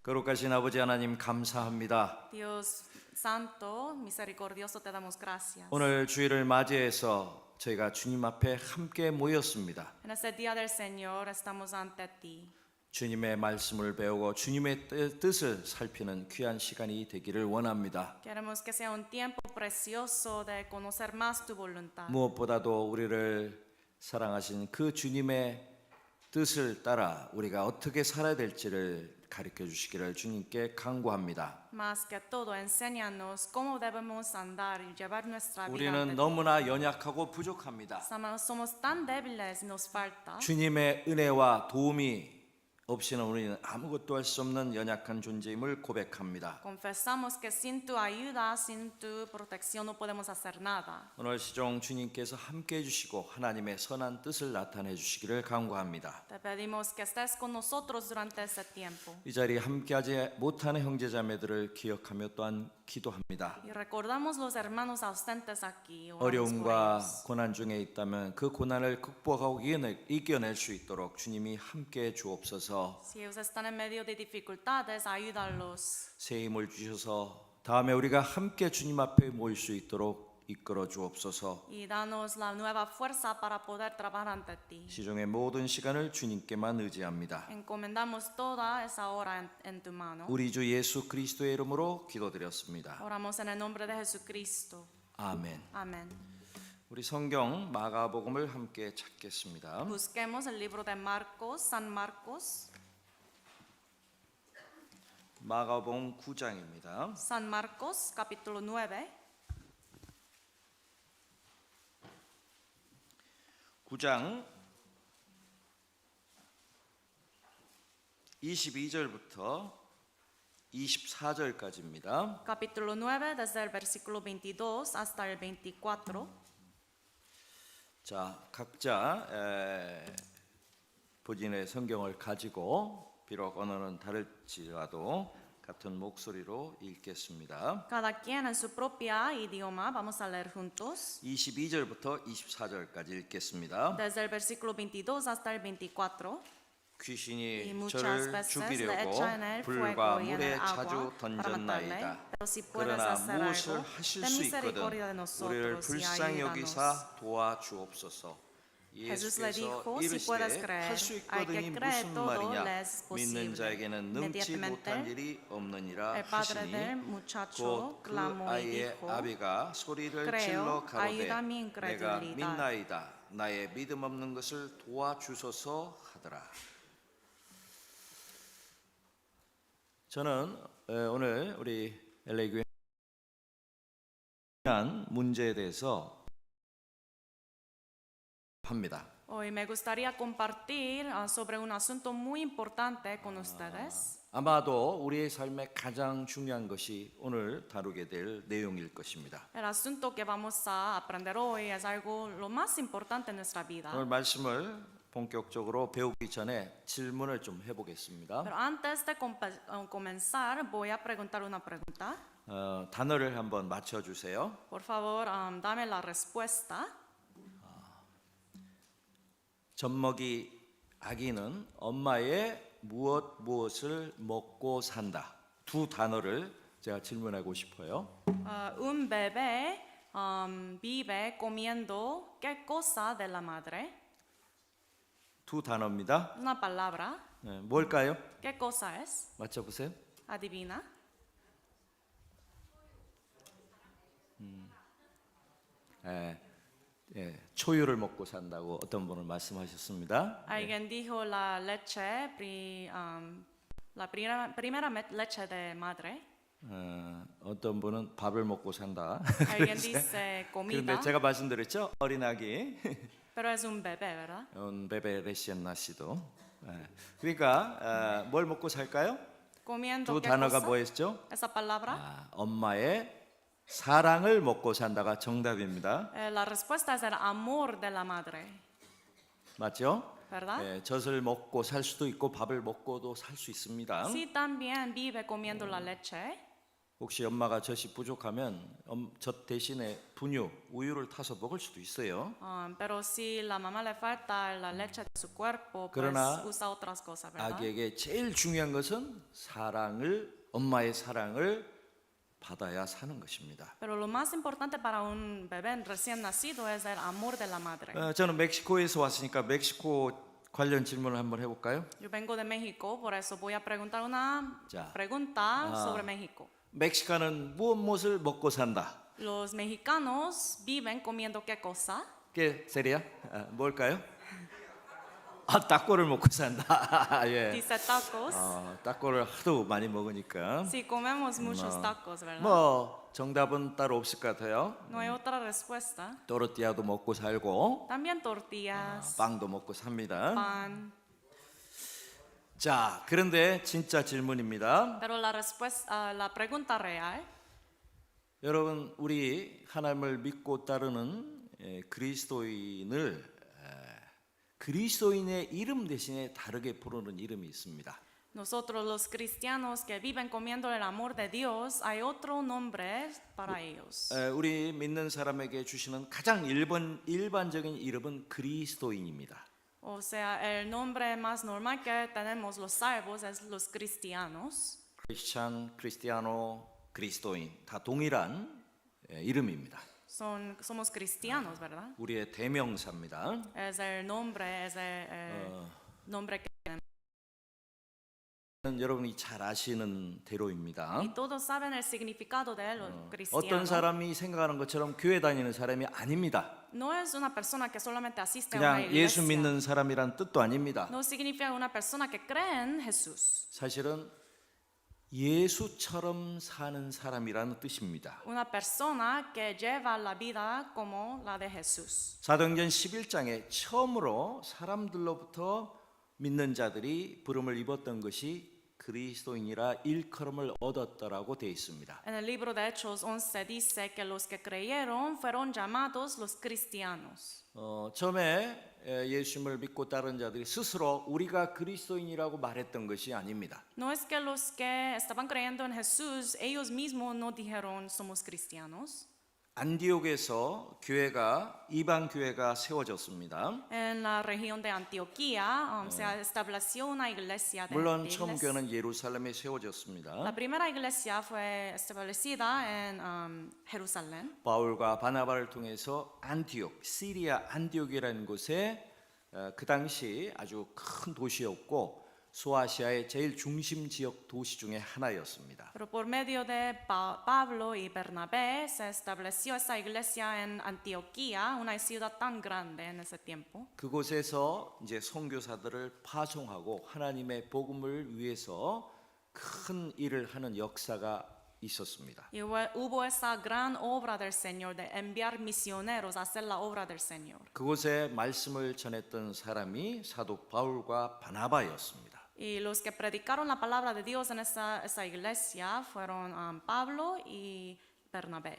거룩하신 아버지 하나님 감사합니다. Dios santo, misericordioso, te damos gracias. 오늘 주일을 맞이해서 저희가 주님 앞에 함께 모였습니다. En este día del Señor estamos ante ti. 주님의 말씀을 배우고 주님의 뜻을 살피는 귀한 시간이 되기를 원합니다. Queremos que sea un tiempo precioso de conocer más tu voluntad. 무엇보다도 우리를 사랑하신 그 주님의 뜻을 따라 우리가 어떻게 살아야 될지를 가르쳐 주시기를 주님께 간구합니다. Más que todo, enséñanos cómo debemos andar y llevar nuestra vida. 우리는 ante ti. 너무나 연약하고 부족합니다. Somos tan débiles, nos falta. 주님의 은혜와 도움이 없이는 우리는 아무것도 할 수 없는 연약한 존재임을 고백합니다. Confesamos que sin tu ayuda, sin tu protección no podemos hacer nada. 오늘 시종 주님께서 함께해 주시고 하나님의 선한 뜻을 나타내 주시기를 간구합니다. Te pedimos que estés con nosotros durante este tiempo. 이 자리에 함께하지 못하는 형제자매들을 기억하며 또한 기도합니다. Y recordamos los hermanos ausentes aquí. Oramos por 어려움과 ellos. 고난 중에 있다면 그 고난을 극복하고 이겨낼 수 있도록 주님이 함께해 주옵소서. Si ellos están en medio de dificultades, ayúdalos. 새 힘을 주셔서 다음에 우리가 함께 주님 앞에 모일 수 있도록 이끌어 주옵소서. Y danos la nueva fuerza para poder trabajar ante ti. 시종의 모든 시간을 주님께만 의지합니다. Encomendamos toda esa hora en tu mano. 우리 주 예수 그리스도의 이름으로 기도드렸습니다. Oramos en el nombre de Jesucristo. 아멘. Amén. 우리 성경 마가복음을 함께 찾겠습니다. Busquemos el libro de Marcos, San Marcos. 마가복음 9장입니다. San Marcos, capítulo 9. 9장 22절부터 24절까지입니다. Capítulo 9, desde el versículo 22 hasta el 24. 자, 각자 본인의 성경을 가지고 비록 언어는 다를지라도 같은 목소리로 읽겠습니다. Cada quien en su propia idioma, vamos a leer juntos. 22절부터 24절까지 읽겠습니다. Desde el versículo 22 hasta el 24. 귀신이 muchas 저를 veces le 죽이려고 echan el 불과 fuego y en 물에 el agua 자주 para matarle. 던졌나이다. Pero si puedes 그러나 hacer 무엇을 algo, 하실 ten 수 misericordia de 있거든 nosotros 우리를 y 불쌍히 ayúdanos. 여기사 도와주옵소서. Jesús le 예수께서 dijo, si puedes 이르시되 creer, 할 수 al que 있거든이 cree 무슨 todo 말이냐 le es 믿는 posible. 자에게는 능치 Inmediatamente, 못한 일이 없느니라 el padre del 하시니 muchacho 곧 그 clamó y 아이의 dijo, 아비가 소리를 Creo, 질러 가로되 ayuda mi 내가 incredulidad. 믿나이다 나의 믿음 없는 것을 도와주소서 하더라. 저는 오늘 우리 LA 교회 문제에 대해서 합니다. Hoy me gustaría compartir sobre un asunto muy importante con ustedes. 아마도 우리의 삶에 가장 중요한 것이 오늘 다루게 될 내용일 것입니다. El asunto que vamos a aprender hoy es algo lo más importante en nuestra vida. 오늘 말씀을 본격적으로 배우기 전에 질문을 좀 해보겠습니다. Pero antes de comenzar, voy a preguntar una pregunta. 단어를 한번 맞춰주세요. Por favor, dame la respuesta. 젖먹이 아기는 엄마의 무엇을 먹고 산다. 두 단어를 제가 질문하고 싶어요. Un bebé vive comiendo qué cosa de la madre. 두 단어입니다. Una palabra. 뭘까요? ¿Qué cosa es? 맞춰보세요. Adivina. 초유를 먹고 산다고 어떤 분은 말씀하셨습니다. Alguien dijo la leche, la primera leche de madre. 어떤 분은 밥을 먹고 산다. Alguien dice comida, 그런데 제가 말씀드렸죠, 어린아기, pero es un bebé, ¿verdad? 베베 레시안 나시도. 그러니까 뭘 먹고 살까요? Comiendo 두 qué 단어가 cosa? 뭐였죠? Esa palabra. 엄마의 사랑을 먹고 산다가 정답입니다. La respuesta es el amor de la madre, 맞죠? ¿verdad? 젖을 먹고 살 수도 있고 밥을 먹고도 살 수 있습니다. Sí, también vive comiendo la leche. 혹시 엄마가 젖이 부족하면 젖 대신에 분유, 우유를 타서 먹을 수도 있어요. Pero si la mamá le falta la leche de su cuerpo, pues 그러나 usa otras cosas, ¿verdad? 아기에게 제일 중요한 것은 엄마의 사랑을 받아야 사는 것입니다. Pero lo más importante para un bebé recién nacido es el amor de la madre. 저는 멕시코에서 왔으니까 멕시코 관련 질문을 한번 해볼까요? Yo vengo de México, por eso voy a preguntar una Ya. pregunta sobre México. 멕시카는 무엇을 먹고 산다? Los mexicanos viven comiendo qué cosa? ¿Qué sería? 뭘까요? 타코를 먹고 산다. 예. Dice tacos. 타코를 하도 많이 먹으니까. Sí, comemos muchos tacos, ¿verdad? 뭐 정답은 따로 없을 것 같아요. No hay otra respuesta. 또르띠아도 먹고 살고 También tortillas, 빵도 먹고 삽니다. pan. 자, 그런데 진짜 질문입니다. Pero la respuesta, la pregunta real, 여러분, 우리 하나님을 믿고 따르는 그리스도인을 그리스도인의 이름 대신에 다르게 부르는 이름이 있습니다. nosotros los cristianos que viven comiendo el amor de Dios, hay otro nombre para ellos. 우리 믿는 사람에게 주시는 가장 일반적인 이름은 그리스도인입니다. O sea, el nombre más normal que tenemos los salvos es los cristianos. 크리스찬, 크리스티아노, 그리스도인 다 동일한 이름입니다. Somos cristianos, ¿verdad? 우리의 대명사입니다. Es el nombre, es el nombre que 여러분이 잘 아시는 대로입니다. y todos saben el significado de los 어떤 cristianos. 사람이 생각하는 것처럼 교회 다니는 사람이 아닙니다. No es una persona que solamente asiste a una 그냥 예수 iglesia. 믿는 사람이란 뜻도 아닙니다. No significa una persona que cree en Jesús. 사실은 예수처럼 사는 사람이라는 뜻입니다. Una persona que lleva la vida como la de Jesús. 사도행전 11장에 처음으로 사람들로부터 믿는 자들이 부름을 입었던 것이 그리스도인이라 일컬음을 얻었다라고 되어 있습니다. En el libro de Hechos 11 dice que los que creyeron fueron llamados los cristianos. 처음에 예수님을 믿고 따른 자들이 스스로 우리가 그리스도인이라고 말했던 것이 아닙니다. No es que los que estaban creyendo en Jesús, ellos mismos no dijeron somos cristianos. 안디옥에서 이방 교회가 세워졌습니다. En la región de Antioquía se estableció una iglesia de 물론 gentiles. 처음 교회는 예루살렘에 La 세워졌습니다. primera iglesia fue establecida en Jerusalén. 바울과 바나바를 통해서 안티옥, 시리아 안티옥이라는 곳에 그 당시 아주 큰 도시였고 소아시아의 제일 중심 지역 도시 중에 하나였습니다. Pero por medio de Pablo y Bernabé se estableció esa iglesia en Antioquía, una ciudad tan grande en ese tiempo. 그곳에서 이제 선교사들을 파송하고 하나님의 복음을 위해서 큰 일을 하는 역사가 있었습니다. Y hubo esa gran obra del Señor de enviar misioneros a hacer la obra del Señor. 그곳에 말씀을 전했던 사람이 사도 바울과 바나바였습니다. Y los que predicaron la palabra de Dios en esa iglesia fueron Pablo y Bernabé.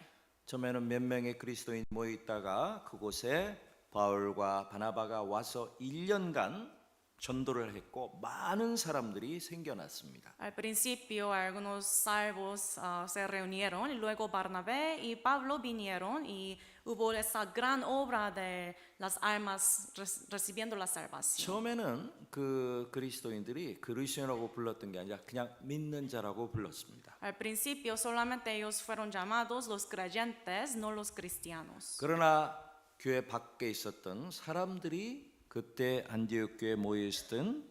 처음에는 몇 명의 그리스도인이 모여 있다가 그곳에 바울과 바나바가 와서 1년간 전도를 했고 많은 사람들이 생겨났습니다. Al principio algunos salvos se reunieron y luego Bernabé y Pablo vinieron y hubo esa gran obra de las almas recibiendo la salvación. 처음에는 그 그리스도인들이 그리스도인이라고 불렀던 게 아니라 그냥 믿는 자라고 불렀습니다. Al principio solamente ellos fueron llamados los creyentes, no los cristianos. 그러나 교회 밖에 있었던 사람들이 그때 안디옥 교회에 모여 있었던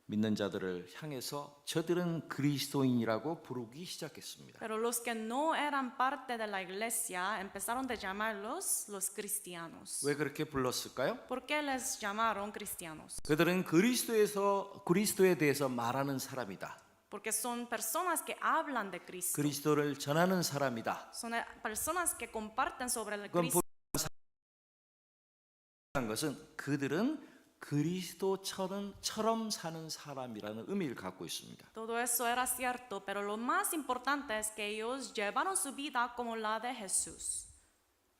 믿는 자들을 향해서 저들은 그리스도인이라고 부르기 시작했습니다. Pero los que no eran parte de la iglesia empezaron a llamarlos los cristianos. 왜 그렇게 불렀을까요? ¿Por qué les llamaron cristianos? 그들은 그리스도에 대해서 말하는 사람이다. Porque son personas que hablan de Cristo. 그리스도를 전하는 사람이다. Son personas que comparten sobre el 그건 Cristo. 한 것은 그들은 그리스도처럼 사는 사람이라는 의미를 갖고 있습니다. Todo eso era cierto, pero lo más importante es que ellos llevaron su vida como la de Jesús.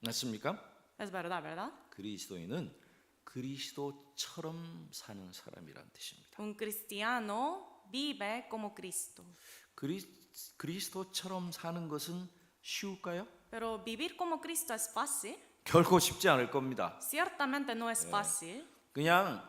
맞습니까? Es verdad, ¿verdad? 그리스도인은 그리스도처럼 사는 사람이라는 뜻입니다. Un cristiano vive como Cristo. 그리스도처럼 사는 것은 쉬울까요? Pero vivir como Cristo es fácil. 결코 쉽지 않을 겁니다. Ciertamente no es fácil. 그냥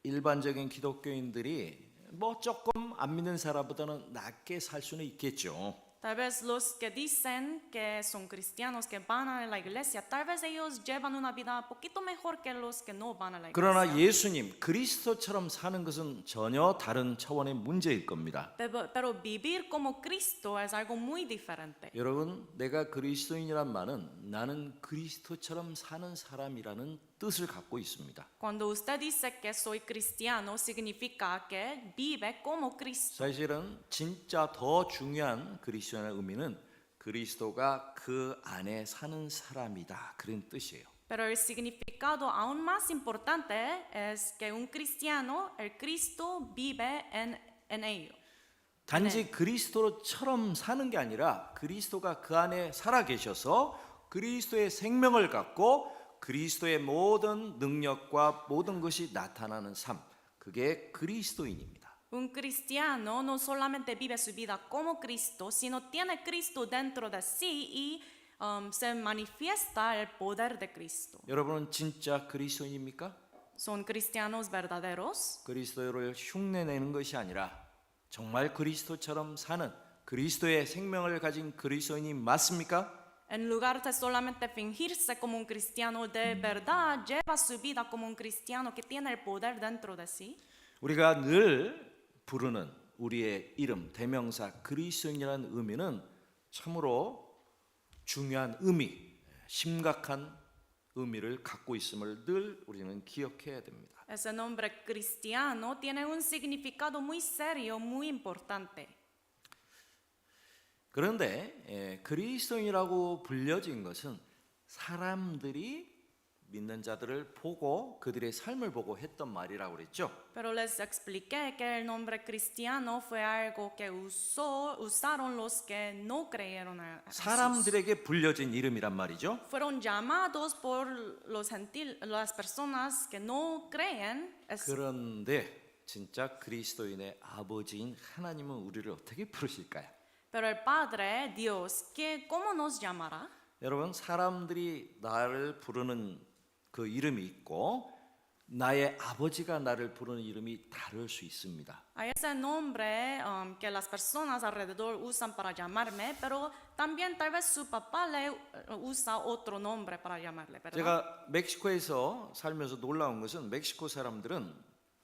일반적인 기독교인들이 뭐 조금 안 믿는 사람보다는 낫게 살 수는 있겠죠. Tal vez los que dicen que son cristianos, que van a la iglesia, tal vez ellos llevan una vida un poquito mejor que los que no van a la iglesia. 그러나 예수님 그리스도처럼 사는 것은 전혀 다른 차원의 문제일 겁니다. Pero vivir como Cristo es algo muy diferente. 여러분, 내가 그리스도인이란 말은 나는 그리스도처럼 사는 사람이라는 뜻을 갖고 있습니다. Cuando usted dice que soy cristiano, significa que vive como Cristo. 사실은 진짜 더 중요한 그리스도의 의미는 그리스도가 그 안에 사는 사람이다, 그런 뜻이에요. Pero el significado aún más importante es que un cristiano, el Cristo vive en ello. 단지 그리스도처럼 사는 게 아니라 그리스도가 그 안에 살아 계셔서 그리스도의 생명을 갖고 그리스도의 모든 능력과 모든 것이 나타나는 삶, 그게 그리스도인입니다. Un cristiano no solamente vive su vida como Cristo, sino tiene Cristo dentro de sí y se manifiesta el poder de Cristo. 여러분은 진짜 그리스도인입니까? ¿Son cristianos verdaderos? 그리스도를 흉내내는 것이 아니라 정말 그리스도처럼 사는 그리스도의 생명을 가진 그리스도인이 맞습니까? En lugar de solamente fingirse como un cristiano de verdad, lleva su vida como un cristiano que tiene el poder dentro de sí. 우리가 늘 부르는 우리의 이름, 대명사 그리스도인이라는 의미는 참으로 중요한 의미, 심각한 의미를 갖고 있음을 늘 우리는 기억해야 됩니다. Ese nombre cristiano tiene un significado muy serio, muy importante. 그런데 그리스도인이라고 불려진 것은 사람들이 믿는 자들을 보고 그들의 삶을 보고 했던 말이라고 그랬죠. Pero les expliqué que el nombre cristiano fue algo que usaron los que no creyeron a Jesús. 사람들에게 불려진 이름이란 말이죠. Fueron llamados por las personas que no creen. 그런데 진짜 그리스도인의 아버지인 하나님은 우리를 어떻게 부르실까요? Pero el Padre, Dios, ¿cómo nos llamará? 여러분, 사람들이 나를 부르는 그 이름이 있고 나의 아버지가 나를 부르는 이름이 다를 수 있습니다. Hay ese nombre que las personas alrededor usan para llamarme, pero también tal vez su papá le usa otro nombre para llamarle, ¿verdad? 제가 멕시코에서 살면서 놀라운 것은 멕시코 사람들은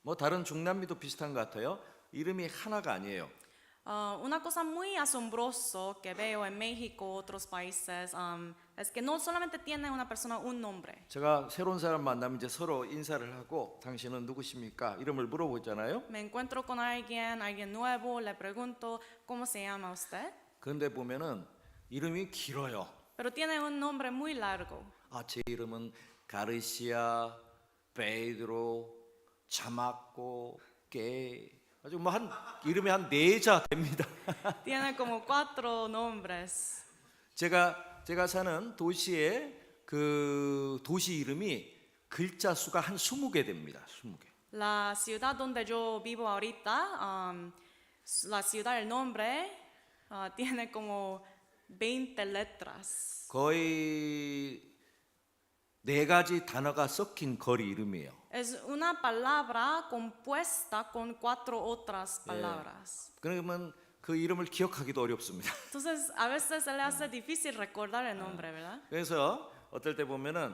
뭐 다른 중남미도 비슷한 것 같아요. 이름이 하나가 아니에요. Una cosa muy asombrosa que veo en México, otros países, es que no solamente tiene una persona un nombre. 제가 새로운 사람 만나면 이제 서로 인사를 하고 당신은 누구십니까? 이름을 물어보잖아요. Me encuentro con alguien nuevo, le pregunto, ¿cómo se llama usted? 그런데 보면은 이름이 길어요. Pero tiene un nombre muy largo. 아, 제 이름은 가르시아, 베드로, 자마코, 게 아주 뭐 한 이름이 한 4자 됩니다. Tiene como 4 nombres. 제가 사는 도시의 그 도시 이름이 글자 수가 한 20개 됩니다. 20개. La ciudad donde yo vivo ahorita, la ciudad, el nombre, tiene como 20 letras. 거의 4가지 단어가 섞인 거리 이름이에요. Es una palabra compuesta con 4 otras palabras. 그러면 그 이름을 기억하기도 어렵습니다. Entonces, a veces se le hace difícil recordar el nombre, ¿verdad? 그래서 어떨 때 보면은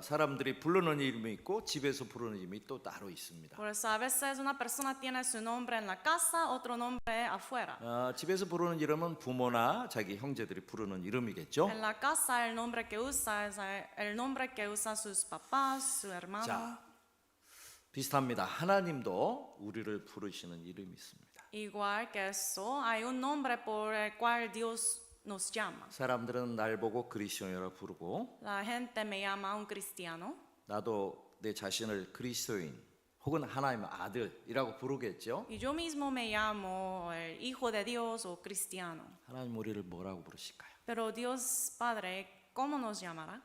사람들이 부르는 이름이 있고 집에서 부르는 이름이 또 따로 있습니다. Por eso a veces una persona tiene su nombre en la casa, otro nombre afuera. 집에서 부르는 이름은 부모나 자기 형제들이 부르는 이름이겠죠. En la casa el nombre que usa es el nombre que usan sus papás, su hermano. 자, 비슷합니다. 하나님도 우리를 부르시는 이름이 있습니다. Igual que eso, hay un nombre por el cual Dios nos llama. 사람들은 날 보고 그리스도인이라고 부르고 La gente me llama un cristiano. 나도 내 자신을 그리스도인 혹은 하나님의 아들이라고 부르겠죠. Y yo mismo me llamo el hijo de Dios o cristiano. 하나님 우리를 뭐라고 부르실까요? Pero Dios Padre, ¿cómo nos llamará?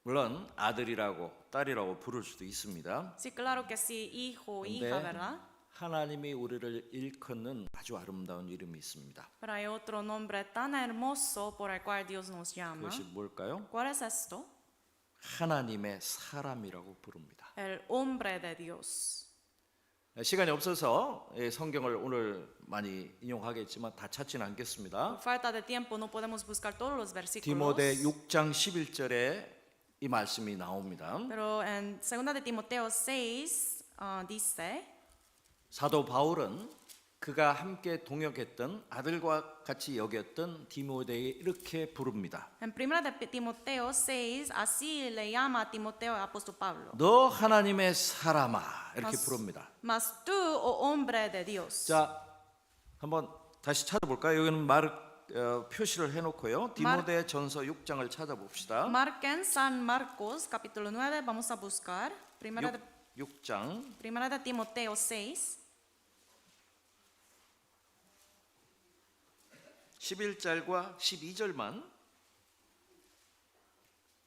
물론 아들이라고 딸이라고 부를 수도 있습니다. Sí, claro que sí, hijo, 근데 hija, ¿verdad? 하나님이 우리를 일컫는 아주 아름다운 이름이 있습니다. Pero hay otro nombre tan hermoso por el cual Dios nos llama. 그것이 뭘까요? ¿Cuál es esto? 하나님의 사람이라고 부릅니다. El hombre de Dios. 시간이 없어서 성경을 오늘 많이 인용하겠지만 다 찾지는 않겠습니다. Por falta de tiempo no podemos buscar todos los versículos. 디모데 6장 11절에 이 말씀이 나옵니다. Pero en 2 de Timoteo 6 dice, 사도 바울은 그가 함께 동역했던 아들과 같이 여겼던 디모데에 이렇게 부릅니다. en 1 de Timoteo 6, así le llama a Timoteo el apóstol Pablo. 너 하나님의 사람아 이렇게 부릅니다. Mas tú, oh hombre de Dios. 자, 한번 다시 찾아볼까요? 여기는 표시를 해놓고요. 디모데 전서 6장을 찾아봅시다. Marquen San Marcos, capítulo 9, vamos a buscar. Primera de 6장 Timoteo 6, 11절과 12절만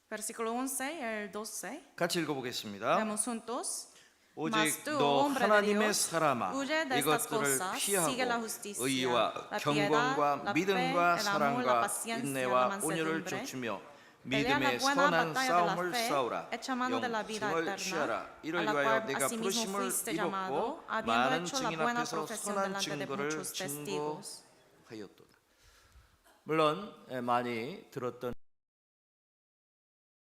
versículo 11 el 12. 같이 읽어보겠습니다. Leemos juntos. 오직 Mas tú, 너 hombre de 하나님의 Dios, 사람아 huye de estas 이것들을 cosas, sigue la 피하고 justicia, 의와 la 경건과 piedad, la fe, 믿음과 el amor, la 사랑과 paciencia, la 인내와 온유를 mansedumbre. 쫓으며 Pelea la 믿음의 buena 선한 batalla de la 싸움을 fe, 싸우라 echa mano de la vida 영생을 eterna, 취하라 a 이를 la 위하여 cual 내가 asimismo 부르심을 fuiste 입었고 llamado, habiendo 많은 hecho la 증인 buena 앞에서 profesión 선한 delante de 증거를 muchos testigos. 증거하였도다. 물론 많이 들었던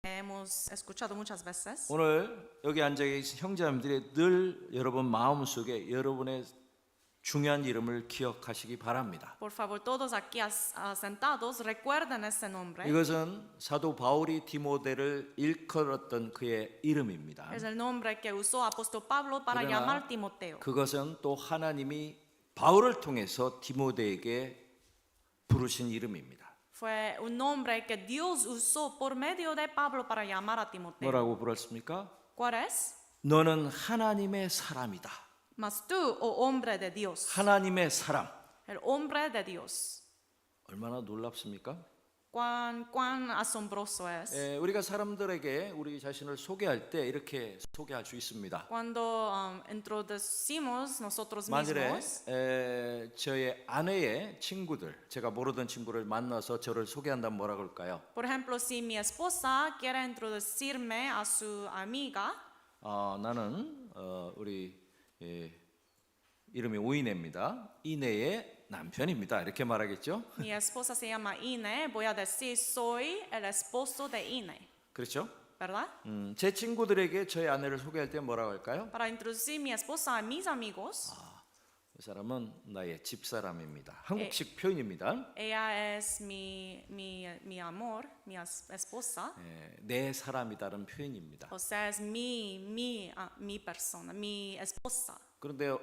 Hemos escuchado muchas veces. 오늘 여기 앉아 계신 형제자매들이 늘 여러분 마음속에 여러분의 중요한 이름을 기억하시기 바랍니다. Por favor, todos aquí sentados, recuerden ese nombre. 이것은 사도 바울이 디모데를 일컬었던 그의 이름입니다. Es el nombre que usó apóstol Pablo para 그러나 llamar Timoteo. 그것은 또 하나님이 바울을 통해서 디모데에게 부르신 이름입니다. Fue un nombre que Dios usó por medio de Pablo para llamar a Timoteo. 뭐라고 불렀습니까? ¿Cuál es? 너는 하나님의 사람이다. Mas tú, oh hombre de Dios. 하나님의 사람. El hombre de Dios. 얼마나 놀랍습니까? Cuán asombroso es. 우리가 사람들에게 우리 자신을 소개할 때 이렇게 소개할 수 있습니다. Cuando introducimos nosotros 만일에 mismos, 저의 아내의 친구들, 제가 모르던 친구를 만나서 저를 소개한다면 뭐라 그럴까요? por ejemplo, si mi esposa quiere introducirme a su amiga, 나는 우리 이름이 오이네입니다. 이네의 남편입니다. 이렇게 말하겠죠? mi esposa se llama Ine, voy a decir soy el esposo de Ine, 그렇죠? ¿verdad? 제 친구들에게 저의 아내를 소개할 때 뭐라고 할까요? Para introducir mi esposa a mis amigos, 이 사람은 나의 집사람입니다. 한국식 표현입니다. ella es mi amor, mi esposa. 내 사람이다라는 표현입니다. O sea, es mi persona, mi esposa. 그런데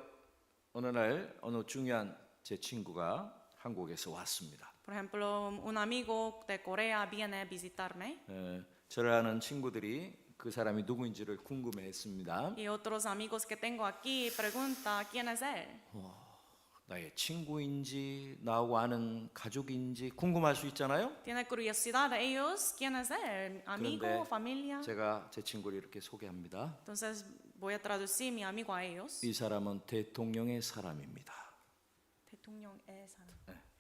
어느 날 어느 중요한 제 친구가 한국에서 왔습니다. Por ejemplo, un amigo de Corea viene a visitarme 저를 아는 친구들이 그 사람이 누구인지를 궁금해했습니다. y otros amigos que tengo aquí preguntan quién es él. 나의 친구인지 나하고 아는 가족인지 궁금할 수 있잖아요. Tiene curiosidad de ellos quién es él, amigo, 그런데 familia. 제가 제 친구를 이렇게 소개합니다. Entonces voy a traducir mi amigo a ellos. 이 사람은 대통령의 사람입니다. 대통령 es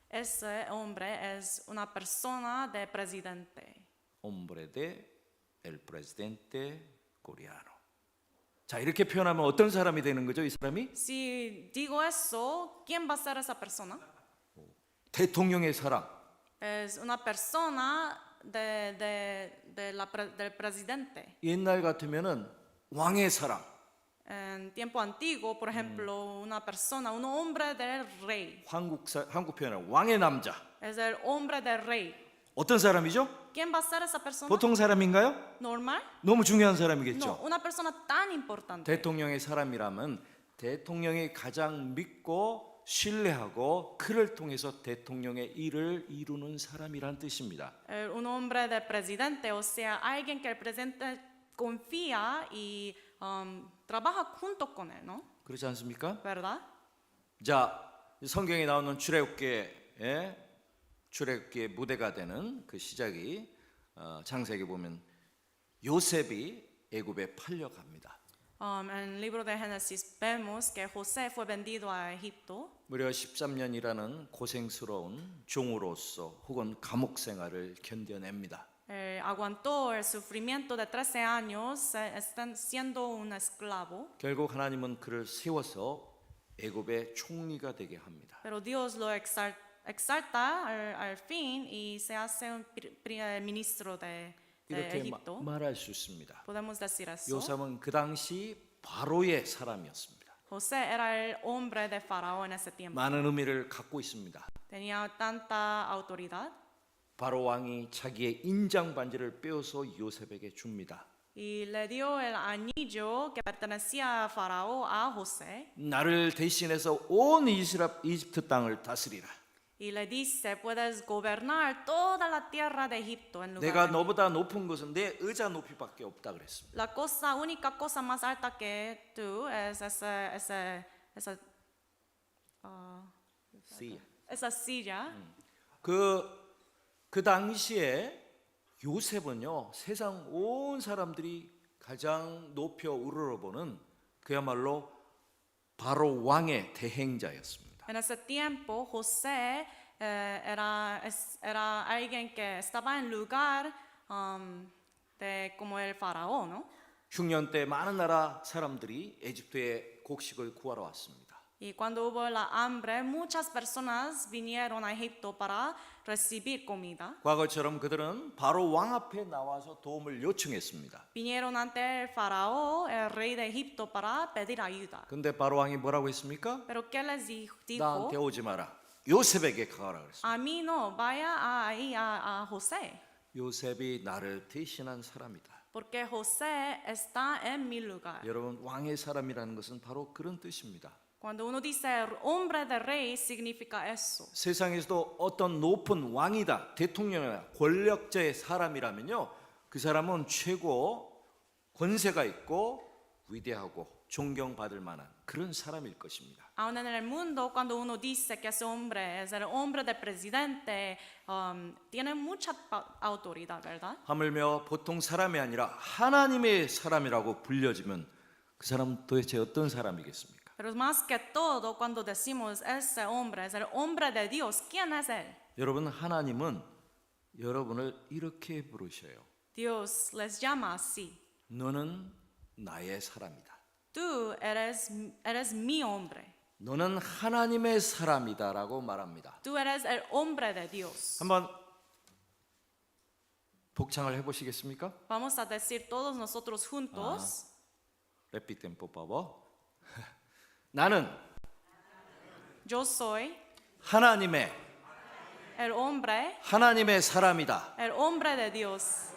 Ese hombre es una persona de presidente. hombre de el presidente coreano. 자, 이렇게 표현하면 어떤 사람이 되는 거죠, 이 사람이? Si digo eso, ¿quién va a ser esa persona? 대통령의 사람. Es una persona del presidente. 옛날 같으면은 왕의 사람. En tiempo antiguo, por ejemplo, una persona, un hombre del rey. 한국 표현은 왕의 남자. Es el hombre del rey. 어떤 사람이죠? ¿Quién va a ser esa persona? 보통 사람인가요? ¿Normal? 너무 중요한 No, 사람이겠죠. una persona tan importante. 대통령의 사람이라면 대통령이 가장 믿고 신뢰하고 그를 통해서 대통령의 일을 이루는 사람이란 뜻입니다. Un hombre del presidente, o sea, alguien que el presidente confía y trabaja junto con él, ¿no? 그렇지 않습니까? ¿Verdad? 자, 성경에 나오는 출애굽기의 무대가 되는 그 시작이 창세기 보면 요셉이 애굽에 팔려갑니다. En el libro de Génesis vemos que José fue vendido a Egipto 무려 13년이라는 고생스러운 종으로서 혹은 감옥 생활을 견뎌냅니다. aguantó el sufrimiento de 13 años siendo un esclavo, 결국 하나님은 그를 세워서 애굽의 총리가 되게 합니다. pero Dios lo exalta al fin y se hace un ministro de 이렇게 Egipto. 말할 수 있습니다. Podemos decir eso. 요셉은 그 당시 바로의 사람이었습니다. José era el hombre de Faraón en ese tiempo. 많은 의미를 갖고 있습니다. Tenía tanta autoridad. 바로 왕이 자기의 인장 반지를 빼어서 요셉에게 줍니다. Y le dio el anillo que pertenecía a Faraón a José. 나를 대신해서 온 이집트 땅을 다스리라. Y le dice, puedes gobernar toda la tierra de Egipto en lugar 내가 de mí. 너보다 높은 것은 내 의자 높이밖에 없다 그랬습니다. La única cosa más alta que tú es esa silla. 그 당시에 요셉은요 세상 온 사람들이 가장 높여 우러러보는 그야말로 바로 왕의 대행자였습니다. En ese tiempo, José era alguien que estaba en lugar de como el faraón, ¿no? 흉년 때 많은 나라 사람들이 에집트에 곡식을 구하러 왔습니다. Y cuando hubo la hambre, muchas personas vinieron a Egipto para recibir comida. 과거처럼 그들은 바로 왕 앞에 나와서 도움을 요청했습니다. Vinieron ante el faraón, el rey de Egipto, para pedir ayuda. 근데 바로 왕이 뭐라고 했습니까? Pero ¿qué les dijo? 나한테 오지 마라. 요셉에게 가라 그랬습니다. A mí no, vaya ahí a José, 요셉이 나를 대신한 사람이다. porque José está en mi lugar. 여러분 왕의 사람이라는 것은 바로 그런 뜻입니다. Cuando uno dice hombre de rey, significa eso. 세상에서도 어떤 높은 왕이다, 대통령이다, 권력자의 사람이라면요, 그 사람은 최고 권세가 있고 위대하고 존경받을 만한 그런 사람일 것입니다. Aún en el mundo, cuando uno dice que ese hombre es el hombre del presidente, tiene mucha autoridad, ¿verdad? 하물며 보통 사람이 아니라 하나님의 사람이라고 불려지면 그 사람은 도대체 어떤 사람이겠습니까? Pero más que todo, cuando decimos ese hombre es el hombre de Dios, ¿quién es él? 여러분 하나님은 여러분을 이렇게 부르셔요. Dios les llama así. 너는 나의 사람이다. Tú eres mi hombre. 너는 하나님의 사람이다라고 말합니다. Tú eres el hombre de Dios. 한번 복창을 해보시겠습니까? Vamos a decir todos nosotros juntos. Repite por favor. 나는 Yo soy 하나님의 하나님의 사람이다. el hombre de Dios.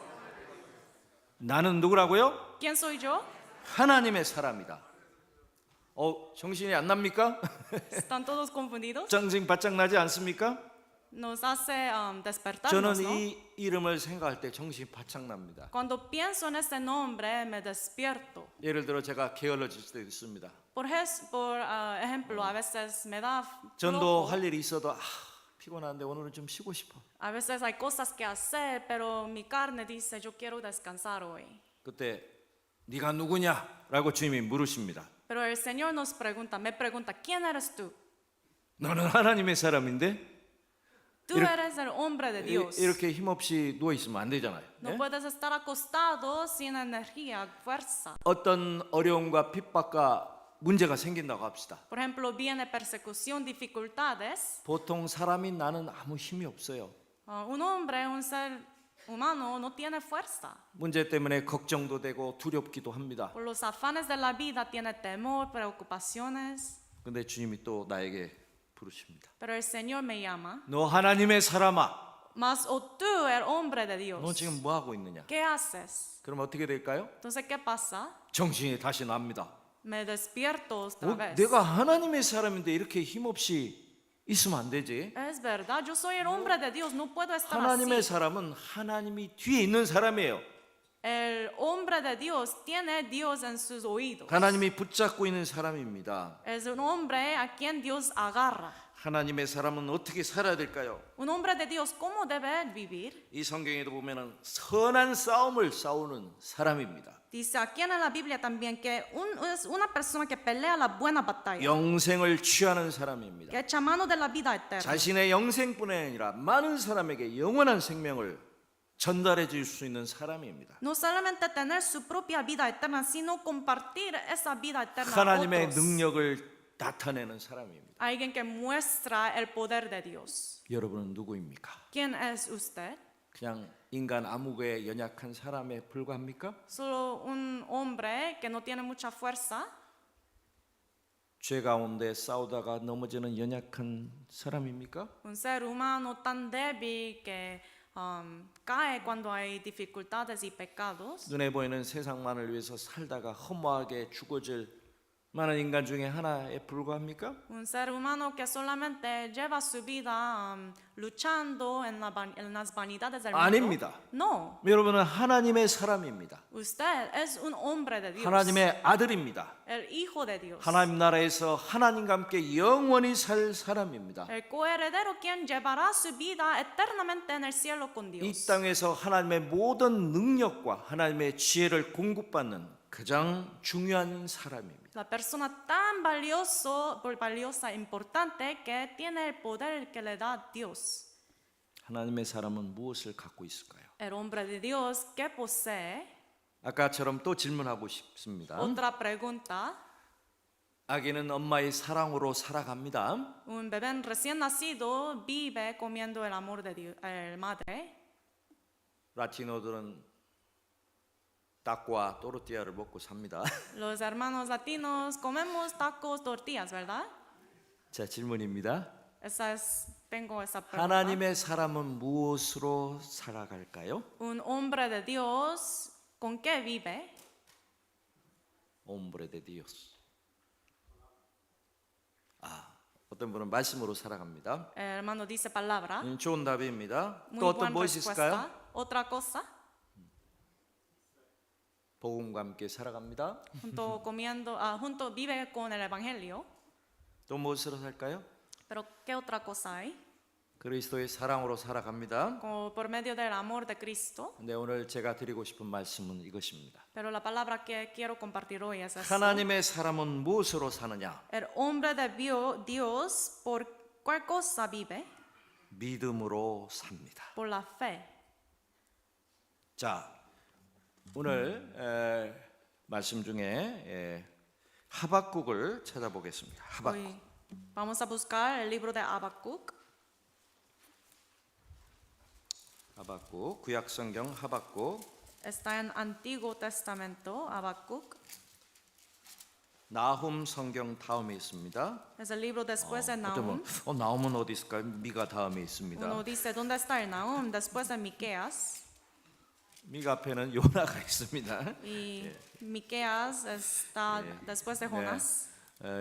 나는 누구라고요? ¿Quién soy yo? 하나님의 사람이다. 정신이 안 납니까? ¿Están todos confundidos? 정신 바짝 나지 않습니까? Nos hace despertarnos, 저는 ¿no? 이 이름을 생각할 때 정신이 바짝 납니다. Cuando pienso en ese nombre, me despierto. 예를 들어 제가 게을러질 수도 있습니다. Por ejemplo, a veces me da 전도 flojo. 할 일이 있어도 피곤한데 오늘은 좀 쉬고 싶어. A veces hay cosas que hacer, pero mi carne dice, yo quiero descansar hoy. 그때 네가 누구냐라고 주님이 물으십니다. Pero el Señor me pregunta, ¿quién eres tú? 너는 하나님의 사람인데 Tú eres el hombre de Dios. 이렇게 힘없이 누워 있으면 안 되잖아요. No 예? puedes estar acostado sin energía, fuerza. 어떤 어려움과 핍박과 문제가 생긴다고 합시다. Por ejemplo, viene persecución, dificultades. 보통 사람인 나는 아무 힘이 없어요. Un hombre, un ser humano, no tiene fuerza. 문제 때문에 걱정도 되고 두렵기도 합니다. Por los afanes de la vida tiene temor, preocupaciones. 근데 주님이 또 나에게 부르십니다. Pero el Señor me llama. 너 하나님의 사람아, Mas tú, el hombre de 너 Dios, 지금 뭐 하고 있느냐? ¿qué haces? 그럼 어떻게 될까요? Entonces, ¿qué pasa? 정신이 다시 납니다. Me despierto otra vez. 내가 하나님의 사람인데 이렇게 힘없이 있으면 안 되지. Es verdad, yo soy el hombre de Dios, no puedo estar 하나님의 así. 사람은 하나님이 뒤에 있는 사람이에요. El hombre de Dios tiene Dios en sus oídos. 하나님이 붙잡고 있는 사람입니다. Es un hombre a quien Dios agarra. 하나님의 사람은 어떻게 살아야 될까요? Un hombre de Dios, ¿cómo debe vivir? 이 성경에도 보면은 선한 싸움을 싸우는 사람입니다. Dice aquí en la Biblia también que es una persona que pelea la buena batalla, 영생을 취하는 사람입니다. que echa mano de la vida eterna. 자신의 영생뿐 아니라 많은 사람에게 영원한 생명을 전달해 줄 수 있는 사람입니다. No solamente tener su propia vida eterna, sino compartir esa vida eterna a 하나님의 otros. 능력을 나타내는 사람입니다. Alguien que muestra el poder de Dios. 여러분은 누구입니까? ¿Quién es usted? 그냥 인간 아무개 연약한 사람에 불과합니까? ¿Solo un hombre que no tiene mucha fuerza? 죄 가운데 싸우다가 넘어지는 연약한 사람입니까? ¿Un ser humano tan débil que cae cuando hay dificultades y pecados? 눈에 보이는 세상만을 위해서 살다가 허무하게 죽어질 많은 인간 중에 하나에 불과합니까? Un ser humano que solamente lleva su vida luchando en las vanidades del mundo? 아닙니다. No, 여러분은 하나님의 사람입니다. usted es un hombre de Dios, 하나님의 아들입니다. el hijo de Dios, 하나님 나라에서 하나님과 함께 영원히 살 사람입니다. el coheredero quien llevará su vida eternamente en el cielo con 이 Dios. 땅에서 하나님의 모든 능력과 하나님의 지혜를 공급받는 가장 중요한 사람입니다. La persona tan valiosa, importante, que tiene el poder que le da Dios. 하나님의 사람은 무엇을 갖고 있을까요? El hombre de Dios que posee. 아까처럼 또 질문하고 싶습니다. Otra pregunta. 아기는 엄마의 사랑으로 살아갑니다. Un bebé recién nacido vive comiendo el amor de Dios, el madre. 라티노들은 닭과 또르띠아를 먹고 삽니다. Los hermanos latinos comemos tacos, tortillas, ¿verdad? 자, 질문입니다. Tengo esa pregunta. 하나님의 사람은 무엇으로 살아갈까요? Un hombre de Dios, ¿con qué vive? Hombre de Dios. 어떤 분은 말씀으로 살아갑니다. El hermano dice palabra. 좋은 답입니다. Muy 또 어떤 buena 무엇이 있을까요? respuesta. Otra cosa. 복음과 함께 살아갑니다. Junto vive con el evangelio. 또 무엇으로 살까요? Pero ¿qué otra cosa hay? 그리스도의 사랑으로 살아갑니다. Como por medio del amor de Cristo. 근데 오늘 제가 드리고 싶은 말씀은 이것입니다. Pero la palabra que quiero compartir hoy es eso. 하나님의 사람은 무엇으로 사느냐? El hombre de Dios, ¿por cuál cosa vive? 믿음으로 삽니다. Por la fe. 자, 오늘 말씀 중에 하박국을 찾아보겠습니다. 하박국. Hoy vamos a buscar el libro de Habacuc. 하박국, 구약 성경 하박국. Está en Antiguo Testamento, Habacuc. 나훔 성경 다음에 있습니다. Es el libro después de 어떤 Nahum. 분, 나훔은 어디 있을까요? 미가 다음에 있습니다. Uno dice, ¿dónde está el Nahum? Después de Miqueas. 미가 앞에는 요나가 있습니다. Y Miqueas está después de Jonás.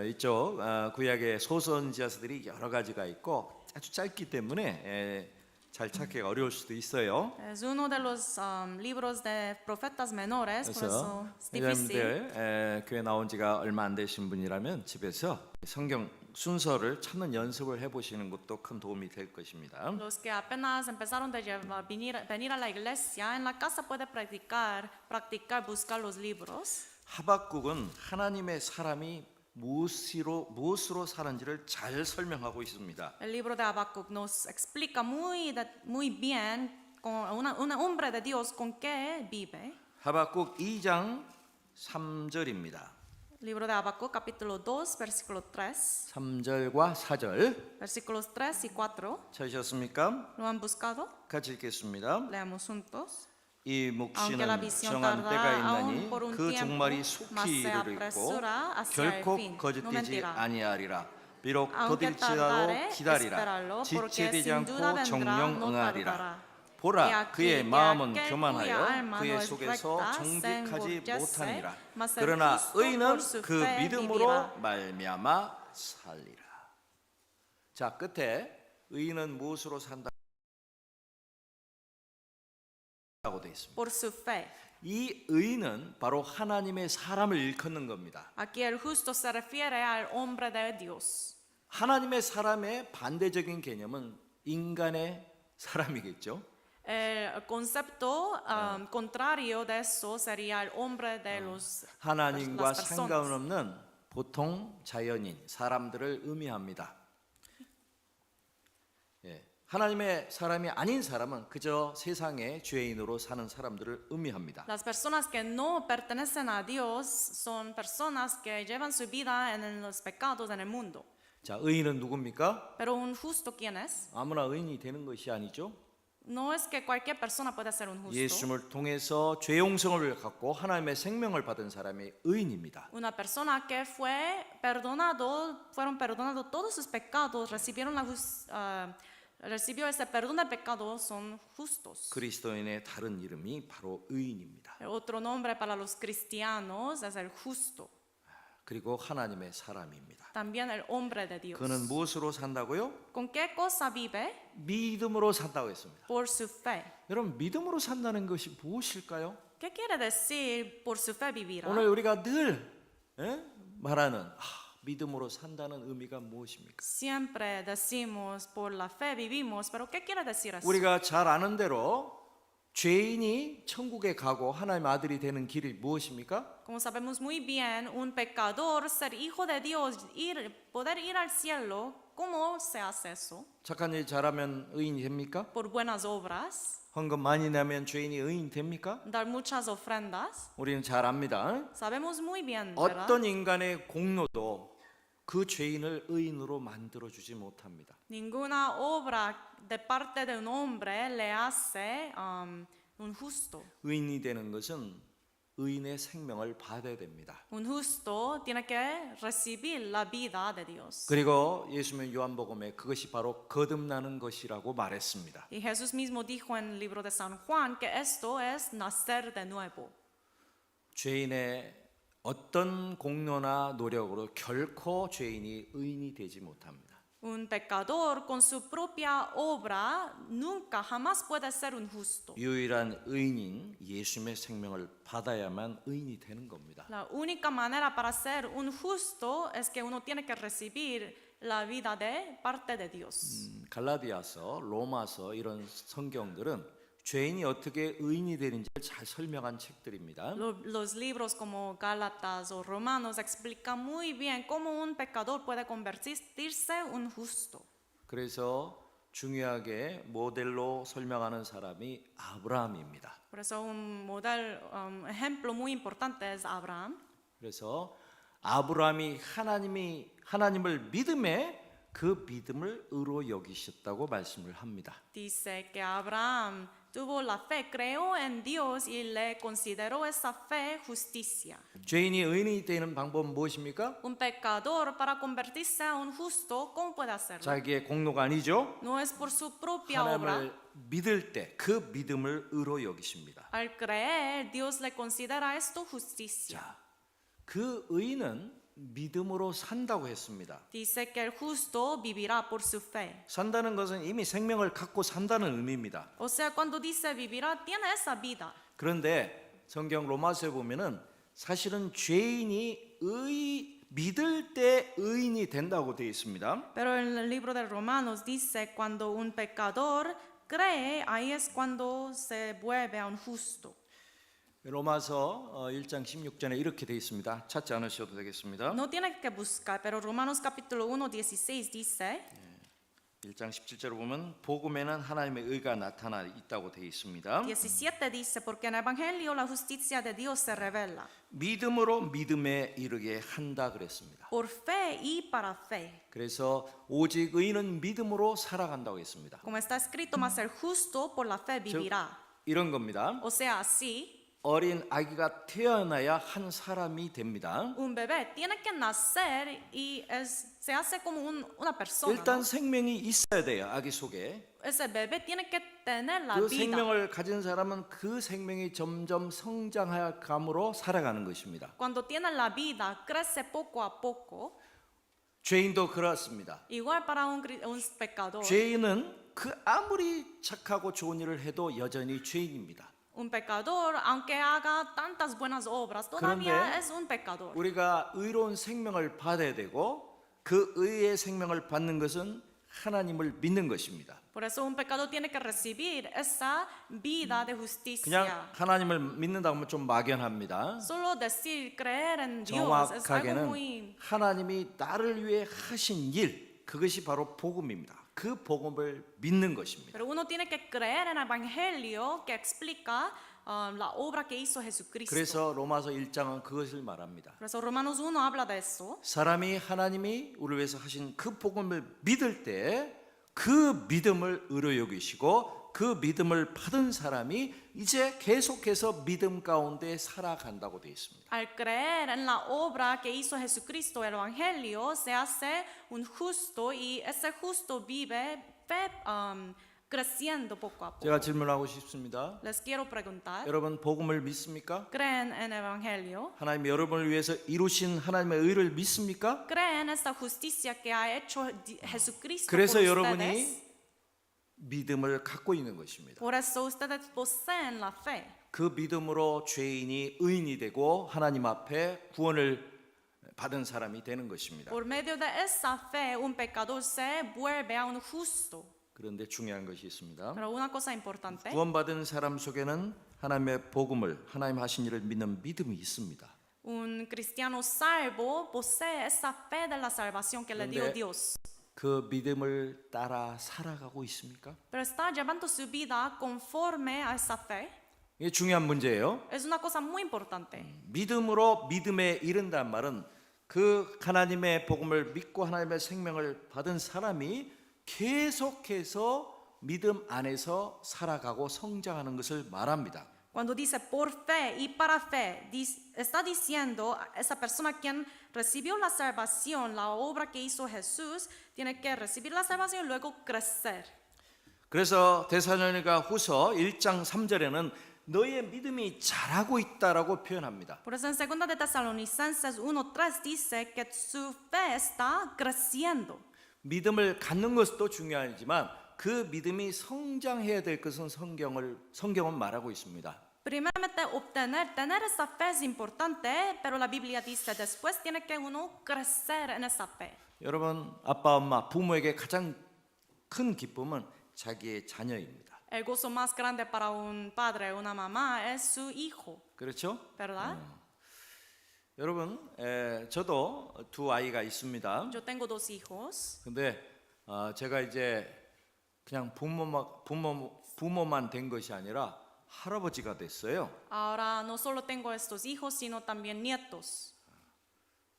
이쪽 구약의 소선지자서들이 여러 가지가 있고 아주 짧기 때문에 잘 찾기가 어려울 수도 있어요. Es uno de los libros de profetas menores, por 그래서 eso es difícil. 여러분들 교회 나온 지가 얼마 안 되신 분이라면 집에서 성경 순서를 찾는 연습을 해보시는 것도 큰 도움이 될 것입니다. Los que apenas empezaron de venir a la iglesia, en la casa puede practicar, buscar los libros. 하박국은 하나님의 사람이 무엇으로 사는지를 잘 설명하고 있습니다. El libro de Habacuc nos explica muy bien con un hombre de Dios con qué vive. 하박국 2장 3절입니다. Libro de Habacuc, capítulo 2, versículo 3. 3절과 4절 Versículos 3 y 4. 찾으셨습니까? ¿Lo han buscado? 같이 읽겠습니다. Leamos juntos. 이 Aunque la 묵시는 visión 정한 때가 tarda aún 있나니 por un 그 tiempo, 종말이 mas 속히 se 이르고 apresura hacia el 결코 fin. No 거짓되지 mentirá. 아니하리라. 비록 Aunque 더딜지라도 tardare, 기다리라. espéralo, porque 지체되지 sin duda 않고 vendrá, 정령 no 응하리라. tardará. Y 보라 aquí 그의 que 마음은 aquel 교만하여 cuya alma 그의 no es 속에서 recta, se 정직하지 engorjece, 못하니라. mas el 그러나 justo 의인은 por su 그 fe 믿음으로 vivirá. 말미암아 살리라. 자, 끝에 의인은 무엇으로 산다고 되어 있습니다. Por su fe. 이 의인은 바로 하나님의 사람을 일컫는 겁니다. Aquí el justo se refiere al hombre de Dios. 하나님의 사람의 반대적인 개념은 인간의 사람이겠죠. El concepto contrario de eso sería el hombre de 하나님과 las personas. 상관없는 보통 자연인, 사람들을 의미합니다. 예, 하나님의 사람이 아닌 사람은 그저 세상의 죄인으로 사는 사람들을 의미합니다. Las personas que no pertenecen a Dios son personas que llevan su vida en los pecados en el mundo. 자, 의인은 누굽니까? Pero un justo, ¿quién es? 아무나 의인이 되는 것이 아니죠. No es que cualquier persona pueda ser un justo. 예수님을 통해서 죄 용서를 갖고 하나님의 생명을 받은 사람이 의인입니다. Una persona que fueron perdonados todos sus pecados, recibió ese perdón de pecados, son justos. 그리스도인의 다른 이름이 바로 의인입니다. El otro nombre para los cristianos es el justo. 그리고 하나님의 사람입니다. También el hombre de Dios. 그는 무엇으로 산다고요? ¿Con qué cosa vive? 믿음으로 산다고 했습니다. Por su fe. 여러분, 믿음으로 산다는 것이 무엇일까요? ¿Qué quiere decir por su fe vivirá? 오늘 우리가 늘 말하는 믿음으로 산다는 의미가 무엇입니까? Siempre decimos por la fe vivimos, pero ¿qué quiere decir eso? 우리가 잘 아는 대로 죄인이 천국에 가고 하나님의 아들이 되는 길이 무엇입니까? Como sabemos muy bien, un pecador, ser hijo de Dios, poder ir al cielo, ¿cómo se hace eso? 착한 일 잘하면 의인이 됩니까? Por buenas obras, 헌금 많이 내면 죄인이 의인 됩니까? dar muchas ofrendas. 우리는 잘 압니다. Sabemos muy bien, ¿verdad? 어떤 인간의 공로도 그 죄인을 의인으로 만들어 주지 못합니다. Ninguna obra de parte de un hombre le hace un justo. 의인이 되는 것은 의인의 생명을 받아야 됩니다. Un justo tiene que recibir la vida de Dios. 그리고 예수님은 요한복음에 그것이 바로 거듭나는 것이라고 말했습니다. Y Jesús mismo dijo en el libro de San Juan que esto es nacer de nuevo. 죄인의 어떤 공로나 노력으로 결코 죄인이 의인이 되지 못합니다. Un pecador con su propia obra nunca jamás puede ser un justo. 유일한 의인인 예수님의 생명을 받아야만 의인이 되는 겁니다. La única manera para ser un justo es que uno tiene que recibir la vida de parte de Dios. 갈라디아서, 로마서 이런 성경들은 죄인이 어떻게 의인이 되는지를 잘 설명한 책들입니다. Los libros como Gálatas o Romanos explican muy bien cómo un pecador puede convertirse en un justo. 그래서 중요하게 모델로 설명하는 사람이 아브라함입니다. Por eso un ejemplo muy importante es Abraham. 그래서 아브라함이 하나님을 믿음에 그 믿음을 의로 여기셨다고 말씀을 합니다. Dice que Abraham tuvo la fe, creó en Dios y le consideró esa fe justicia. 죄인이 의인이 되는 방법은 무엇입니까? Un pecador para convertirse en un justo, ¿cómo puede hacerlo? 자기의 공로가 아니죠. No es por su propia obra. 하나님을 믿을 때 그 믿음을 의로 여기십니다. Al creer, Dios le considera esto justicia. 자, 그 의인은 믿음으로 산다고 했습니다. Dice que el justo vivirá por su fe. 산다는 것은 이미 생명을 갖고 산다는 의미입니다. O sea, cuando dice vivirá, tiene esa vida. 그런데 성경 로마서에 보면은 사실은 죄인이 믿을 때 의인이 된다고 되어 있습니다. Pero en el libro de Romanos dice cuando un pecador cree, ahí es cuando se vuelve a un justo. 로마서 1장 16절에 이렇게 되어 있습니다. 찾지 않으셔도 되겠습니다. No tiene que buscar, pero Romanos capítulo 1, 16 dice, 1장 17절을 보면 복음에는 하나님의 의가 나타나 있다고 되어 있습니다. 17 dice, porque en el Evangelio la justicia de Dios se revela. 믿음으로 믿음에 이르게 한다 그랬습니다. Por fe y para fe. 그래서 오직 의인은 믿음으로 살아간다고 했습니다. Como está escrito, mas el justo por la fe vivirá. 이런 겁니다. O sea, así, 어린 아기가 태어나야 한 사람이 됩니다. un bebé tiene que nacer y se hace como una persona. 일단 ¿no? 생명이 있어야 돼요. 아기 속에. Ese bebé tiene que tener la 그 vida. 생명을 가진 사람은 그 생명이 점점 성장해 감으로 살아가는 것입니다. Cuando tiene la vida, crece poco a poco. 죄인도 그렇습니다. Igual para un pecador. 죄인은 그 아무리 착하고 좋은 일을 해도 여전히 죄인입니다. Un pecador, aunque haga tantas buenas obras, todavía 그런데 es un pecador. 우리가 의로운 생명을 받아야 되고 그 의의 생명을 받는 것은 하나님을 믿는 것입니다. Por eso un pecador tiene que recibir esa vida de 그냥 justicia. 하나님을 믿는다고 하면 좀 막연합니다. Solo decir creer en Dios es algo 정확하게는 muy... 하나님이 나를 위해 하신 일, 그것이 바로 복음입니다. 그 복음을 믿는 것입니다. Pero uno tiene que creer en el Evangelio que explica la obra que hizo Jesucristo. 그래서 로마서 1장은 그것을 말합니다. Por eso Romanos 1 habla de eso. 사람이 하나님이 우리를 위해서 하신 그 복음을 믿을 때 그 믿음을 의로 여기시고 그 믿음을 받은 사람이 이제 계속해서 믿음 가운데 살아간다고 되어 있습니다. Al creer en la obra que hizo Jesucristo, el Evangelio, se hace un justo y ese justo vive fe, creciendo poco a poco. 제가 질문하고 싶습니다. Les quiero preguntar, 여러분 복음을 믿습니까? ¿creen en el Evangelio? 하나님이 여러분을 위해서 이루신 하나님의 의를 믿습니까? ¿Creen esta justicia que ha hecho Jesucristo por 그래서 ustedes? 여러분이 믿음을 갖고 있는 것입니다. Por eso ustedes poseen la fe. 그 믿음으로 죄인이 의인이 되고 하나님 앞에 구원을 받은 사람이 되는 것입니다. Por medio de esa fe, un pecador se vuelve a un justo. 그런데 중요한 것이 있습니다. Pero una cosa importante, 구원받은 사람 속에는 하나님의 복음을 하나님 하신 일을 믿는 믿음이 있습니다. un cristiano salvo posee esa fe de la salvación que le dio 그런데 Dios. 그 믿음을 따라 살아가고 있습니까? Pero está llevando su vida conforme a esa fe. 이게 중요한 문제예요. Es una cosa muy importante. 믿음으로 믿음에 이른다는 말은 그 하나님의 복음을 믿고 하나님의 생명을 받은 사람이 계속해서 믿음 안에서 살아가고 성장하는 것을 말합니다. Cuando dice por fe y para fe, está diciendo esa persona quien recibió la salvación, la obra que hizo Jesús, tiene que recibir la salvación y luego crecer. 그래서 데살로니가 후서 1장 3절에는 너의 믿음이 자라고 있다라고 표현합니다. Por eso en 2 de Tesalonicenses 1:3 dice que su fe está creciendo. 믿음을 갖는 것도 중요하지만 그 믿음이 성장해야 될 것은 성경은 말하고 있습니다. Primeramente tener esa fe es importante, pero la Biblia dice después tiene que uno crecer en esa fe. 여러분 아빠 엄마 부모에게 가장 큰 기쁨은 자기의 자녀입니다. El gozo más grande para un padre o una mamá es su hijo, 그렇죠? ¿verdad? 여러분 저도 두 아이가 있습니다. Yo tengo 2 hijos. 근데 제가 이제 그냥 부모만 된 것이 아니라 할아버지가 됐어요. Ahora no solo tengo estos hijos, sino también nietos.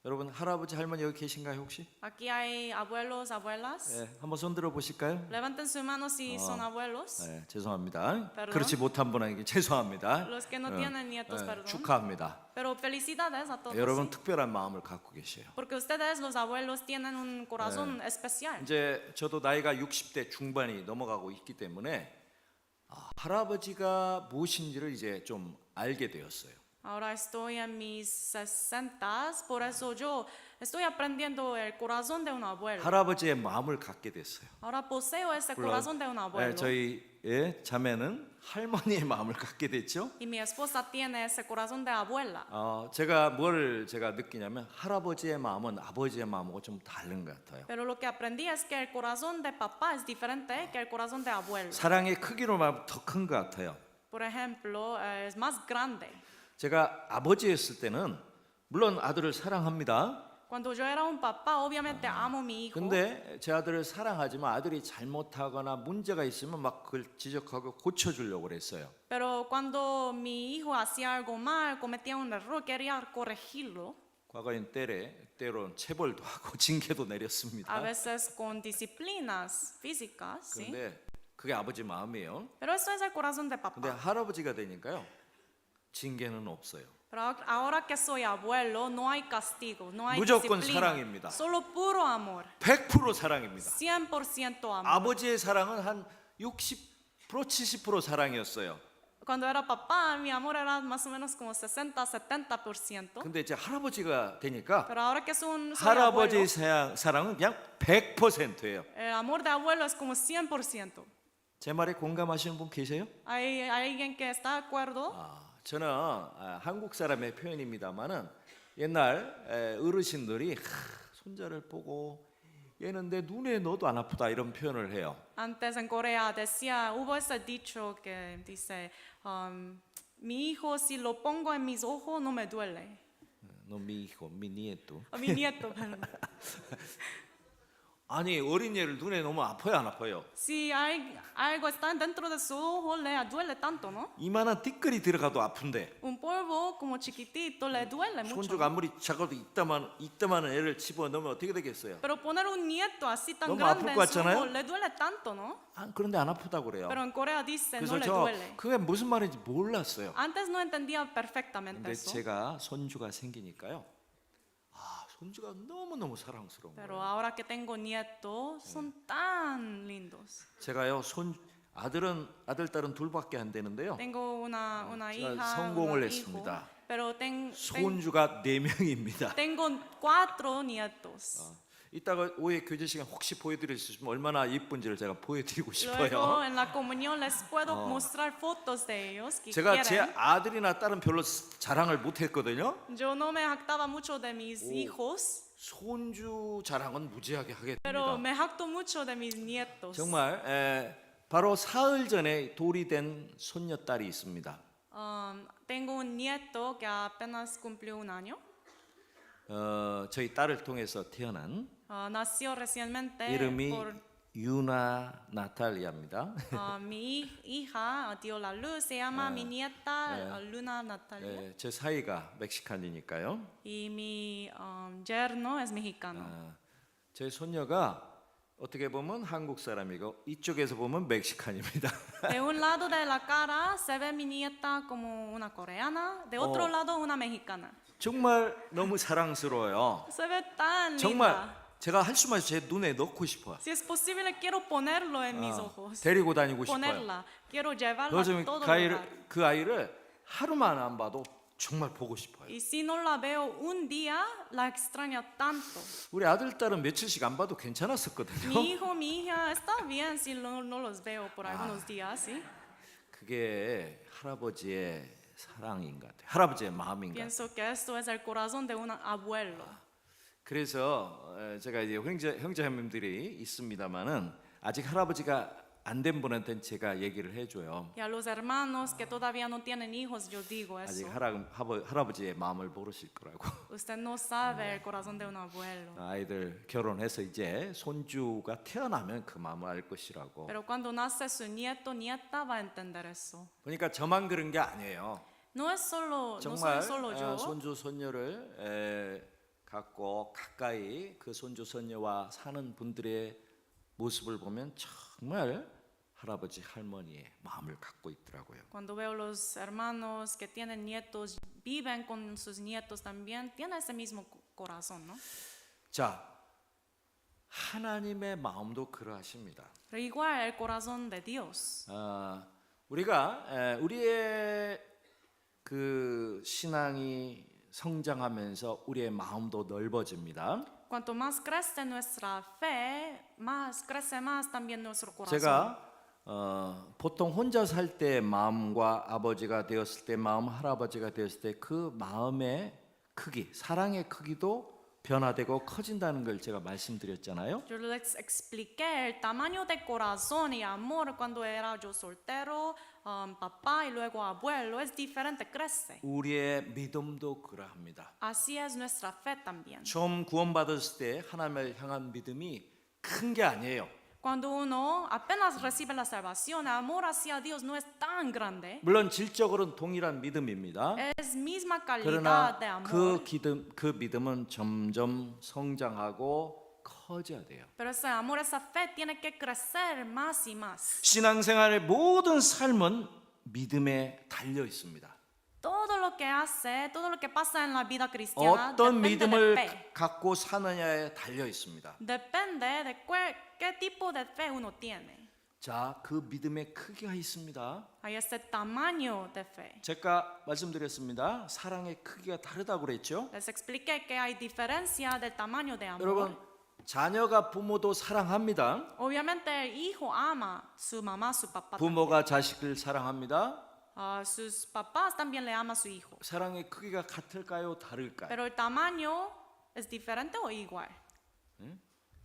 여러분 할아버지 할머니 여기 계신가요 혹시? Aquí hay abuelos, abuelas. 네, 한번 손 들어 보실까요? Levanten su mano si son abuelos. 네, 죄송합니다. Perdón. 그렇지 못한 분에게 죄송합니다. Los que no tienen nietos, perdón. 축하합니다. Pero felicidades a todos. 여러분 ¿sí? 특별한 마음을 갖고 계세요. Porque ustedes, los abuelos, tienen un corazón especial. 이제 저도 나이가 60대 중반이 넘어가고 있기 때문에 할아버지가 무엇인지를 이제 좀 알게 되었어요. Ahora estoy en mis 60s, por eso yo estoy aprendiendo el corazón de un abuelo. 할아버지의 마음을 갖게 됐어요. Ahora poseo ese 물론, corazón de un abuelo. 저희의 자매는 할머니의 마음을 갖게 됐죠. Y mi esposa tiene ese corazón de abuela. 제가 느끼냐면 할아버지의 마음은 아버지의 마음하고 좀 다른 것 같아요. Pero lo que aprendí es que el corazón de papá es diferente que el corazón de abuelo. 사랑의 크기로 말하면 더 큰 것 같아요. Por ejemplo, es más grande. 제가 아버지였을 때는 물론 아들을 사랑합니다. Cuando yo era un papá, obviamente amo a mi hijo. 근데 제 아들을 사랑하지만 아들이 잘못하거나 문제가 있으면 막 그걸 지적하고 고쳐주려고 그랬어요. Pero cuando mi hijo hacía algo mal, cometía un error, quería corregirlo. 과거엔 때론 체벌도 하고 징계도 내렸습니다. A veces con disciplinas físicas, ¿sí? 근데 그게 아버지 마음이에요. Pero eso es el corazón de 근데 papá. 할아버지가 되니까요. 징계는 없어요. Pero ahora que soy abuelo, no hay castigo, no hay 무조건 disciplina. 사랑입니다. Solo puro amor. 100% 사랑입니다. 100% amor. 아버지의 사랑은 한 60% 70% 사랑이었어요. Cuando era papá, mi amor era más o menos como 60-70%. 근데 이제 할아버지가 되니까 Pero ahora que soy 할아버지의 abuelo, 사랑은 그냥 100%예요. el amor de abuelo es como 100%. 제 말에 공감하시는 분 계세요? ¿Hay alguien que está de acuerdo? 저는 한국 사람의 표현입니다만은 옛날 어르신들이 손자를 보고 얘는 내 눈에 넣어도 안 아프다 이런 표현을 해요. Antes en Corea decía, hubo ese dicho que dice, mi hijo si lo pongo en mis ojos no me duele. 너 미히고 미니에또. Mi nieto, perdón. 아니 어린 얘를 눈에 넣으면 아파요 안 아파요? Si algo está dentro de su ojo, le duele tanto, ¿no? 이만한 띠끌이 들어가도 아픈데 Un polvo como chiquitito le duele mucho. 손주가 아무리 작아도 이따만한 애를 집어넣으면 어떻게 되겠어요? Pero poner un nieto así tan 너무 grande 아플 en 것 su 같잖아요? ojo le duele tanto, ¿no? 그런데 안 아프다고 그래요. Pero en Corea dice no 그래서 le 저 duele. 그게 무슨 말인지 몰랐어요. Antes no entendía perfectamente 근데 eso. 제가 손주가 생기니까요. 손주가 너무너무 사랑스러운 Pero 거예요. ahora que tengo nietos, son tan lindos. 제가요 아들 딸은 둘밖에 안 되는데요. Tengo una 제가 hija, 성공을 un hijo, 했습니다. pero 손주가 4명입니다. tengo 4 nietos. 이따가 오후에 교제 시간 혹시 보여드릴 수 있으면 얼마나 예쁜지를 제가 보여드리고 Luego 싶어요. en la comunión les puedo mostrar fotos de ellos que 제가 제 quieren. 아들이나 딸은 별로 자랑을 못했거든요. Yo no me jactaba mucho de mis hijos, 손주 자랑은 무지하게 하게 pero 됩니다. me jacto mucho de mis nietos. 정말 바로 사흘 전에 돌이 된 손녀딸이 있습니다. Tengo un nieto que apenas cumplió un año. 저희 딸을 통해서 태어난 Nació recientemente 이름이 por 유나 나탈리아입니다. mi hija, dio la luz, se llama mi nieta Luna Natalia. 제 사이가 멕시칸이니까요. Y mi yerno es mexicano. 제 손녀가 어떻게 보면 한국 사람이고 이쪽에서 보면 멕시칸입니다. De un lado de la cara se ve mi nieta como una coreana, de otro lado una mexicana. 정말 너무 사랑스러워요. Se ve tan 정말 linda. 제가 할 수만 있어서 제 눈에 넣고 싶어요. Si es posible, quiero ponerlo en mis ojos. 데리고 다니고 싶어요. Ponerla. Quiero llevarla a 요즘 todo 그 lugar. 아이를 하루만 안 봐도 정말 보고 싶어요. Y si no la veo un día, la extraño tanto. 우리 아들 딸은 며칠씩 안 봐도 괜찮았었거든요. Mi hijo, mi hija, está bien si no los veo por algunos días, ¿sí? 그게 할아버지의 사랑인 것 같아요. 할아버지의 마음인 것 같아요. Pienso que esto es el corazón de un abuelo. 그래서 제가 이제 형제자매들이 있습니다만은 아직 할아버지가 안 된 분한테는 제가 얘기를 해줘요. Y a los hermanos que todavía no tienen hijos, yo digo 아직 eso. 할아버지의 마음을 모르실 거라고. Usted no sabe el corazón de un abuelo. 아이들 결혼해서 이제 손주가 태어나면 그 마음을 알 것이라고. Pero cuando nace su nieto, nieta, va a entender eso. 그러니까 저만 그런 게 아니에요. No soy 정말 solo yo. 손주 손녀를 갖고 가까이 그 손주 손녀와 사는 분들의 모습을 보면 정말 할아버지 할머니의 마음을 갖고 있더라고요. Cuando veo los hermanos que tienen nietos, viven con sus nietos también, tiene ese mismo corazón, ¿no? 자, 하나님의 마음도 그러하십니다. Pero igual el corazón de Dios. 우리가 우리의 그 신앙이 성장하면서 우리의 마음도 넓어집니다. Cuanto más crece nuestra fe, más crece más también nuestro corazón. 제가 보통 혼자 살 때 마음과 아버지가 되었을 때 마음, 할아버지가 되었을 때 그 마음의 크기, 사랑의 크기도 변화되고 커진다는 걸 제가 말씀드렸잖아요. Yo les expliqué el tamaño de corazón y amor cuando era yo soltero, papá y luego abuelo, es diferente, crece. 우리의 믿음도 그러합니다. Así es nuestra fe también. 처음 구원받았을 때 하나님을 향한 믿음이 큰 게 아니에요. Cuando uno apenas recibe la salvación, el amor hacia Dios no es tan grande. 물론 질적으로는 동일한 믿음입니다. Es misma 그러나 calidad de amor. 그 믿음은 점점 성장하고 커져야 돼요. Pero ese amor, esa fe tiene que crecer más y más. 신앙생활의 모든 삶은 믿음에 달려 있습니다. Todo lo que hace, todo lo que pasa en la vida cristiana 어떤 depende de 믿음을 fe. 갖고 사느냐에 달려 있습니다. Depende de qué tipo de fe uno tiene. 자, 그 믿음의 크기가 있습니다. Hay ese tamaño de fe. 제가 말씀드렸습니다. 사랑의 크기가 다르다고 그랬죠? Les expliqué que hay diferencia del tamaño de amor. 여러분, 자녀가 부모도 사랑합니다. Obviamente el hijo ama su mamá, su papá. 부모가 자식을 사랑합니다. Sus papás también le aman a su hijo. 사랑의 크기가 같을까요? 다를까요? Pero el tamaño es diferente o igual.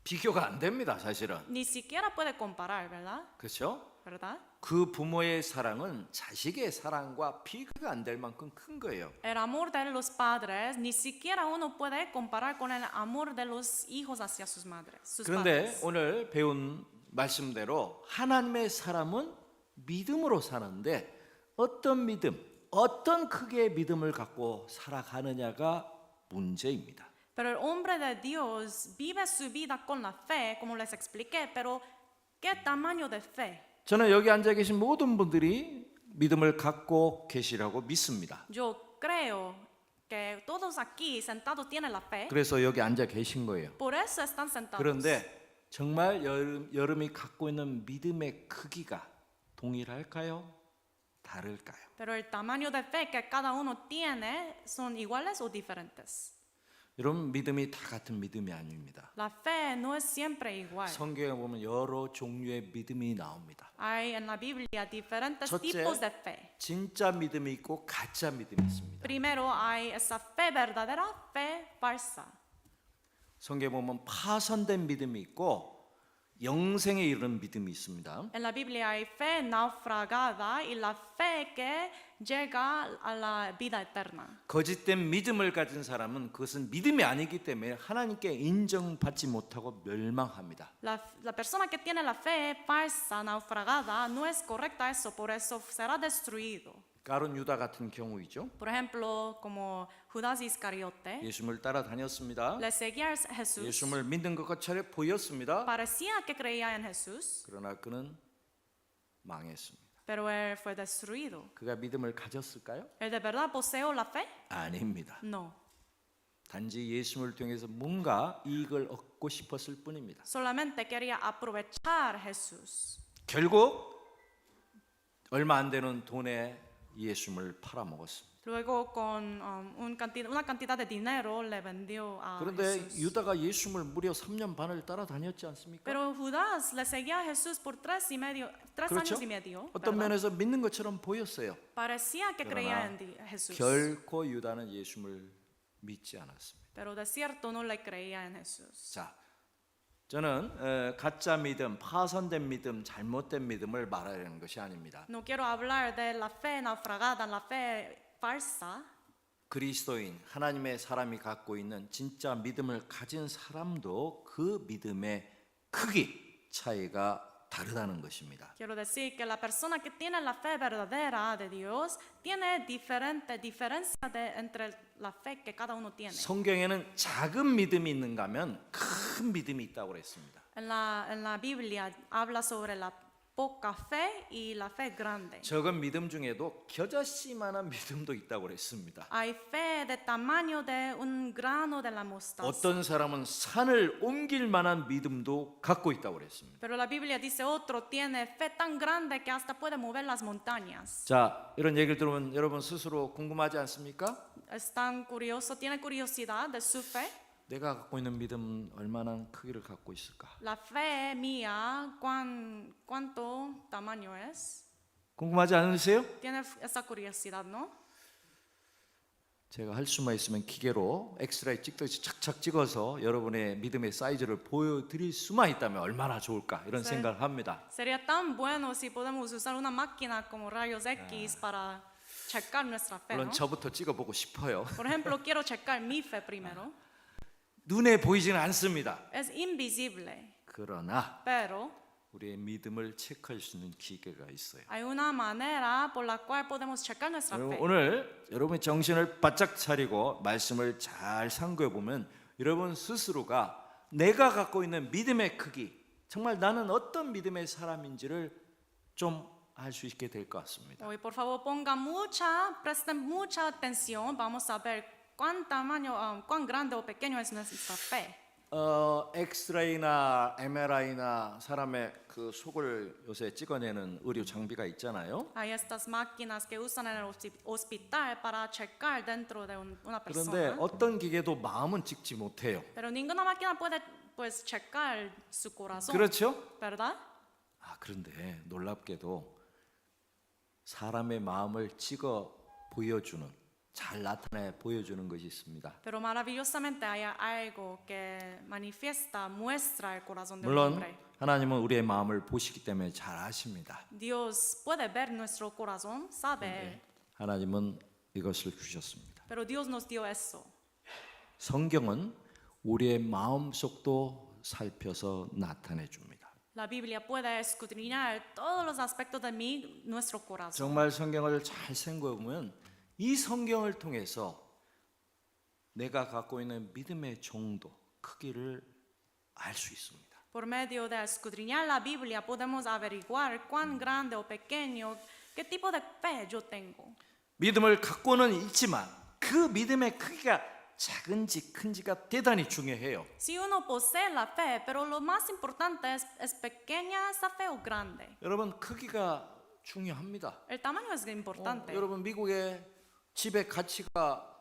비교가 안 됩니다, 사실은. Ni siquiera puede comparar, ¿verdad? 그렇죠? ¿Verdad? 그 부모의 사랑은 자식의 사랑과 비교가 안 될 만큼 큰 거예요. El amor de los padres ni siquiera uno puede comparar con el amor de los hijos hacia sus madres, sus 그런데 padres. 오늘 배운 말씀대로 하나님의 사람은 믿음으로 사는데 어떤 믿음, 어떤 크기의 믿음을 갖고 살아가느냐가 문제입니다. Pero el hombre de Dios vive su vida con la fe, como les expliqué, pero ¿qué tamaño de fe? 저는 여기 앉아 계신 모든 분들이 믿음을 갖고 계시라고 믿습니다. Yo creo que todos aquí sentados tienen la fe, 그래서 여기 앉아 계신 거예요. por eso están sentados. 그런데 정말 여러분이 갖고 있는 믿음의 크기가 동일할까요? 다를까요? Pero el tamaño de fe que cada uno tiene son iguales o diferentes. 여러분 믿음이 다 같은 믿음이 아닙니다. La fe no es siempre igual. 성경에 보면 여러 종류의 믿음이 나옵니다. Hay en la Biblia diferentes 첫째, tipos de fe. 진짜 믿음이 있고 가짜 믿음이 있습니다. Primero hay esa fe verdadera, fe falsa. 성경에 보면 파손된 믿음이 있고 영생에 이르는 믿음이 있습니다. En la Biblia hay fe naufragada y la fe que llega a la vida eterna. 거짓된 믿음을 가진 사람은 그것은 믿음이 아니기 때문에 하나님께 인정받지 못하고 멸망합니다. La persona que tiene la fe falsa, naufragada, no es correcta eso, por eso será destruido. 가룟 유다 같은 경우이죠. Por ejemplo, como Judas Iscariote, 예수님을 따라다녔습니다. le seguía a Jesús, 예수님을 믿는 것 같이 보였습니다. parecía que creía en Jesús, 그러나 그는 망했습니다. pero él fue destruido. 그가 믿음을 가졌을까요? ¿Él de verdad poseó la fe? 아닙니다. No. 단지 예수님을 통해서 뭔가 이익을 얻고 싶었을 뿐입니다. Solamente quería aprovechar Jesús. 결국 얼마 안 되는 돈에 예수님을 팔아먹었습니다. Luego con una cantidad de dinero le vendió a 그런데 Jesús. 유다가 예수님을 무려 3년 반을 따라다녔지 않습니까? Pero Judas le seguía a Jesús por tres 그렇죠? años y medio. 어떤 ¿verdad? 면에서 믿는 것처럼 보였어요. Parecía que creía en 그러나 Jesús. 결코 유다는 예수님을 믿지 않았습니다. Pero de cierto no le creía en Jesús. 자, 저는 가짜 믿음, 파손된 믿음, 잘못된 믿음을 말하려는 것이 아닙니다. No quiero hablar de la fe naufragada, la fe falsa. 그리스도인 하나님의 사람이 갖고 있는 진짜 믿음을 가진 사람도 그 믿음의 크기 차이가 다르다는 것입니다. Quiero decir que la persona que tiene la fe verdadera de Dios tiene diferencia entre la fe que cada uno tiene. 성경에는 작은 믿음이 있는가 하면 큰 믿음이 있다고 그랬습니다. En la Biblia habla sobre la poca fe y la fe grande. 적은 믿음 중에도 겨자씨만한 믿음도 있다고 그랬습니다. Hay fe de tamaño de un grano de la mostaza. 어떤 사람은 산을 옮길 만한 믿음도 갖고 있다고 그랬습니다. Pero la Biblia dice otro tiene fe tan grande que hasta puede mover las montañas. 자, 이런 얘기를 들으면 여러분 스스로 궁금하지 않습니까? ¿Están curiosos? ¿Tiene curiosidad de su fe? 내가 갖고 있는 믿음 얼마나 크기를 갖고 있을까? La fe mía, ¿cuánto tamaño es? 궁금하지 않으세요? Tiene esa curiosidad, ¿no? 제가 할 수만 있으면 기계로 엑스레이 찍듯이 착착 찍어서 여러분의 믿음의 사이즈를 보여드릴 수만 있다면 얼마나 좋을까 이런 네. 생각을 합니다. Sería tan bueno si podemos usar una máquina como rayos X para checar nuestra fe, 물론 ¿no? 저부터 찍어보고 싶어요. Por ejemplo, quiero checar mi fe primero. 눈에 보이지는 않습니다. Es invisible, 그러나 pero 우리의 믿음을 체크할 수 있는 기계가 있어요. hay una manera por la cual podemos checar nuestra 여러분, fe. 오늘 여러분의 정신을 바짝 차리고 말씀을 잘 상고해 보면 여러분 스스로가 내가 갖고 있는 믿음의 크기, 정말 나는 어떤 믿음의 사람인지를 좀 알 수 있게 될 것 같습니다. Hoy, por favor, presten mucha atención. Vamos a ver cuán grande o pequeño es nuestra fe. 엑스레이나 MRI나 사람의 그 속을 요새 찍어내는 의료 장비가 있잖아요. Hay estas máquinas que usan en el hospital para checar dentro de una 그런데 persona. 어떤 기계도 마음은 찍지 못해요. Pero ninguna máquina puede pues checar su corazón, 그렇죠? ¿verdad? 그런데 놀랍게도 사람의 마음을 찍어 보여주는 잘 나타내 보여주는 것이 있습니다. Pero maravillosamente hay algo que manifiesta, muestra el corazón del 물론 hombre. 하나님은 우리의 마음을 보시기 때문에 잘 아십니다. Dios puede ver nuestro corazón, sabe, 하나님은 이것을 주셨습니다. pero Dios nos dio eso. 성경은 우리의 마음속도 살펴서 나타내 줍니다. La Biblia puede escudriñar todos los aspectos de nuestro corazón. 정말 성경을 잘 생각해 보면 이 성경을 통해서 내가 갖고 있는 믿음의 정도, 크기를 알 수 있습니다. Por medio de escudriñar la Biblia podemos averiguar cuán grande o pequeño, qué tipo de fe yo tengo. 믿음을 갖고는 있지만 그 믿음의 크기가 작은지 큰지가 대단히 중요해요. Si uno posee la fe, pero lo más importante es pequeña esa fe o grande. 여러분 크기가 중요합니다. El tamaño es importante. 여러분 미국의 집의 가치가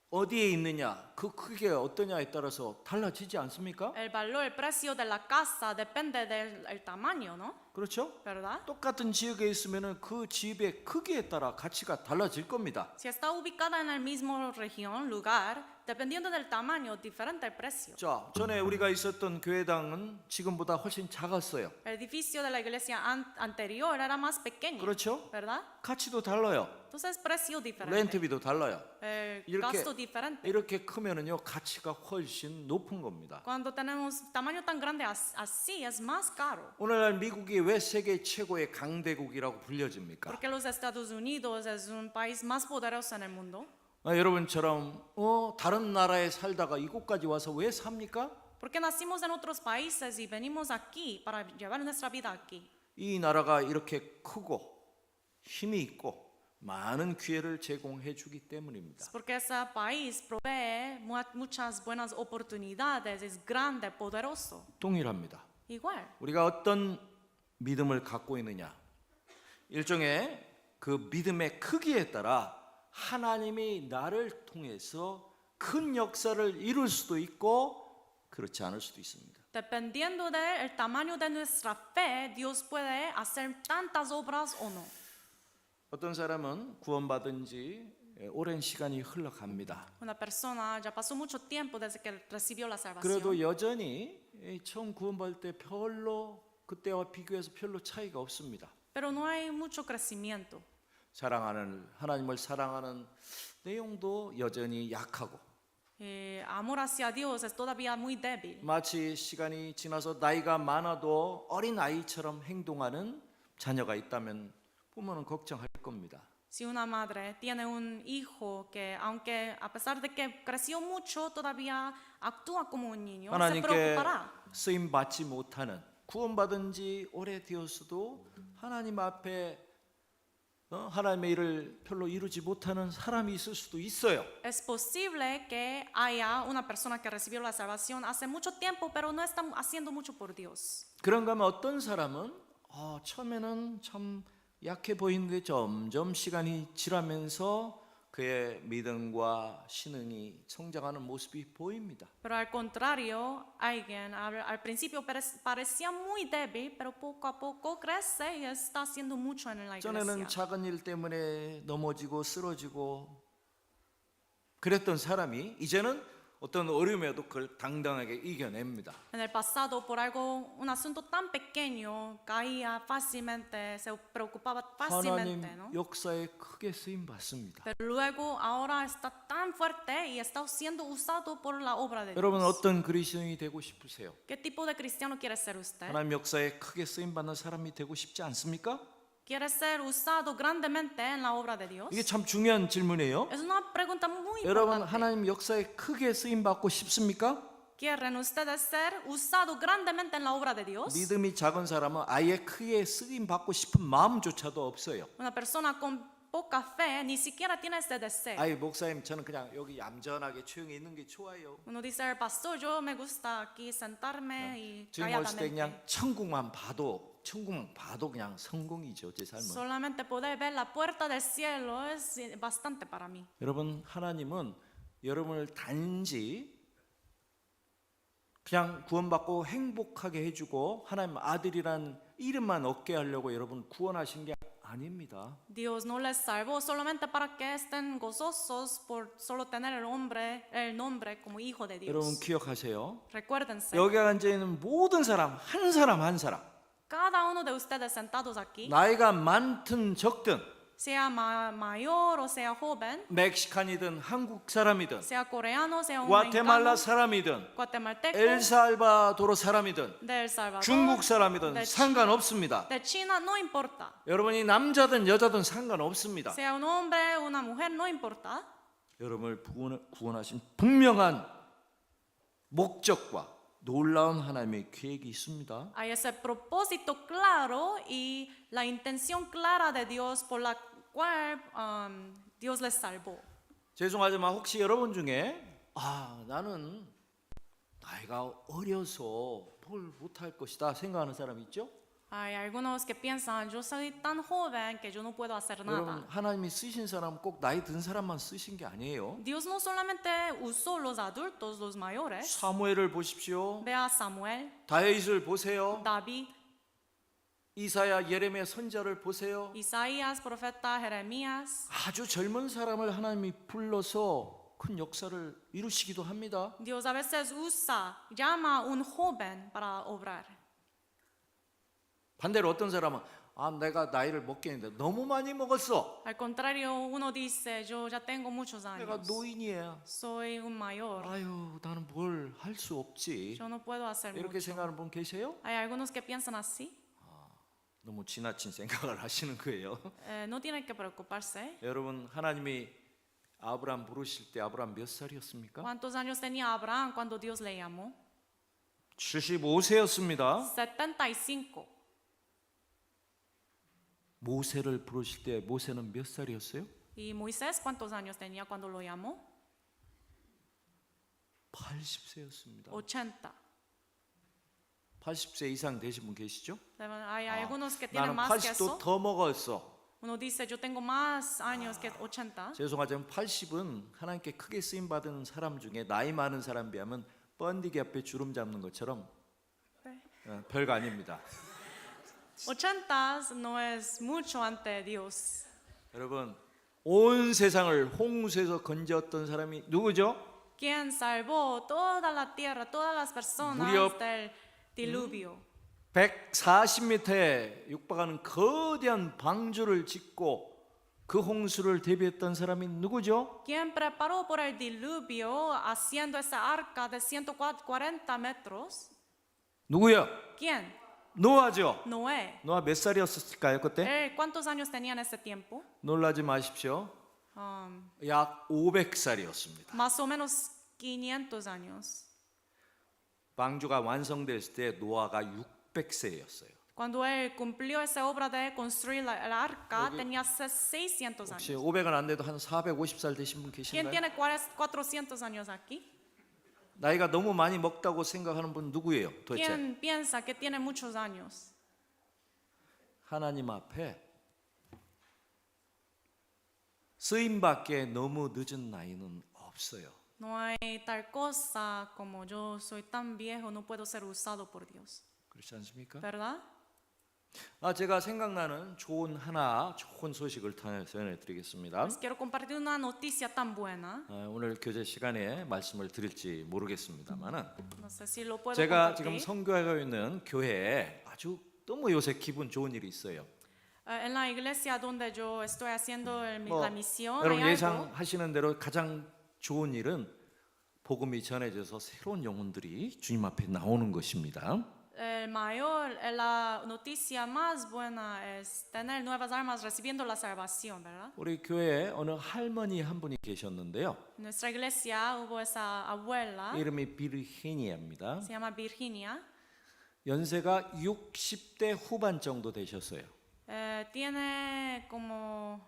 어디에 있느냐, 그 크기가 어떠냐에 따라서 달라지지 않습니까? El valor, el precio de la casa depende del tamaño, ¿no? 그렇죠? ¿Verdad? 똑같은 지역에 있으면은 그 집의 크기에 따라 가치가 달라질 겁니다. Si está ubicada en el mismo región, lugar, dependiendo del tamaño, diferente el precio. 자, 전에 우리가 있었던 교회당은 지금보다 훨씬 작았어요. El edificio de la iglesia anterior era más pequeño, 그렇죠? ¿verdad? 가치도 달라요. Entonces precio diferente, 렌트비도 달라요. el 이렇게 gasto diferente. 이렇게 크면은요 가치가 훨씬 높은 겁니다. Cuando tenemos tamaño tan grande así es más caro. 오늘날 미국이 왜 세계 최고의 강대국이라고 불려집니까? Porque los Estados Unidos es un país más poderoso en el mundo. 여러분처럼 다른 나라에 살다가 이곳까지 와서 왜 삽니까? Porque nacimos en otros países y venimos aquí para llevar nuestra vida aquí. 이 나라가 이렇게 크고 힘이 있고 많은 기회를 제공해 주기 때문입니다. Es porque ese país provee muchas buenas oportunidades, es grande, poderoso. 동일합니다. Igual. 우리가 어떤 믿음을 갖고 있느냐, 일종의 그 믿음의 크기에 따라 하나님이 나를 통해서 큰 역사를 이룰 수도 있고 그렇지 않을 수도 있습니다. Dependiendo del tamaño de nuestra fe, Dios puede hacer tantas obras o no. 어떤 사람은 구원받은 지 오랜 시간이 흘러갑니다. Una persona ya pasó mucho tiempo desde que recibió la 그래도 salvación, 여전히 처음 구원받을 때 별로 그때와 비교해서 별로 차이가 없습니다. pero no hay mucho crecimiento. 하나님을 사랑하는 내용도 여전히 약하고 Amor hacia Dios es todavía muy débil. 마치 시간이 지나서 나이가 많아도 어린 아이처럼 행동하는 자녀가 있다면 부모는 걱정할 겁니다. Si una madre tiene un hijo que, aunque a pesar de que creció mucho, todavía actúa como un niño, se 하나님께 preocupará. 쓰임 받지 못하는 구원받은 지 오래되었어도 하나님 앞에 하나님의 일을 별로 이루지 못하는 사람이 있을 수도 있어요. Es posible que haya una persona que recibió la salvación hace mucho tiempo, pero no está haciendo mucho por Dios. 그런가 하면 어떤 사람은 처음에는 참 약해 보이는데 점점 시간이 지나면서 그의 믿음과 신앙이 성장하는 모습이 보입니다. Pero al contrario, alguien al principio parecía muy débil, pero poco a poco crece y está haciendo mucho en la 전에는 iglesia. 작은 일 때문에 넘어지고 쓰러지고 그랬던 사람이 이제는 어떤 어려움에도 그걸 당당하게 이겨냅니다. En el pasado, por algo, un asunto tan pequeño, caía fácilmente, se preocupaba 하나님 fácilmente, ¿no? 역사에 크게 쓰임 받습니다. Pero luego, ahora está tan fuerte y está siendo usado por la obra de 여러분 Dios. 어떤 그리스도인이 되고 싶으세요? ¿Qué tipo de cristiano quiere ser usted? 하나님 역사에 크게 쓰임 받는 사람이 되고 싶지 않습니까? ¿Quiere ser usado grandemente en la obra de Dios? 이게 참 중요한 질문이에요. Es una pregunta muy 여러분 importante. 하나님 역사에 크게 쓰임 받고 싶습니까? ¿Quieren ustedes ser usado grandemente en la obra de Dios? 믿음이 작은 사람은 아예 크게 쓰임 받고 싶은 마음조차도 없어요. Una persona con poca fe ni siquiera tiene ese deseo. 아이 목사님 저는 그냥 여기 얌전하게 조용히 있는 게 좋아요. Uno dice, pastor, yo me gusta aquí sentarme y 주님 오실 때 그냥 calladamente. 천국만 봐도 그냥 성공이죠 제 삶은. Solamente poder ver la puerta del cielo es bastante para mí. 여러분 하나님은 여러분을 단지 그냥 구원받고 행복하게 해주고 하나님 아들이란 이름만 얻게 하려고 여러분 구원하신 게 아닙니다. Dios no les salvó solamente para que estén gozosos por solo tener el nombre como hijo de 여러분 Dios. 기억하세요. Recuérdense, 여기 앉아 있는 모든 사람 한 사람 cada uno de ustedes sentados aquí, 나이가 많든 적든 sea mayor o sea joven, 멕시칸이든 한국 사람이든 sea coreano, sea un 과테말라 mexicano, 사람이든 guatemalteco, 엘살바도르 사람이든 de El Salvador, 중국 사람이든 de 상관없습니다. de China, no importa. 여러분이 남자든 여자든 상관없습니다. Sea un hombre, una mujer, no importa. 여러분을 구원하신 분명한 목적과 놀라운 하나님의 계획이 있습니다. Hay ese propósito claro y la intención clara de Dios por la cual Dios les salvó. 죄송하지만 혹시 여러분 중에 나는 나이가 어려서 뭘 못할 것이다 생각하는 사람 있죠? Hay algunos que piensan, yo soy tan joven que yo no puedo hacer 여러분 nada. 하나님이 쓰신 사람 꼭 나이 든 사람만 쓰신 게 아니에요. Dios no solamente usó los adultos, los mayores. 사무엘을 보십시오. Ve a Samuel, 다윗을 보세요. David, 이사야, 예레미야 선지자를 보세요. Isaías, profeta, Jeremías. 아주 젊은 사람을 하나님이 불러서 큰 역사를 이루시기도 합니다. Dios a veces llama a un joven para obrar. 반대로 어떤 사람은 내가 나이를 먹겠는데 너무 많이 먹었어. Al contrario, uno dice, yo ya tengo muchos 내가 años, 노인이야. soy un mayor, 아유, 나는 뭘 할 수 없지. yo no puedo hacer 이렇게 mucho. 생각하는 분 계세요? Hay algunos que piensan así. 너무 지나친 생각을 하시는 거예요. No tienen que preocuparse. 여러분, 하나님이 아브라함 부르실 때 아브라함 몇 살이었습니까? ¿Cuántos años tenía Abraham cuando Dios le llamó? 75세였습니다. 75. 모세를 부르실 때 모세는 몇 살이었어요? ¿Y Moisés cuántos años tenía cuando lo llamó? 80세였습니다. 80. 80세 이상 되신 분 계시죠? Hay algunos que tienen 나는 más que 80도 eso. 더 먹었어. Uno dice, yo tengo más años que 80. 죄송하지만 80은 하나님께 크게 쓰임 받은 사람 중에 나이 많은 사람 비하면 번데기 앞에 주름 잡는 것처럼 별거 아닙니다. 80 no es mucho ante Dios. 여러분, 온 세상을 홍수에서 건졌던 사람이 누구죠? Quien salvó toda la tierra, todas las personas 무려 del diluvio. 140m에 육박하는 거대한 방주를 짓고 그 홍수를 대비했던 사람이 누구죠? Quien preparó por el diluvio haciendo esa arca de 140 metros. 누구요? ¿Quién? 노아죠. Noé. 노아 몇 살이었을까요 그때? Él, ¿cuántos años tenía en ese tiempo? 놀라지 마십시오. 약 500살이었습니다. Más o menos 500 años. 방주가 완성됐을 때 노아가 600세였어요. Cuando él cumplió esa obra de construir el arca, tenía 600 혹시 años. 500은 안 돼도 한 450살 되신 분 ¿Quién 계신가요? tiene 400 años aquí? 나이가 너무 많이 먹다고 생각하는 분 누구예요? 도대체? ¿Quién piensa que tiene muchos años? 하나님 앞에 쓰임받기에 너무 늦은 나이는 없어요. No hay tal cosa como yo soy tan viejo, no puedo ser usado por Dios. 그렇지 않습니까? ¿Verdad? 제가 생각나는 좋은 소식을 전해드리겠습니다. Les quiero compartir una noticia tan buena. 오늘 교제 시간에 말씀을 드릴지 모르겠습니다만은 No sé si lo puedo 제가 지금 compartir. 선교하고 있는 교회에 아주 너무 요새 기분 좋은 일이 있어요. En la iglesia donde yo estoy haciendo la misión, 여러분 hay algo. 예상하시는 대로 가장 좋은 일은 복음이 전해져서 새로운 영혼들이 주님 앞에 나오는 것입니다. La noticia más buena es tener nuevas almas recibiendo la salvación, ¿verdad? 우리 교회에 어느 할머니 한 분이 계셨는데요. En nuestra iglesia hubo esa abuela, 이름이 비르히니아입니다. se llama Virginia. 연세가 60대 후반 정도 되셨어요. Tiene como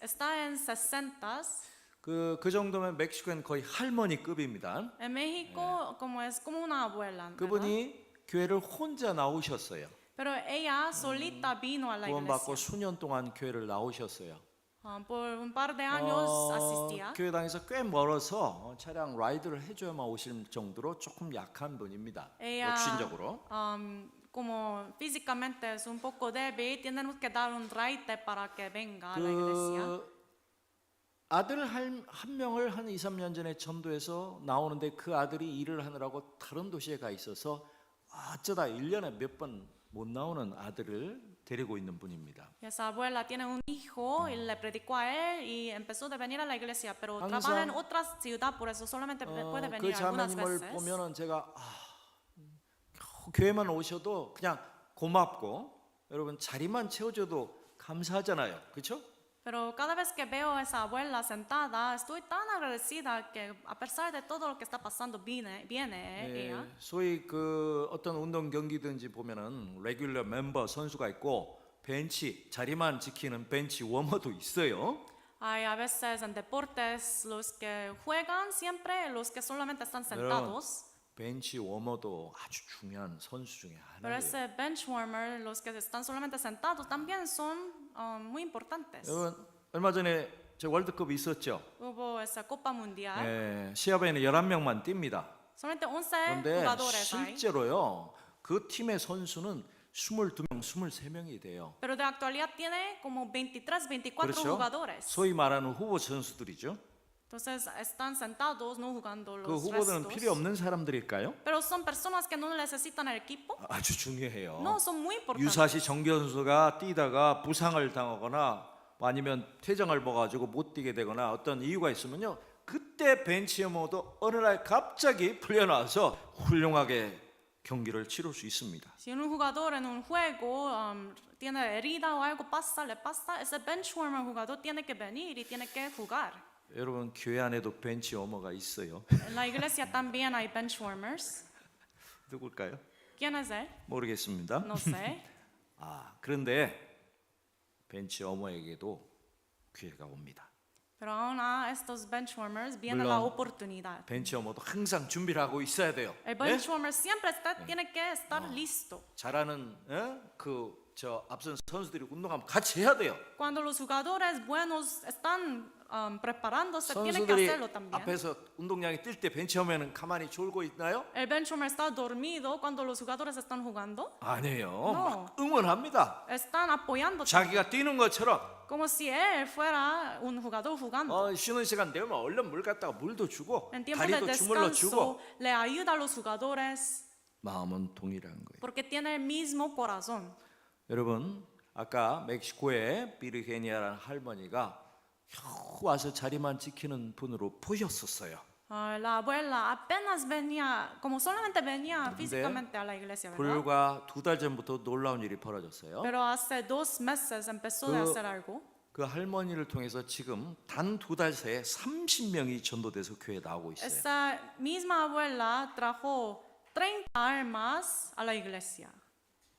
está en 60s. 그 정도면 멕시코는 거의 할머니급입니다. En México como es como una abuela, ¿verdad? 그분이 교회를 혼자 나오셨어요. Pero ella solita vino a la 구원받고 iglesia. 수년 동안 교회를 나오셨어요. Por un par de años asistía. 교회당에서 꽤 멀어서 차량 라이드를 해줘야만 오실 정도로 조금 약한 분입니다. Ella, 육신적으로. como físicamente es un poco débil, tenemos que dar un raite para que venga a la iglesia. 그 아들 한 명을 한 2, 3년 전에 전도해서 나오는데 그 아들이 일을 하느라고 다른 도시에 가 있어서 어쩌다 1년에 몇 번 못 나오는 아들을 데리고 있는 분입니다. Y esa abuela tiene un hijo y le predicó a él y empezó de venir a la iglesia, pero 항상, trabaja en otra ciudad, por eso solamente puede 그 venir algunas 자매님을 veces. 보면은 제가 교회만 오셔도 그냥 고맙고 여러분 자리만 채워줘도 감사하잖아요. 그렇죠? Pero cada vez que veo a esa abuela sentada, estoy tan agradecida que a pesar de todo lo que está pasando, viene ella. 소위 그 어떤 운동 경기든지 보면은 레귤러 멤버 선수가 있고 벤치 자리만 지키는 벤치 워머도 있어요. Hay a veces en deportes los que juegan siempre, los que solamente están sentados. 벤치 워머도 아주 중요한 선수 중에 Pero 하나예요. ese bench warmer, los que están solamente sentados, también son muy importantes. 여러분 얼마 전에 저 월드컵 있었죠. Hubo esa Copa Mundial. 시합에는 11명만 뜁니다. Solamente 11 그런데 jugadores hay. 실제로요. 그 팀의 선수는 22명, 23명이 돼요. Pero de actualidad tiene como 23, 24 그렇죠? jugadores. 소위 말하는 후보 선수들이죠. Entonces están sentados, no jugando 그 los 후보들은 필요 restos. 없는 사람들일까요? Pero son personas que no necesitan el equipo. 아주 중요해요. No, son muy importantes. 유사시 정규 선수가 뛰다가 부상을 당하거나 아니면 퇴장을 먹어가지고 못 뛰게 되거나 어떤 이유가 있으면요, 그때 벤치에 모두 어느 날 갑자기 풀려나와서 훌륭하게 경기를 치를 수 있습니다. Si un jugador en un juego tiene herida o algo le pasa, ese bench warmer jugador tiene que venir y tiene que jugar. 여러분 교회 안에도 벤치 워머가 있어요. En la iglesia también hay bench warmers. 누굴까요? ¿Quién es él? 모르겠습니다. No sé. 그런데 벤치 워머에게도 기회가 옵니다. Pero aún a estos bench warmers viene la oportunidad. 벤치 워머도 항상 준비를 하고 있어야 돼요. El bench warmer siempre tiene que estar listo. 잘하는 저 앞선 선수들이 운동하면 같이 해야 돼요. Cuando los jugadores buenos están preparándose, tienen que 선수들이 hacerlo también. 앞에서 운동량이 뛸 때 벤치 워머는 가만히 졸고 있나요? El bench warmer está dormido cuando los jugadores están jugando. 아니에요. No. 막 응원합니다. Están apoyando 자기가 뛰는 것처럼 como si él fuera un jugador jugando. 쉬는 시간 되면 얼른 물 갖다가 물도 주고 En tiempo de 다리도 주물러 descanso 주고 le ayuda a los jugadores 마음은 동일한 거예요. porque tiene el mismo corazón. 여러분 아까 멕시코의 비르게니아라는 할머니가 겨우 와서 자리만 지키는 분으로 보였었어요. La abuela apenas venía, como solamente venía físicamente a la iglesia, ¿verdad? 불과 2달 전부터 놀라운 일이 벌어졌어요. Pero hace 2 meses empezó a hacer algo. 그 할머니를 통해서 지금 단 2달 새에 30명이 전도돼서 교회에 나오고 있어요. Esa misma abuela trajo 30 almas a la iglesia.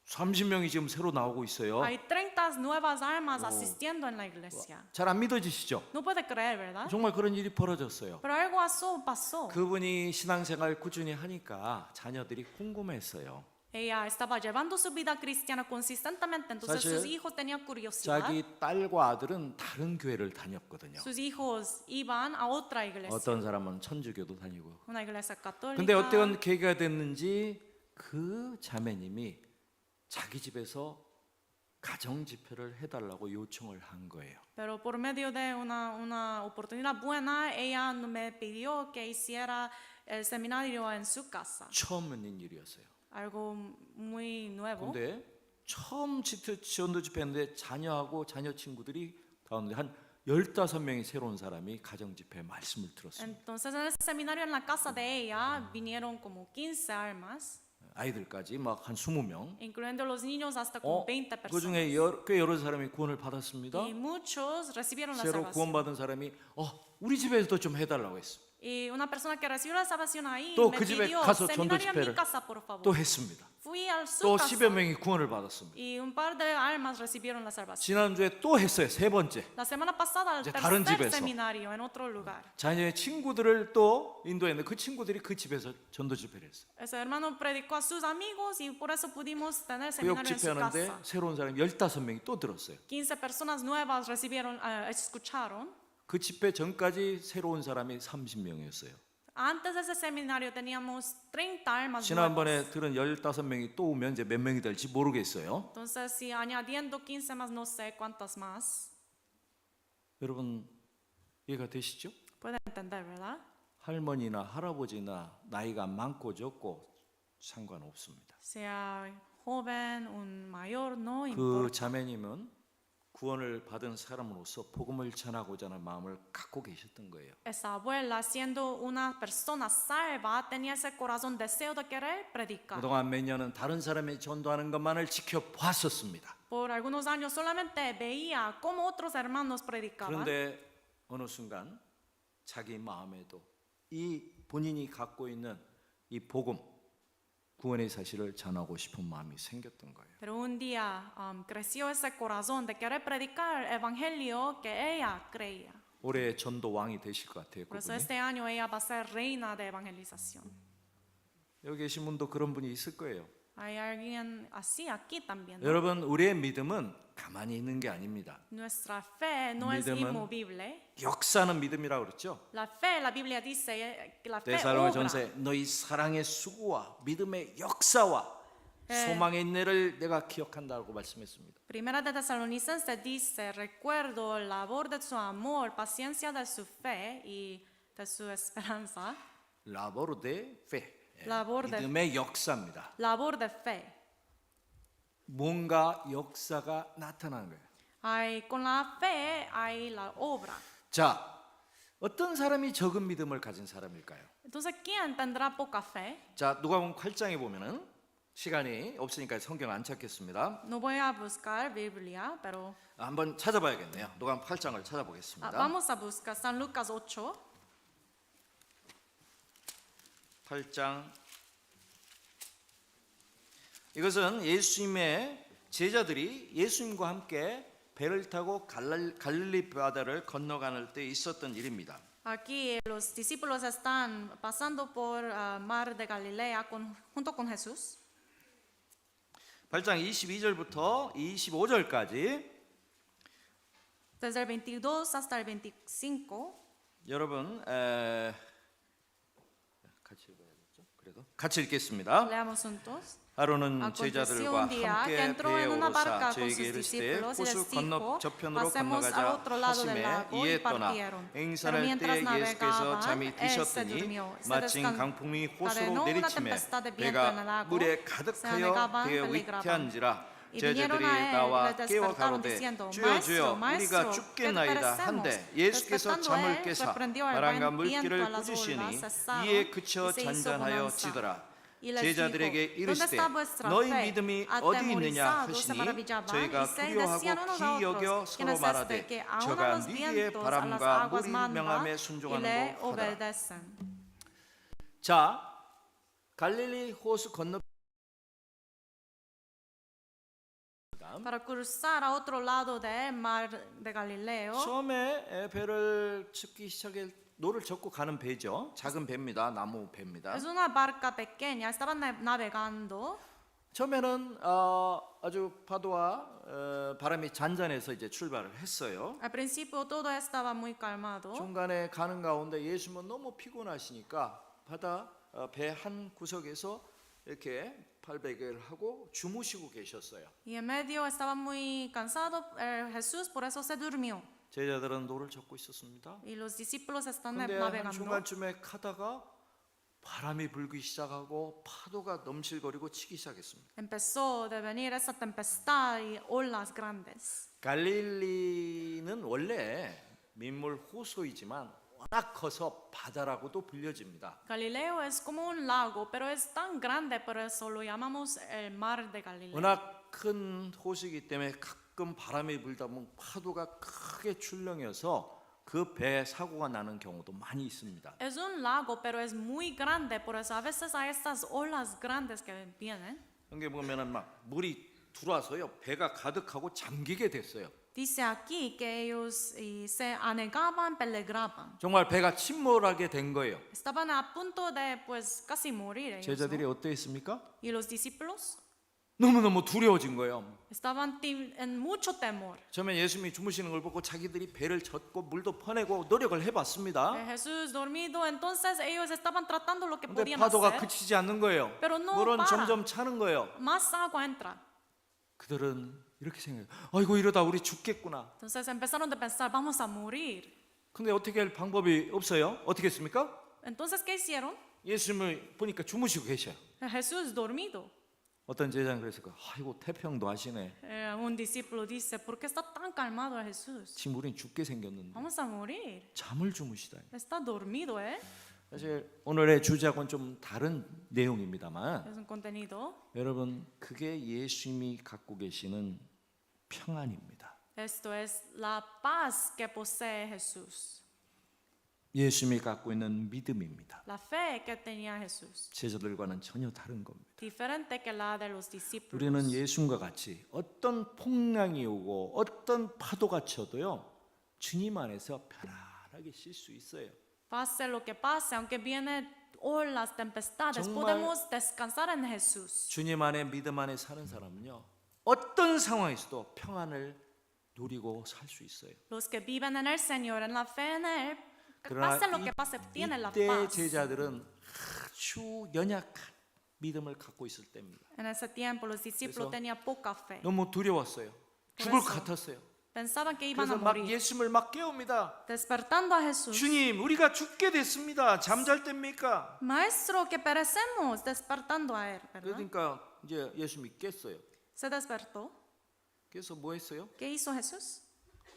30명이 지금 새로 나오고 있어요. Hay 30 nuevas almas asistiendo en la iglesia. 잘 안 믿어지시죠? No puede creer, ¿verdad? 정말 그런 일이 벌어졌어요. Pero algo pasó. 그분이 신앙생활 꾸준히 하니까 자녀들이 궁금했어요. Ella estaba llevando su vida cristiana consistentemente, entonces 사실 sus hijos tenían curiosidad. 자기 딸과 아들은 다른 교회를 다녔거든요. Sus hijos iban a otra iglesia, 어떤 사람은 천주교도 다니고. una iglesia católica. 근데 어떤 계기가 됐는지 그 자매님이 자기 집에서 가정 집회를 해달라고 요청을 한 거예요. Pero por medio de una oportunidad buena, ella me pidió que hiciera el seminario en su casa. 처음 있는 일이었어요. Algo muy nuevo. 근데 처음 전도 집회인데 자녀하고 자녀 친구들이 가운데 한 15명이 새로운 사람이 가정 집회 말씀을 들었습니다. Entonces en ese seminario en la casa de ella vinieron como 15 almas, 아이들까지 막 한 20명. incluyendo los niños hasta como 20 그 personas. 중에 꽤 여러 사람이 구원을 받았습니다. Y muchos recibieron la 새로 salvación. 구원받은 사람이 우리 집에서도 좀 해달라고 했어. Y una persona que recibió la salvación ahí 또 me 그 집에 pidió 가서 전도 seminario en 집회를 mi casa, por favor. 또 했습니다. fui a su 또 casa 10여 명이 구원을 받았습니다. y un par de almas recibieron la salvación. 지난주에 또 했어요. 세 번째. La semana pasada, el 이제 다른 tercer 집에서. seminario en otro lugar. 자녀의 친구들을 또 인도했는데 그 친구들이 그 집에서 전도 집회를 했어요. Ese hermano predicó a sus amigos y por eso pudimos tener 구역 seminario en su 집회하는데 casa. 새로운 사람이 15명이 또 들었어요. 15 personas nuevas recibieron, escucharon. 그 집회 전까지 새로운 사람이 30명이었어요. Antes de ese seminario teníamos 30 almas nuevas. 지난번에 들은 15명이 또 오면 이제 몇 명이 될지 모르겠어요. Entonces, si añadiendo 15 más, no sé cuántas más. 여러분 이해가 되시죠? Pueden entender, ¿verdad? 할머니나 할아버지나 나이가 많고 적고 상관없습니다. Sea joven, un mayor, no 그 importa. 자매님은 구원을 받은 사람으로서 복음을 전하고자 하는 마음을 갖고 계셨던 거예요. Esa abuela, siendo una persona salva, tenía ese corazón deseo de querer predicar. 그동안 몇 년은 다른 사람이 전도하는 것만을 지켜봤었습니다. Por algunos años solamente veía cómo otros hermanos predicaban. 그런데 어느 순간 자기 마음에도 이 본인이 갖고 있는 이 복음, 구원의 사실을 전하고 싶은 마음이 생겼던 거예요. Pero un día creció ese corazón de querer predicar el evangelio que ella creía. 올해 전도 왕이 되실 것 같아요. Por eso 그분이. este año ella va a ser reina de evangelización. 여기 계신 분도 그런 분이 있을 거예요. Hay alguien así aquí también, ¿no? 여러분, 우리의 믿음은 가만히 있는 게 아닙니다. Nuestra fe no es 믿음은 inmovible. 역사는 믿음이라고 그랬죠. La fe, la Biblia dice que la fe 데살로니가전서에 obra. 너희 사랑의 수고와 믿음의 역사와 소망의 인내를 내가 기억한다고 말씀했습니다. Primera de Tesalonicenses dice, recuerdo el labor de su amor, paciencia de su fe y de su esperanza. 라보르 데 페. Labor de, 믿음의 역사입니다. labor de fe. 뭔가 역사가 나타나는 거예요. Hay, con la fe hay la obra. 자, 어떤 사람이 적은 믿음을 가진 사람일까요? Entonces, ¿quién tendrá poca fe? 자, 누가복음 8장에 보면은 시간이 없으니까 성경 안 찾겠습니다. No voy a buscar Biblia, pero 한번 찾아봐야겠네요. 누가복음 8장을 찾아보겠습니다. vamos a buscar San Lucas 8. 8장. 이것은 예수님의 제자들이 예수님과 함께 배를 타고 갈릴리 바다를 건너가는 때 있었던 일입니다. Aquí los discípulos están pasando por mar de Galilea junto con Jesús. 8장 22절부터 25절까지 Desde el 22 hasta el 25. 여러분 같이 읽어야겠죠? 그래도 같이 읽겠습니다. Leamos juntos. 하루는 Aconteció 제자들과 un día que 함께 entró 배에 en una 오르사 barca con 저에게 sus 이르시되 discípulos y les 호수 건너 dijo, 저편으로 pasemos al 건너가자 otro lado del 하심에 lago y 이에 떠나 partieron. Pero 행선할 mientras 때에 예수께서 navegaban, 잠이 él se 드셨더니 durmió. Se 마침 강풍이 호수로 desencadenó una 내리치매 tempestad de viento en el 배가 lago. 물에 Se 가득하여 anegaban, 되어 peligraban. 위태한지라 Y vinieron 제자들이 a él, 나와 le 깨워 despertaron 가로되 diciendo, 주여 주여 Maestro, 우리가 Maestro, 죽겠나이다 que 한데 perecemos. 예수께서 Despertando 잠을 él, 깨사 reprendió al 바람과 viento, 물기를 a las 꾸짖으니 olas, cesaron, 이에 그쳐 y se hizo 잔잔하여 bonanza. 지더라 Y les 제자들에게 dijo, ¿dónde 이르시되 está vuestra 너희 fe? 믿음이 어디 있느냐 Atemorizados se 하시니 maravillaban 저희가 y se 두려워하고 decían unos a 기이 여겨 otros, 서로 ¿quién es 말하되 este que aún a 저가 los 네게 vientos, a las 바람과 aguas 물이 manda 명함에 y 순종하는 le 거 하더라. obedecen? 자, 갈릴리 호수 건너 Para cruzar a otro lado del mar de Galileo, 처음에 배를 젓기 시작해 노를 젓고 가는 배죠. 작은 배입니다. 나무 배입니다. es una barca pequeña, estaban navegando. 처음에는 아주 파도와 바람이 잔잔해서 이제 출발을 했어요. Al principio todo estaba muy calmado. 중간에 가는 가운데 예수님은 너무 피곤하시니까 바다 배 한 구석에서 이렇게 발베개를 하고 주무시고 계셨어요. Y en medio estaba muy cansado Jesús, por eso se durmió. 제자들은 노를 젓고 있었습니다. Y los discípulos están 근데 한 navegando. 중간쯤에 가다가 바람이 불기 시작하고 파도가 넘실거리고 치기 시작했습니다. Empezó a venir esa tempestad y olas grandes. 갈릴리는 원래 민물 호수이지만 워낙 커서 바다라고도 불려집니다. Galileo es como un lago, pero es tan grande, por eso lo llamamos el mar de Galileo. 워낙 큰 호수이기 때문에 가끔 바람이 불다 보면 파도가 크게 출렁여서 그 배에 사고가 나는 경우도 많이 있습니다. Es un lago, pero es muy grande, por eso a veces hay estas olas grandes que vienen. 여기 보면은 막 물이 들어와서요 배가 가득하고 잠기게 됐어요. Dice aquí que ellos se anegaban, peligraban. 정말 배가 침몰하게 된 거예요. Estaban a punto de pues casi morir ellos, 제자들이 ¿no? 어떠했습니까? Y los discípulos 너무너무 두려워진 거예요. estaban en mucho temor. 처음에 예수님이 주무시는 걸 보고 자기들이 배를 젓고 물도 퍼내고 노력을 해봤습니다. Jesús dormido, entonces ellos estaban tratando lo que 근데 podían 파도가 hacer. 그치지 않는 거예요. Pero no 물은 para. 점점 차는 거예요. Más agua entra. 그들은 이렇게 생각해요. 아이고 이러다 우리 죽겠구나. Entonces empezaron a pensar, vamos a morir. 근데 어떻게 할 방법이 없어요. 어떻게 했습니까? Entonces, ¿qué hicieron? 예수님을 보니까 주무시고 계셔요. Jesús dormido. 어떤 제자는 그랬을 거예요. 아이고 태평도 하시네. Un discípulo dice, ¿por qué está tan calmado Jesús? 지금 우린 죽게 생겼는데 Vamos a morir. 잠을 주무시다. Está dormido, ¿eh? 사실 오늘의 주제하고는 좀 다른 내용입니다만 Es un contenido. 여러분 그게 예수님이 갖고 계시는 평안입니다. Esto es la paz que posee Jesús. 예수님이 갖고 있는 믿음입니다. La fe que tenía Jesús. 제자들과는 전혀 다른 겁니다. Diferente que la de los discípulos. 우리는 예수님과 같이 어떤 풍랑이 오고 어떤 파도가 쳐도요 주님 안에서 편안하게 쉴 수 있어요. Pase lo que pase, aunque vienen olas, tempestades, 정말 podemos descansar en Jesús. 주님 안에 믿음 안에 사는 사람은요 어떤 상황에서도 평안을 누리고 살 수 있어요. Los que viven en el Señor, en la fe en Él, 그러나 pase lo que pase, tienen la 이때 paz. 제자들은 아주 연약한 믿음을 갖고 있을 때입니다. En ese tiempo los discípulos 그래서 tenían poca fe. 너무 두려웠어요. 죽을 것 그래서 같았어요. Pensaban que iban a 그래서 막 morir. 예수님을 막 깨웁니다. Despertando a Jesús. 주님, 우리가 죽게 됐습니다. 잠잘 때입니까? Maestro, que perecemos. Despertando a Él, ¿verdad? 그러니까 이제 예수님이 깼어요. Se despertó. 그래서 뭐 했어요? ¿Qué hizo Jesús?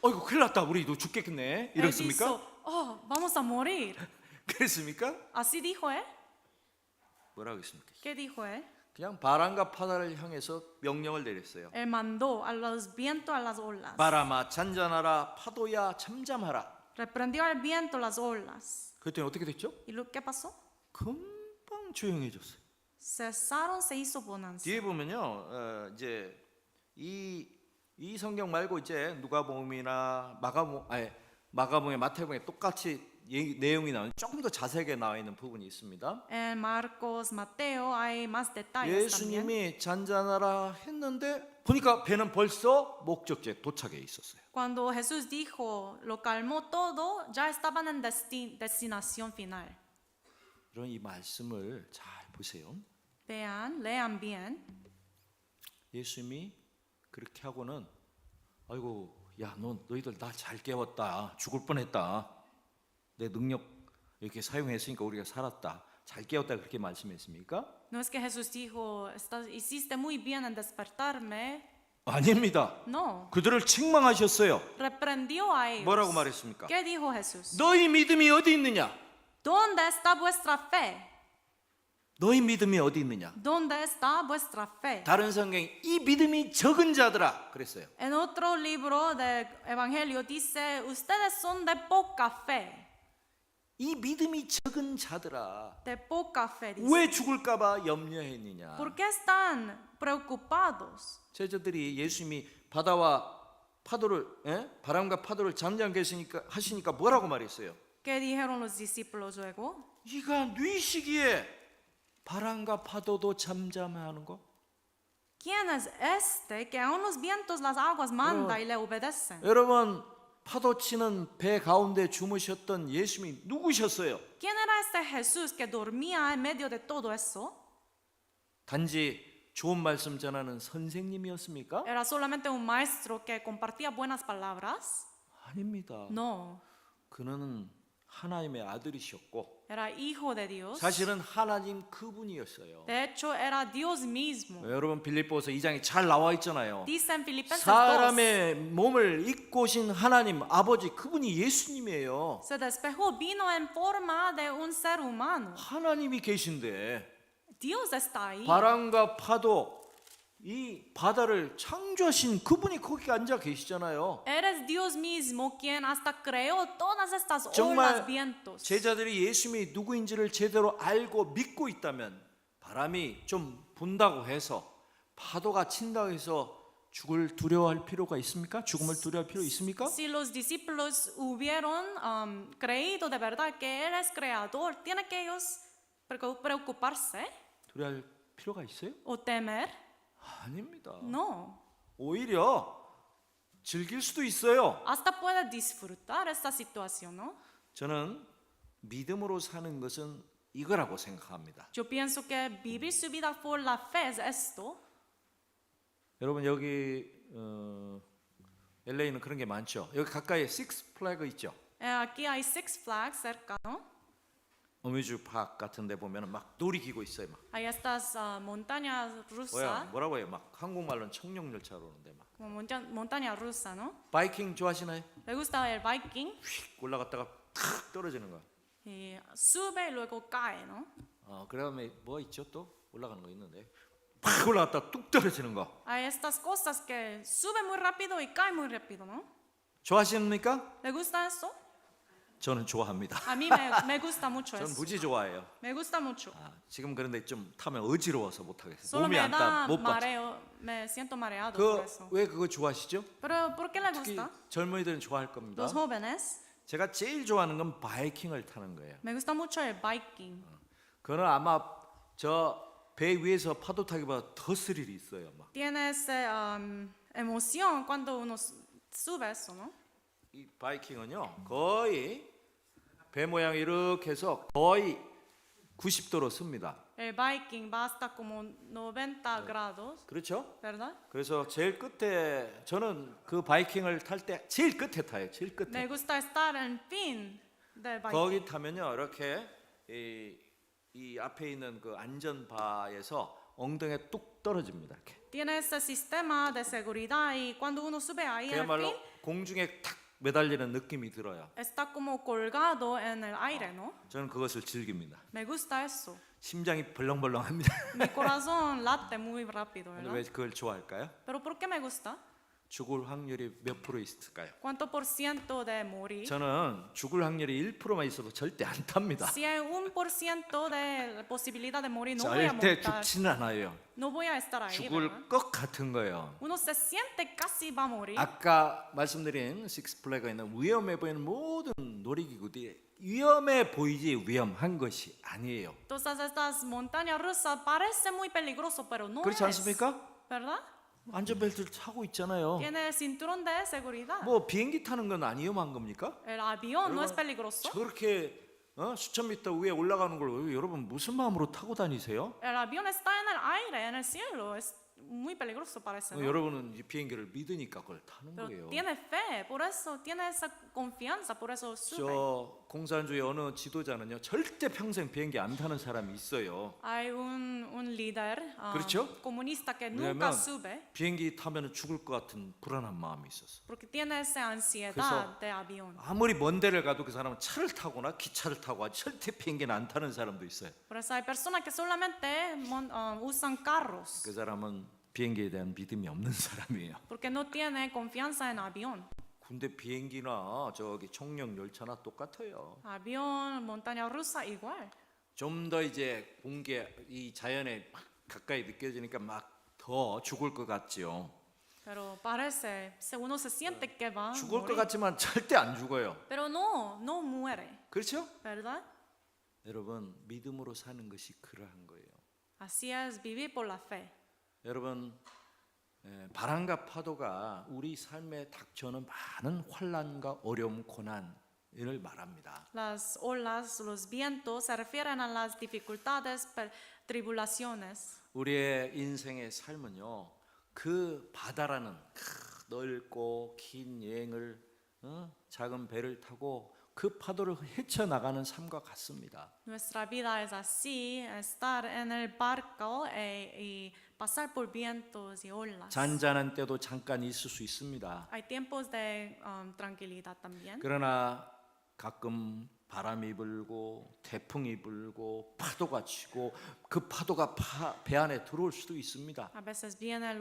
어이구 큰일 났다. 우리도 죽겠네. Él 이랬습니까? dijo, oh, vamos a morir. 그랬습니까? Así dijo Él. 뭐라고 했습니까? ¿Qué dijo Él? 그냥 바람과 바다를 향해서 명령을 내렸어요. Él mandó a los vientos, a las olas. 바람아 잔잔하라 파도야 잠잠하라. Reprendió al viento, las olas. 그랬더니 어떻게 됐죠? ¿Y lo que pasó? 금방 조용해졌어요. Cesaron, se hizo bonanza. 뒤에 보면요, 이제 이 성경 말고 이제 누가복음이나 마가복음에 마태복음에 똑같이 내용이 나오는 조금 더 자세하게 나와 있는 부분이 있습니다. En Marcos, Mateo hay más detalles también. 예수님이 잔잔하라 했는데 보니까 배는 벌써 목적지에 도착해 있었어요. Cuando Jesús dijo, lo calmó todo, ya estaban en destinación final. 이런 이 말씀을 잘 보세요. Vean, lean bien. 예수님이 그렇게 하고는 아이고 야 너희들 나 잘 깨웠다. 죽을 뻔했다. 내 능력 이렇게 사용했으니까 우리가 살았다. 잘 깨웠다 그렇게 말씀했습니까? No es que Jesús dijo, hiciste muy bien en despertarme. 아닙니다. No, 그들을 책망하셨어요. reprendió a ellos. 뭐라고 말했습니까? ¿Qué dijo Jesús? 너희 믿음이 어디 있느냐? ¿Dónde está vuestra fe? 너희 믿음이 어디 있느냐? ¿Dónde está vuestra fe? 다른 성경에 이 믿음이 적은 자들아 그랬어요. En otro libro del Evangelio dice, ustedes son de poca fe. 이 믿음이 적은 자들아 De poca fe, dice. 왜 죽을까봐 염려했느냐? ¿Por qué están preocupados? 제자들이 예수님이 바다와 파도를 바람과 파도를 잠잠게 하시니까 뭐라고 말했어요? ¿Qué dijeron los discípulos luego? 이가 뉘시기에 바람과 파도도 잠잠하는 거? ¿Quién es este que aún los vientos, las aguas manda y le obedecen? 여러분 파도 치는 배 가운데 주무셨던 예수님이 누구셨어요? ¿Quién era este Jesús que dormía en medio de todo eso? 단지 좋은 말씀 전하는 선생님이었습니까? ¿Era solamente un maestro que compartía buenas palabras? 아닙니다. No, 그는 하나님의 아들이셨고 era hijo de Dios. 사실은 하나님 그분이었어요. De hecho, era Dios mismo. 여러분 빌립보서 2장에 잘 나와 있잖아요. Dice en Filipenses 2, 사람의 몸을 입고 오신 하나님 아버지 그분이 예수님이에요. se despejó, vino en forma de un ser humano. 하나님이 계신데 Dios está ahí. 바람과 파도 이 바다를 창조하신 그분이 거기 앉아 계시잖아요. Eres Dios mismo quien hasta creó todas estas olas, 정말 vientos. 제자들이 예수님이 누구인지를 제대로 알고 믿고 있다면 바람이 좀 분다고 해서 파도가 친다고 해서 죽을 두려워할 필요가 있습니까? 죽음을 두려워할 필요 있습니까? Si los discípulos hubieron creído de verdad que Él es creador, ¿tienen que ellos preocuparse 두려워할 필요가 있어요? o temer? 아닙니다. No. 오히려 즐길 수도 있어요. Hasta puede disfrutar esta situación, ¿no? 저는 믿음으로 사는 것은 이거라고 생각합니다. Yo pienso que vivir su vida por la fe es esto. 여러분 여기 LA는 그런 게 많죠. 여기 가까이에 식스 플래그 있죠. Aquí hay Six Flags cerca, ¿no? 어뮤즈 파크 같은 데 보면 막 놀이기구 있어요. 막 Hay estas montañas rusas, 뭐라고 해요? 막 한국말로는 청룡열차로 오는데 막 como montaña rusa, ¿no? 바이킹 좋아하시나요? Le gusta el biking 휙 올라갔다가 탁 떨어지는 거. y sube y luego cae, ¿no? 그다음에 뭐 있죠 또 올라가는 거 있는데 팍 올라갔다 뚝 떨어지는 거. Hay estas cosas que sube muy rápido y cae muy rápido, ¿no? 좋아하십니까? ¿Le gusta eso? 저는 좋아합니다. A mí me gusta mucho 저는 eso. 무지 좋아해요. Me gusta mucho. 지금 그런데 좀 타면 어지러워서 못 하겠어요. Solo 몸이 me 안 da 따, 못 받쳐. mareo, me siento mareado por eso. 왜 그거 좋아하시죠? Pero ¿por qué le 특히 gusta? 젊은이들은 좋아할 겁니다. Los jóvenes, 제가 제일 좋아하는 건 바이킹을 타는 거예요. me gusta mucho el biking. 그거는 아마 저 배 위에서 파도 타기보다 더 스릴이 있어요. 막. Tiene esa emoción cuando uno sube eso, ¿no? 이 바이킹은요 거의 배 모양 이렇게 해서 거의 90도로 씁니다. El biking va hasta como 90 grados, 그렇죠? ¿verdad? 그래서 제일 끝에 저는 그 바이킹을 탈 때 제일 끝에 타요. 제일 끝에. Me gusta estar en fin del biking. 거기 타면요 이렇게 이 앞에 있는 그 안전바에서 엉덩이에 뚝 떨어집니다. 이렇게. Tiene ese sistema de seguridad y cuando uno sube ahí en el 그야말로 fin, 공중에 탁 매달리는 느낌이 들어요. está como colgado en el aire, ¿no? 저는 그것을 즐깁니다. Me gusta eso. 심장이 벌렁벌렁합니다. Mi corazón late muy rápido, 왜 ¿verdad? 그걸 좋아할까요? Pero ¿por qué me gusta? 죽을 확률이 몇 프로 있을까요? ¿Cuánto por ciento de morir? 저는 죽을 확률이 1%만 있어도 절대 안 탑니다. Si hay 1% de posibilidad de morir, no voy a 절대 montar. 죽지는 않아요. No voy a estar ahí, ¿verdad? 죽을 것 같은 거예요. Uno se siente casi va a morir. 아까 말씀드린 식스플래그에 있는 위험해 보이는 모든 놀이기구들이 위험해 보이지 위험한 것이 아니에요. Entonces estas montañas rusas parece muy peligroso, pero no 그렇지 es, 않습니까? ¿verdad? 안전벨트를 차고 있잖아요. Tiene el cinturón de seguridad. 뭐 비행기 타는 건 안 위험한 겁니까? El avión no es peligroso. 저렇게 수천 미터 위에 올라가는 걸 여러분 무슨 마음으로 타고 다니세요? El avión está en el aire, en el cielo. Es muy peligroso parece, ¿no? 여러분은 이 비행기를 믿으니까 그걸 타는 Pero 거예요. tiene fe, por eso tiene esa confianza, por eso sube. 저 공산주의 어느 지도자는요 절대 평생 비행기 안 타는 사람이 있어요. Hay un líder 그렇죠? comunista que nunca 왜냐면 sube 비행기 타면 죽을 것 같은 불안한 마음이 있었어. porque tiene esa ansiedad 그래서 de avión. 아무리 먼 데를 가도 그 사람은 차를 타거나 기차를 타고 절대 비행기는 안 타는 사람도 있어요. Por eso hay personas que solamente usan carros 그 사람은 비행기에 대한 믿음이 없는 사람이에요. porque no tiene confianza en avión. 근데 비행기나 저기 청룡 열차나 똑같아요. Avión, montaña rusa igual. 좀 더 이제 공기 이 자연에 막 가까이 느껴지니까 막 더 죽을 것 같지요. Pero parece, uno se siente que va a 죽을 것 morir, 같지만 절대 안 죽어요. pero no muere, 그렇죠? ¿verdad? 여러분 믿음으로 사는 것이 그러한 거예요. Así es vivir por la fe. 여러분 바람과 파도가 우리 삶에 닥쳐오는 많은 환난과 어려움, 고난을 말합니다. Las olas, los vientos se refieren a las dificultades, tribulaciones. 우리의 인생의 삶은요 그 바다라는 넓고 긴 여행을 작은 배를 타고 그 파도를 헤쳐나가는 삶과 같습니다. Nuestra vida es así, estar en el barco y pasar por vientos y olas. 잔잔한 때도 잠깐 있을 수 있습니다. Hay tiempos de tranquilidad también. 그러나 가끔 바람이 불고 태풍이 불고 파도가 치고 그 파도가 배 안에 들어올 수도 있습니다. A veces viene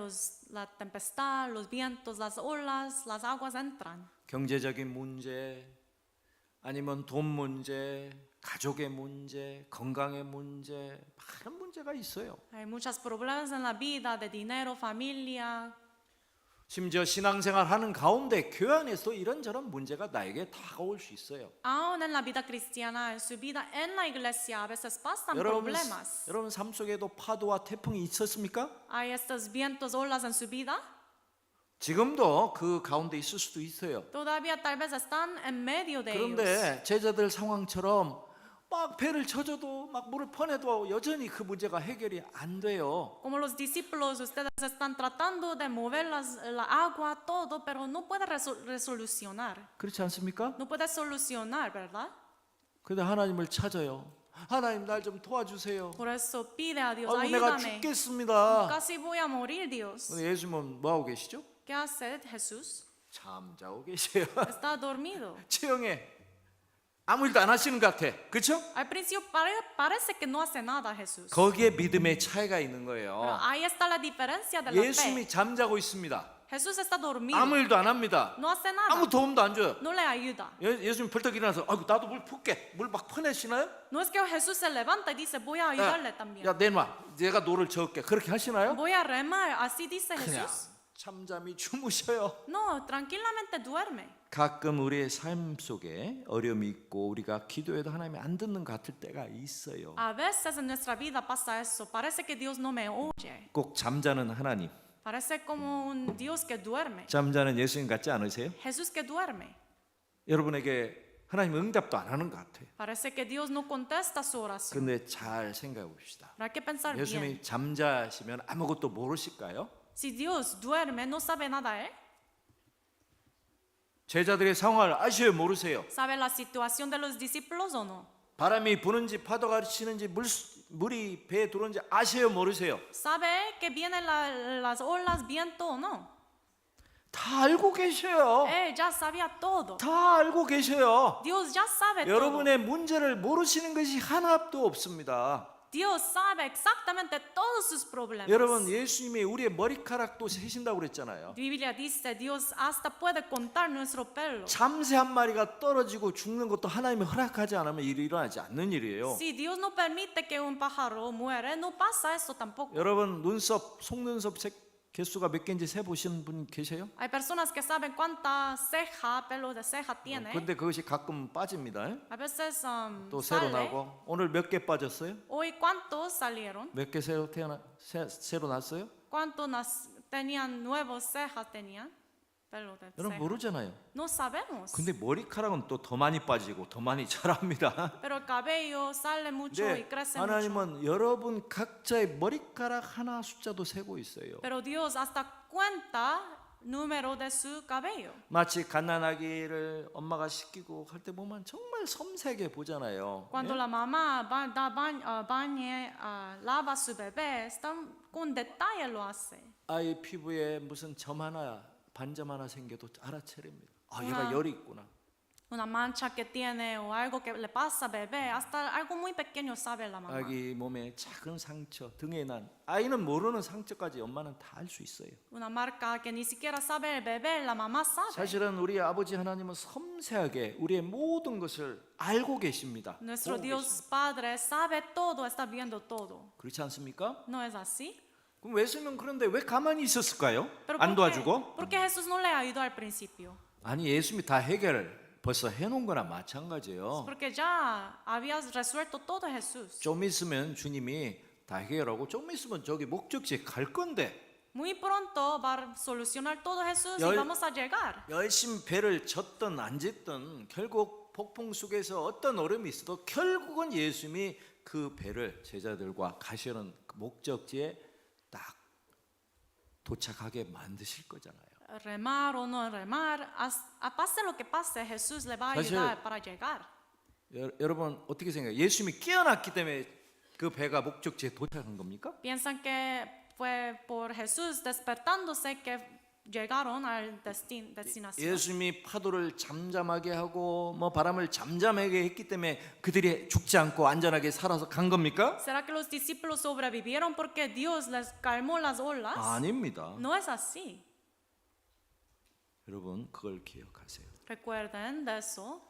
la tempestad, los vientos, las olas, las aguas entran. 경제적인 문제 아니면 돈 문제 가족의 문제, 건강의 문제, 많은 문제가 있어요. Hay muchos problemas en la vida, de dinero, familia. 심지어 신앙생활 하는 가운데 교회 안에서 이런저런 문제가 나에게 다가올 수 있어요. Aún en la vida cristiana, en su vida en la iglesia, a veces pasan problemas. 여러분 삶 속에도 파도와 태풍이 있었습니까? Hay estos vientos, olas en su vida. 지금도 그 가운데 있을 수도 있어요. Todavía tal vez están en medio de ellos. 그런데 제자들 상황처럼 막 배를 쳐줘도 막 물을 퍼내도 여전히 그 문제가 해결이 안 돼요. Como los discípulos, ustedes están tratando de mover la agua, todo, pero no puede resolucionar. 그렇지 않습니까? No puede solucionar, ¿verdad? 그런데 하나님을 찾아요. 하나님 날 좀 도와주세요. Por eso pide a Dios, 내가 ayúdame. 죽겠습니다. Casi voy a morir, Dios. 근데 예수님은 뭐 하고 계시죠? ¿Qué hace Jesús? 잠자고 계세요. Está dormido. 채영에 아무 일도 안 하시는 것 같아. 그렇죠? Al principio parece que no hace nada Jesús. 거기에 믿음의 차이가 있는 Pero 거예요. ahí está la diferencia de la fe. 예수님이 잠자고 있습니다. Jesús está dormido. 아무 일도 안 합니다. No hace nada. 아무 도움도 안 줘요. No le ayuda. 예수님 벌떡 일어나서 아이고 나도 물 붓게. 물 막 퍼내시나요? No es que Jesús se levanta y dice, voy a ayudarle también. 야 내놔. 내가 노를 저을게. 그렇게 하시나요? Voy a remar. Así dice 그냥 Jesús. 잠잠히 주무셔요. No, tranquilamente duerme. 가끔 우리의 삶 속에 어려움이 있고 우리가 기도해도 하나님이 안 듣는 것 같을 때가 있어요. A veces en nuestra vida pasa eso. Parece que Dios no me oye. 꼭 잠자는 하나님, Parece como un Dios que duerme. 잠자는 예수님 같지 않으세요? Jesús que duerme. 여러분에게 하나님 응답도 안 하는 것 같아요. Parece que Dios no contesta su oración. 근데 잘 생각해 봅시다. Pero hay que pensar bien. 예수님이 잠자시면 아무것도 모르실까요? Si Dios duerme, no sabe nada, ¿eh? 제자들의 상황을 아셔요, 모르세요? ¿Sabe la situación de los discípulos o no? 바람이 부는지 파도가 치는지 물이 배에 들어오는지 아셔요, 모르세요? ¿Sabe que vienen las olas, viento o no? 다 알고 계셔요. Él ya sabía todo. 다 알고 계셔요. Dios ya sabe todo. 여러분의 문제를 모르시는 것이 하나도 없습니다. Dios sabe exactamente todos sus problemas. 여러분 예수님이 우리의 머리카락도 세신다고 그랬잖아요. Biblia dice, Dios hasta puede contar nuestro pelo. 참새 한 마리가 떨어지고 죽는 것도 하나님이 허락하지 않으면 일어나지 않는 일이에요. Si Dios no permite que un pájaro muere, no pasa eso tampoco. 여러분 눈썹, 속눈썹 개수가 몇 개인지 세 보시는 분 계세요? Hay personas que saben cuánta ceja, pelo de ceja tiene. 근데 그것이 가끔 빠집니다. A veces 또 새로 sale. 나고 오늘 몇 개 빠졌어요? Hoy, ¿cuántos salieron? 몇 개 새로 났어요? ¿Cuántos tenían nuevos cejas? Tenían pelo de 여러분 ceja. 모르잖아요. No sabemos. 근데 머리카락은 또 더 많이 빠지고 더 많이 자랍니다. Pero el cabello sale mucho y 근데 crece mucho. 하나님은 여러분 각자의 머리카락 하나 숫자도 세고 있어요. Pero Dios hasta cuenta número de su cabello. 마치 갓난아기를 엄마가 씻기고 할 때 보면 정말 섬세하게 보잖아요. Cuando la mamá lava a su bebé, con detalle lo hace. 아이 피부에 무슨 점 하나 반점 하나 생겨도 알아차립니다. 얘가 열이 있구나. Una mancha que tiene o algo que le pasa al bebé, hasta algo muy pequeño sabe la mamá. 아기 몸에 작은 상처, 등에 난 아이는 모르는 상처까지 엄마는 다 알 수 있어요. Una marca que ni siquiera sabe el bebé, la mamá sabe. 사실은 우리 아버지 하나님은 섬세하게 우리의 모든 것을 알고 계십니다. Nuestro 보고 Dios 계십니다. Padre sabe todo, está viendo todo. 그렇지 않습니까? ¿No es así? 그럼 예수님은 그런데 왜 가만히 있었을까요? Pero 안 도와주고? ¿por qué Jesús no le ayudó al principio? 아니 예수님이 다 해결을 벌써 해놓은 거나 마찬가지예요. Porque ya había resuelto todo Jesús. 좀 있으면 주님이 다 해결하고 좀 있으면 저기 목적지에 갈 건데 Muy pronto va a solucionar todo Jesús y vamos a llegar. 열심히 배를 젓든 안 젓든 결국 폭풍 속에서 어떤 어려움이 있어도 결국은 예수님이 그 배를 제자들과 가시는 그 목적지에 딱 도착하게 만드실 거잖아요. Remar o no remar, pase lo que pase, Jesús le va a ayudar para llegar. 여러분 어떻게 생각해요? 예수님이 깨어났기 때문에 그 배가 목적지에 도착한 겁니까? Piensan que fue por Jesús despertándose que llegaron al destinación. 예수님이 파도를 잠잠하게 하고 뭐 바람을 잠잠하게 했기 때문에 그들이 죽지 않고 안전하게 살아서 간 겁니까? ¿Será que los discípulos sobrevivieron porque Dios les calmó las olas? 아닙니다. No es así. 여러분 그걸 기억하세요. Recuerden de eso.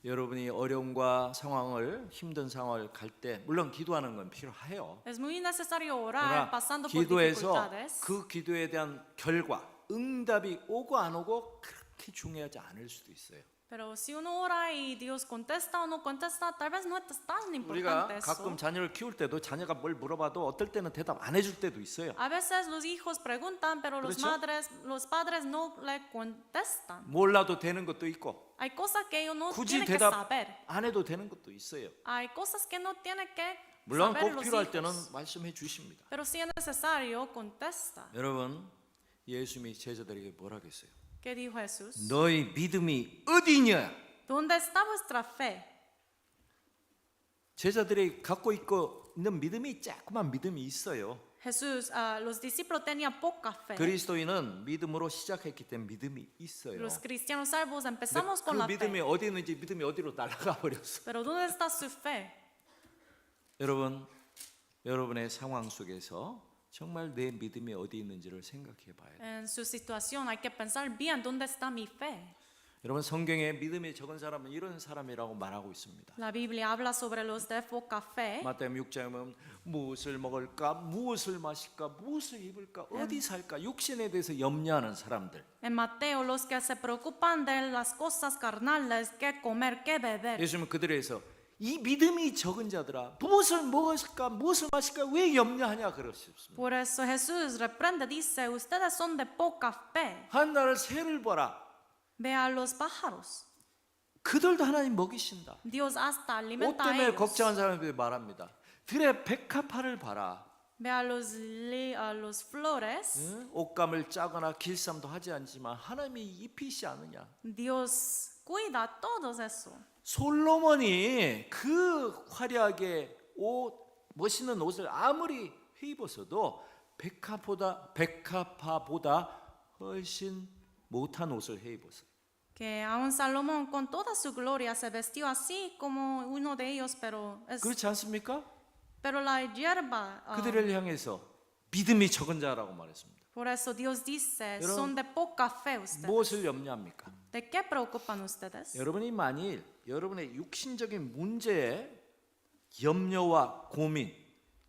여러분이 어려움과 상황을 힘든 상황을 갈 때 물론 기도하는 건 필요해요. Es muy necesario orar 그러나 pasando por 기도해서 dificultades. 그 기도에 대한 결과, 응답이 오고 안 오고 그렇게 중요하지 않을 수도 있어요. Pero si uno ora y Dios contesta o no contesta, tal vez no es tan 우리가 importante 가끔 eso. 자녀를 키울 때도 자녀가 뭘 물어봐도 어떨 때는 대답 안 해줄 때도 있어요. A veces los hijos preguntan, pero ¿K렇죠? los padres no le contestan. 몰라도 되는 것도 있고 Hay cosas que ellos no 굳이 tienen que 대답 saber. 안 해도 되는 것도 있어요. Hay cosas que no tienen que 물론 saber 꼭 los 필요할 때는 hijos. 말씀해 주십니다. Pero si es necesario, contesta. 여러분, 예수님이 제자들에게 뭐라 그랬어요? ¿Qué dijo Jesús? 너희 믿음이 어디냐? ¿Dónde está vuestra fe? 제자들이 갖고 있는 믿음이 조그만 믿음이 있어요. Jesús, los discípulos tenían poca fe. 그리스도인은 믿음으로 시작했기 때문에 믿음이 있어요. Los cristianos salvos 근데 empezamos 그 con la 믿음이 fe. 어디 있는지 믿음이 어디로 날아가 버렸어. Pero ¿dónde está su fe? 여러분, 여러분의 상황 속에서 정말 내 믿음이 어디 있는지를 생각해 봐야 돼요. En su situación hay que pensar bien dónde está mi fe. 여러분, 성경에 믿음이 적은 사람은 이런 사람이라고 말하고 있습니다. La Biblia habla sobre los de poca fe. 마태복음 6장에 보면 무엇을 먹을까, 무엇을 마실까, 무엇을 입을까, 어디 살까, 육신에 대해서 염려하는 사람들. En Mateo, los que se preocupan de las cosas carnales, qué comer, qué beber. 예수님은 그들에서 이 믿음이 적은 자들아, 무엇을 먹을까, 무엇을 마실까, 왜 염려하냐 그러셨습니다. Por eso Jesús reprende, dice, ustedes son de poca fe. 하늘날 새를 보라. Ve a los pájaros. 그들도 하나님 먹이신다. Dios hasta 옷 alimenta a 때문에 ellos. 걱정한 사람들이 말합니다. 들의 백합화를 봐라. Ve a los flores. 응? 옷감을 짜거나 길쌈도 하지 않지만 하나님이 입히지 않느냐. Dios cuida todos eso. 솔로몬이 그 화려하게 멋있는 옷을 아무리 입었어도 백합화보다 훨씬 못한 옷을 해 입었어요. Que aún Salomón con toda su gloria se vistió así como uno de ellos, 그렇지 않습니까? pero la hierba. 그들을 향해서 믿음이 적은 자라고 말했습니다. Por eso Dios dice, 여러분, son de poca fe ustedes. 무엇을 염려합니까? ¿De qué preocupan ustedes? 여러분이 만일 여러분의 육신적인 문제에 염려와 고민,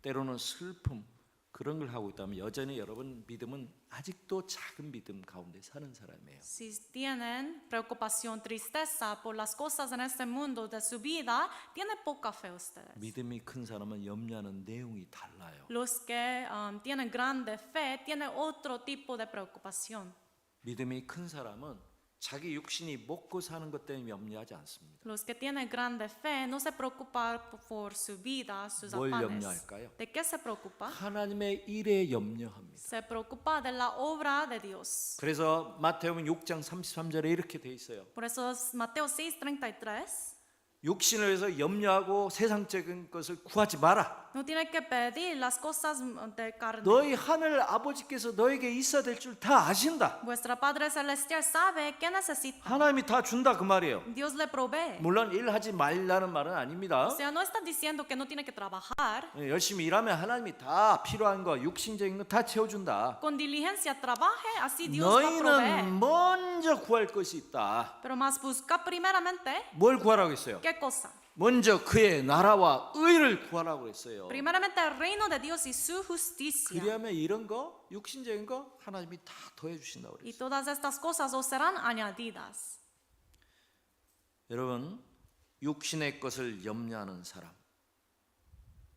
때로는 슬픔 그런 걸 하고 있다면 여전히 여러분 믿음은 아직도 작은 믿음 가운데 사는 사람이에요. Si tienen preocupación, tristeza por las cosas en este mundo de su vida, tienen poca fe ustedes. 믿음이 큰 사람은 염려하는 내용이 달라요. Los que tienen grande fe tienen otro tipo de preocupación. 믿음이 큰 사람은 자기 육신이 먹고 사는 것 때문에 염려하지 않습니다. Los que tienen grande fe no se preocupan por su vida, sus 뭘 afanes. 염려할까요? ¿De qué se preocupa? 하나님의 일에 염려합니다. Se preocupa de la obra de Dios. 그래서 마태복음 6장 33절에 이렇게 돼 있어요. Por eso Mateo 6:33 육신을 위해서 염려하고 세상적인 것을 구하지 마라. no tiene que pedir las cosas de carne. 너희 하늘 아버지께서 너에게 있어야 될 줄 다 아신다. Vuestro Padre Celestial sabe qué necesita. 하나님이 다 준다 그 말이에요. Dios le provee. 물론 일하지 말라는 말은 아닙니다. O sea, no está diciendo que no tiene que trabajar. 열심히 일하면 하나님이 다 필요한 거, 육신적인 거 다 채워준다. Con diligencia trabaje, así Dios va a proveer. 너희는 먼저 구할 것이 있다. Pero más busca primeramente, 뭘 구하라고 했어요? ¿qué cosa? 먼저 그의 나라와 의를 구하라고 했어요. Primeramente el reino de Dios y su justicia. 그리하면 이런 거, 육신적인 거 하나님이 다 더해 주신다고 Y 그랬어요. todas estas cosas os serán añadidas. 여러분, 육신의 것을 염려하는 사람,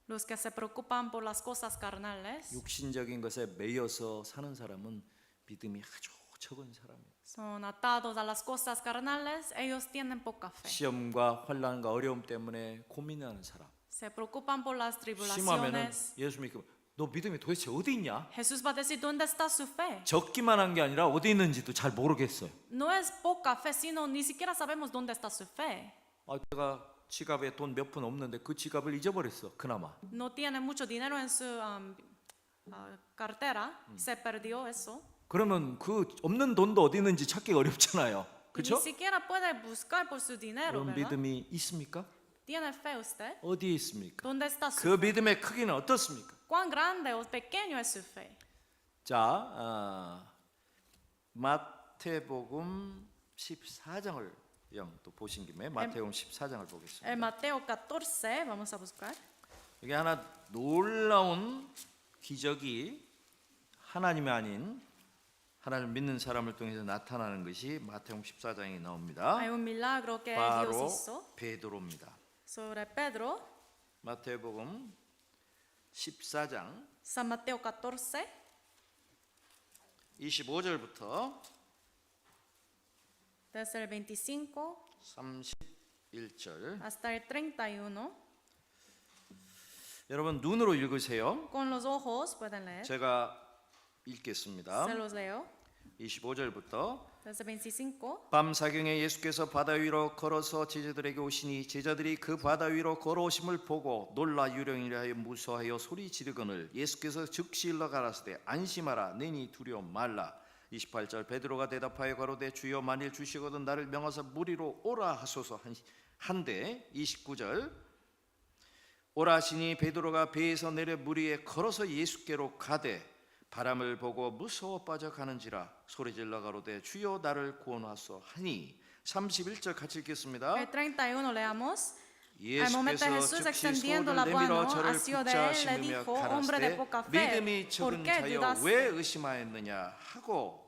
Los que se preocupan por las cosas carnales 육신적인 것에 매여서 사는 사람은 믿음이 아주 적은 사람이에요. son atados a las cosas carnales, ellos tienen poca fe. 시험과 환난과 어려움 때문에 고민하는 사람. Se preocupan por las 심하면은 tribulaciones. 예수님이 너 믿음이 도대체 어디 있냐? Jesús va a decir, ¿dónde está su fe? 적기만 한 게 아니라 어디 있는지도 잘 모르겠어요. No es poca fe, sino ni siquiera sabemos dónde está su fe. 내가 지갑에 돈 몇 푼 없는데 그 지갑을 잊어버렸어. 그나마. No tiene mucho dinero en su cartera, se perdió eso. 그러면 그 없는 돈도 어디 있는지 찾기가 어렵잖아요. Ni 그렇죠? siquiera puede buscar por su dinero, 여러분 ¿verdad? 믿음이 있습니까? ¿Tiene fe usted? 어디에 있습니까? ¿Dónde está su 그 fe? 믿음의 크기는 어떻습니까? ¿Cuán grande o pequeño es su fe? 자, 마태복음 14장을 영 또 보신 김에 마태복음 14장을 보겠습니다. El Mateo 14, vamos a buscar. 이게 하나 놀라운 기적이 하나님이 아닌 하나님을 믿는 사람을 통해서 나타나는 것이 마태복음 14장에 나옵니다. Hay un milagro que Dios 바로 hizo 베드로입니다. sobre Pedro. 마태복음 14장 San Mateo 14, 25절부터 desde el 25 31절. hasta el 31. 여러분 눈으로 읽으세요. Con los ojos pueden leer. 제가 읽겠습니다. Se los leo. 25절부터 Desde 25. 밤 사경에 예수께서 바다 위로 걸어서 제자들에게 오시니 제자들이 그 바다 위로 걸어오심을 보고 놀라 유령이라 하여 무서워하여 소리 지르거늘 예수께서 즉시 일러 가라사대 안심하라 내니 두려워 말라. 28절 베드로가 대답하여 가로되 주여 만일 주시거든 나를 명하사 무리로 오라 하소서 한데 29절 오라 하시니 베드로가 배에서 내려 물 위에 걸어서 예수께로 가되 바람을 보고 무서워 빠져가는지라 소리질러 가로되 주여 나를 구원하소 하니 31절 같이 읽겠습니다. El 31 leamos. Al momento de 예수께서 Jesús 즉시 extendiendo 손을 la 내밀어 mano 저를 hacia de 붙자 él le 심으며 dijo, hombre de 가라사대 poca fe, 믿음이 ¿por 적은 qué 자여 왜 dudaste? 의심하였느냐 하고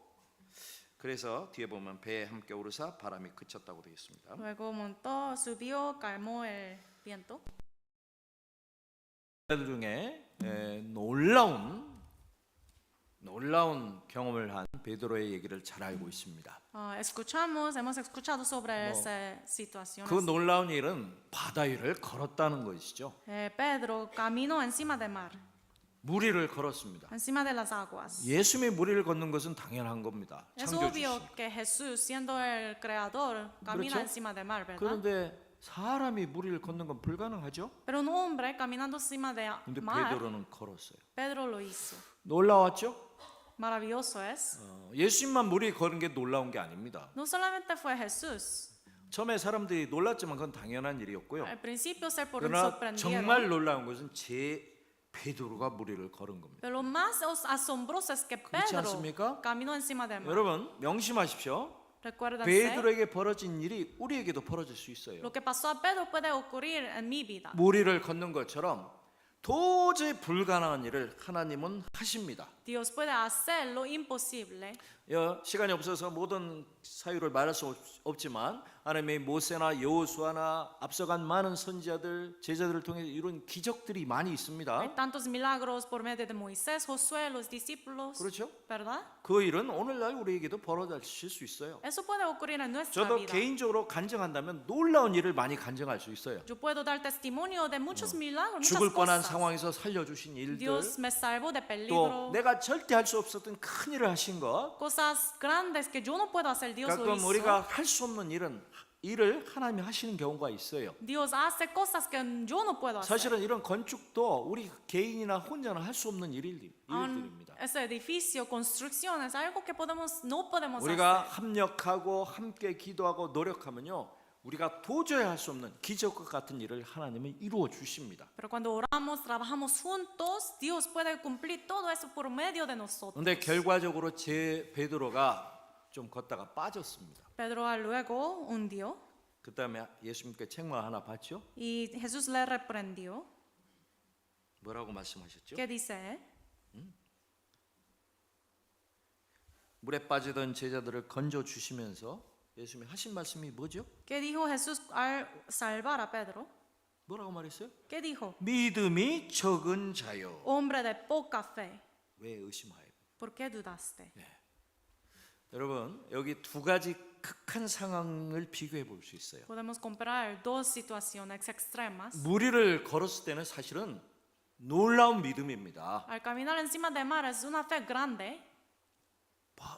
그래서 뒤에 보면 배에 함께 오르사 바람이 그쳤다고 되어 있습니다. Luego montó, subió, calmó el viento. 들 중에 놀라운 경험을 한 베드로의 얘기를 잘 알고 있습니다. Hemos escuchado sobre esa situación. 그 놀라운 일은 바다 위를 걸었다는 것이죠. Pedro caminó encima del mar, 물 위를 걸었습니다. encima de las aguas. 예수님의 물 위를 걷는 것은 당연한 겁니다. Es obvio que Jesús, siendo el creador, camina 그렇죠? encima del mar, ¿verdad? 그런데 사람이 물 위를 걷는 건 불가능하죠. Pero un hombre caminando encima del 근데 mar, 베드로는 걸었어요. Pedro lo hizo. 놀라웠죠? Maravilloso es. 예수님만 물 위에 걸은 게 놀라운 게 아닙니다. No solamente fue Jesús. 처음에 사람들이 놀랐지만 그건 당연한 일이었고요. Al principio se 그러나 sorprendieron. 정말 놀라운 것은 베드로가 물 위를 걸은 겁니다. Pero lo más asombroso es que 그렇지 Pedro 않습니까? caminó encima del mar. 여러분 명심하십시오. Recuérdense, 베드로에게 벌어진 일이 우리에게도 벌어질 수 있어요. lo que pasó a Pedro puede ocurrir en mi vida. 물 위를 걷는 것처럼 도저히 불가능한 일을 하나님은 하십니다. Dios puede hacer lo imposible. 시간이 없어서 모든 사유를 말할 수 없지만 하나님의 모세나 여호수아나 앞서간 많은 선지자들 제자들을 통해 이룬 기적들이 많이 있습니다. Hay tantos milagros por medio de Moisés, Josué, los discípulos, 그렇죠? ¿verdad? 그 일은 오늘날 우리에게도 벌어질 수 있어요. Eso puede ocurrir en nuestra 저도 vida. 개인적으로 간증한다면 놀라운 일을 많이 간증할 수 있어요. Yo puedo dar testimonio de muchos milagros, 죽을 muchas 뻔한 cosas. 상황에서 살려주신 일들, Dios me salvó de 또 peligro. 내가 절대 할 수 없었던 큰 일을 하신 것. Cosas grandes que yo no puedo hacer, Dios lo 가끔 hizo. 우리가 할 수 없는 일을 하나님이 하시는 경우가 있어요. Dios hace cosas que yo no puedo hacer. 사실은 이런 건축도 우리 개인이나 혼자는 할 수 없는 일들입니다. Ese edificio, construcción, es algo que no podemos 우리가 hacer. 합력하고 함께 기도하고 노력하면요, 우리가 도저히 할 수 없는 기적과 같은 일을 하나님은 이루어 주십니다. Pero cuando oramos, trabajamos juntos, Dios puede cumplir todo eso por medio de nosotros. 그런데 결과적으로 베드로가 좀 걷다가 빠졌습니다. Pedro luego hundió 그 다음에 예수님께 책망 하나 받죠. y Jesús le reprendió. 뭐라고 말씀하셨죠? ¿Qué dice él? 물에 빠지던 제자들을 건져 주시면서 예수님이 하신 말씀이 뭐죠? ¿Qué dijo Jesús al salvar a Pedro? 뭐라고 말했어요? ¿Qué dijo? 믿음이 적은 자요. Hombre de poca fe, 왜 의심하여? ¿por qué dudaste? 여러분 여기 두 가지 극한 상황을 비교해 볼 수 있어요. Podemos comparar dos situaciones extremas. 물 위를 걸었을 때는 사실은 놀라운 믿음입니다. Al caminar encima del mar es una fe grande.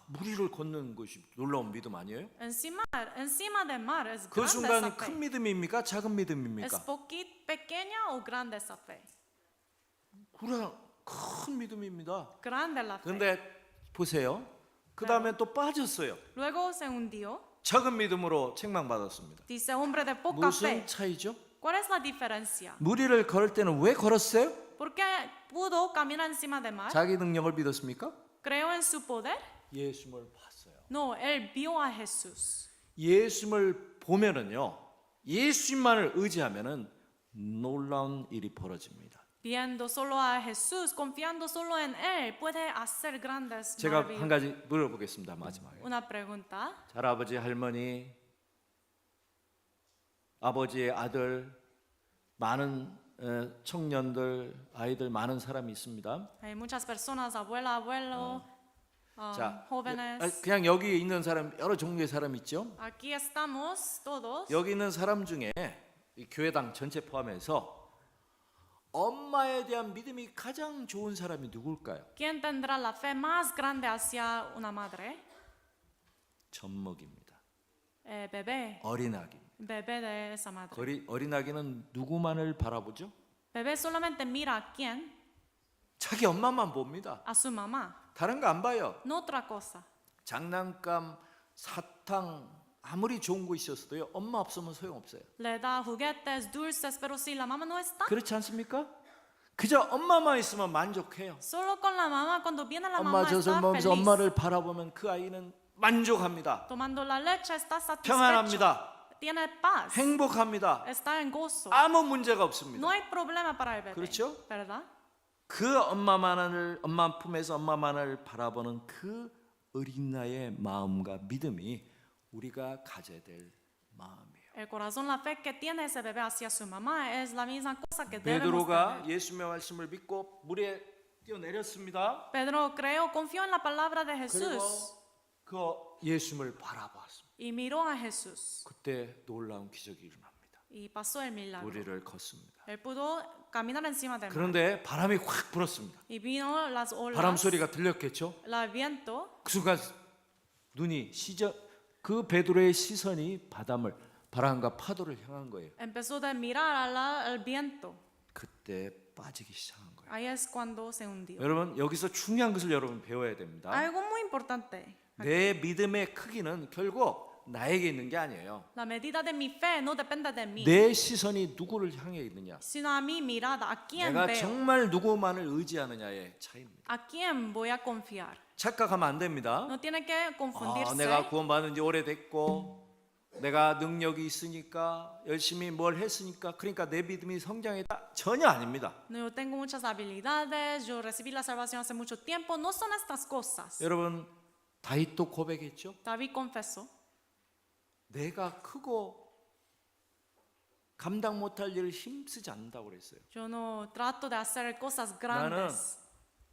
물 위를 걷는 것이 놀라운 믿음 아니에요? Encima del mar es 그 grande esa 순간은 fe. 큰 믿음입니까? 작은 ¿Es 믿음입니까? pequeña o grande esa fe? 그래 큰 믿음입니다. Grande la fe. 그런데 보세요. 그 다음에 또 빠졌어요. Luego se hundió. 작은 믿음으로 책망받았습니다. Dice hombre de poca 무슨 fe. 차이죠? ¿Cuál es la diferencia? 물 위를 걸을 때는 왜 걸었어요? ¿Por qué pudo caminar encima del mar? 자기 능력을 믿었습니까? ¿Creyó en su poder? 예수님을 봤어요. No, él vio a Jesús. 예수님을 보면은요, 예수님만을 의지하면은 놀라운 일이 벌어집니다. Viendo solo a Jesús, confiando solo en Él, puede hacer grandes 제가 한 maravillas. 가지 물어보겠습니다. 마지막에. Una pregunta. 할아버지, 할머니, 아버지의 아들, 많은 청년들, 아이들 많은 사람이 있습니다. Hay muchas personas, abuela, abuelo, 자, jóvenes. 그냥 여기 있는 사람 여러 종류의 사람 있죠. Aquí estamos todos. 여기 있는 사람 중에 이 교회당 전체 포함해서 엄마에 대한 믿음이 가장 좋은 사람이 누굴까요? ¿Quién tendrá la fe más grande hacia una madre? 젖먹입니다. Bebé, 어린아기. bebé de esa madre. 어린아기는 누구만을 바라보죠? Bebé solamente mira a quién, 자기 엄마만 봅니다. a su mamá, 다른 거 안 봐요. no otra cosa. 장난감, 사탕 아무리 좋은 거 있었어도요. 엄마 없으면 소용없어요. Le da juguetes, dulces, pero si la mamá no está, 그렇지 않습니까? 그저 엄마만 있으면 만족해요. solo con la mamá, cuando viene la 엄마 mamá 젖을 está 먹으면서 feliz. 엄마를 바라보면 그 아이는 만족합니다. Tomando la leche está satisfecho, 평안합니다. tiene paz, 행복합니다. está en gozo. 아무 문제가 없습니다. No hay problema para el bebé, 그렇죠? ¿verdad? 그 엄마 품에서 엄마만을 바라보는 그 어린 나이의 마음과 믿음이 우리가 가져야 될 마음이에요. El corazón, la fe que tiene ese bebé hacia su mamá es la misma cosa que debemos 베드로가 tener. 예수님의 말씀을 믿고 물에 뛰어내렸습니다. Pedro creyó, confió en la palabra de 그리고 Jesús 그 예수님을 바라봤습니다. y miró a Jesús 그때 놀라운 기적이 일어납니다. y pasó el milagro. 우리를 걷습니다. Él pudo caminar encima del mar 그런데 바람이 확 불었습니다. y vino las olas, 바람 소리가 들렸겠죠? el viento. 그 순간 눈이 그 베드로의 시선이 바람과 파도를 향한 거예요. Empezó a mirar al viento. 그때 빠지기 시작한 거예요. Ahí es cuando se hundió. 여러분 여기서 중요한 것을 여러분 배워야 됩니다. Algo muy importante. 내 믿음의 크기는 결국 나에게 있는 게 아니에요. La medida de mi fe no depende de mí, 내 시선이 누구를 향해 있느냐. sino a mi mirada, a quién 내가 veo, 정말 누구만을 의지하느냐의 차이입니다. a quién voy a confiar. 착각하면 안 됩니다. No tiene que confundirse. 내가 구원받은 지 오래됐고 내가 능력이 있으니까 열심히 뭘 했으니까 그러니까 내 믿음이 성장했다. 전혀 아닙니다. No, yo tengo muchas habilidades, yo recibí la salvación hace mucho tiempo. No son estas cosas. 여러분 다윗도 고백했죠. David confesó, 내가 크고 감당 못할 일을 힘쓰지 않는다고 그랬어요. yo no trato de hacer cosas 나는 grandes.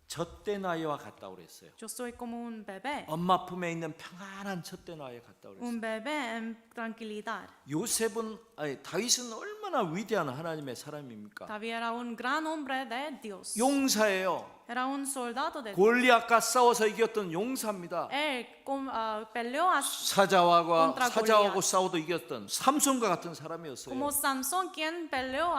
젖된 아이와 같다고 그랬어요. Yo soy como un bebé, 엄마 품에 있는 평안한 젖된 아이와 같다고 그랬어요. un bebé en tranquilidad. 다윗은 얼마나 위대한 하나님의 사람입니까? David era un gran hombre de Dios. 용사예요. Era un soldado de Dios. 골리앗과 싸워서 이겼던 용사입니다. Él peleó 사자하고 contra Goliat. 싸워도 이겼던 삼손과 같은 사람이었어요. como Sansón, quien peleó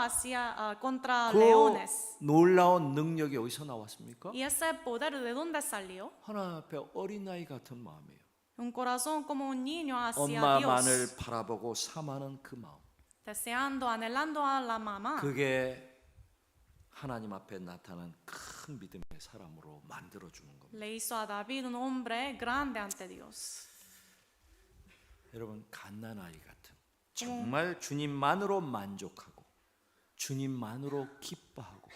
contra 그 leones. 놀라운 능력이 어디서 나왔습니까? Y ese poder, ¿de dónde salió? 하나님 앞에 어린아이 같은 마음이에요. Un corazón como un niño hacia 엄마만을 Dios, 바라보고 사모하는 그 마음. deseando, anhelando a la mamá. 그게 하나님 앞에 나타난 큰 믿음의 사람으로 만들어주는 겁니다. Le hizo a David un hombre grande ante Dios. 여러분 갓난아이 같은 정말 주님만으로 만족하고 주님만으로 기뻐하고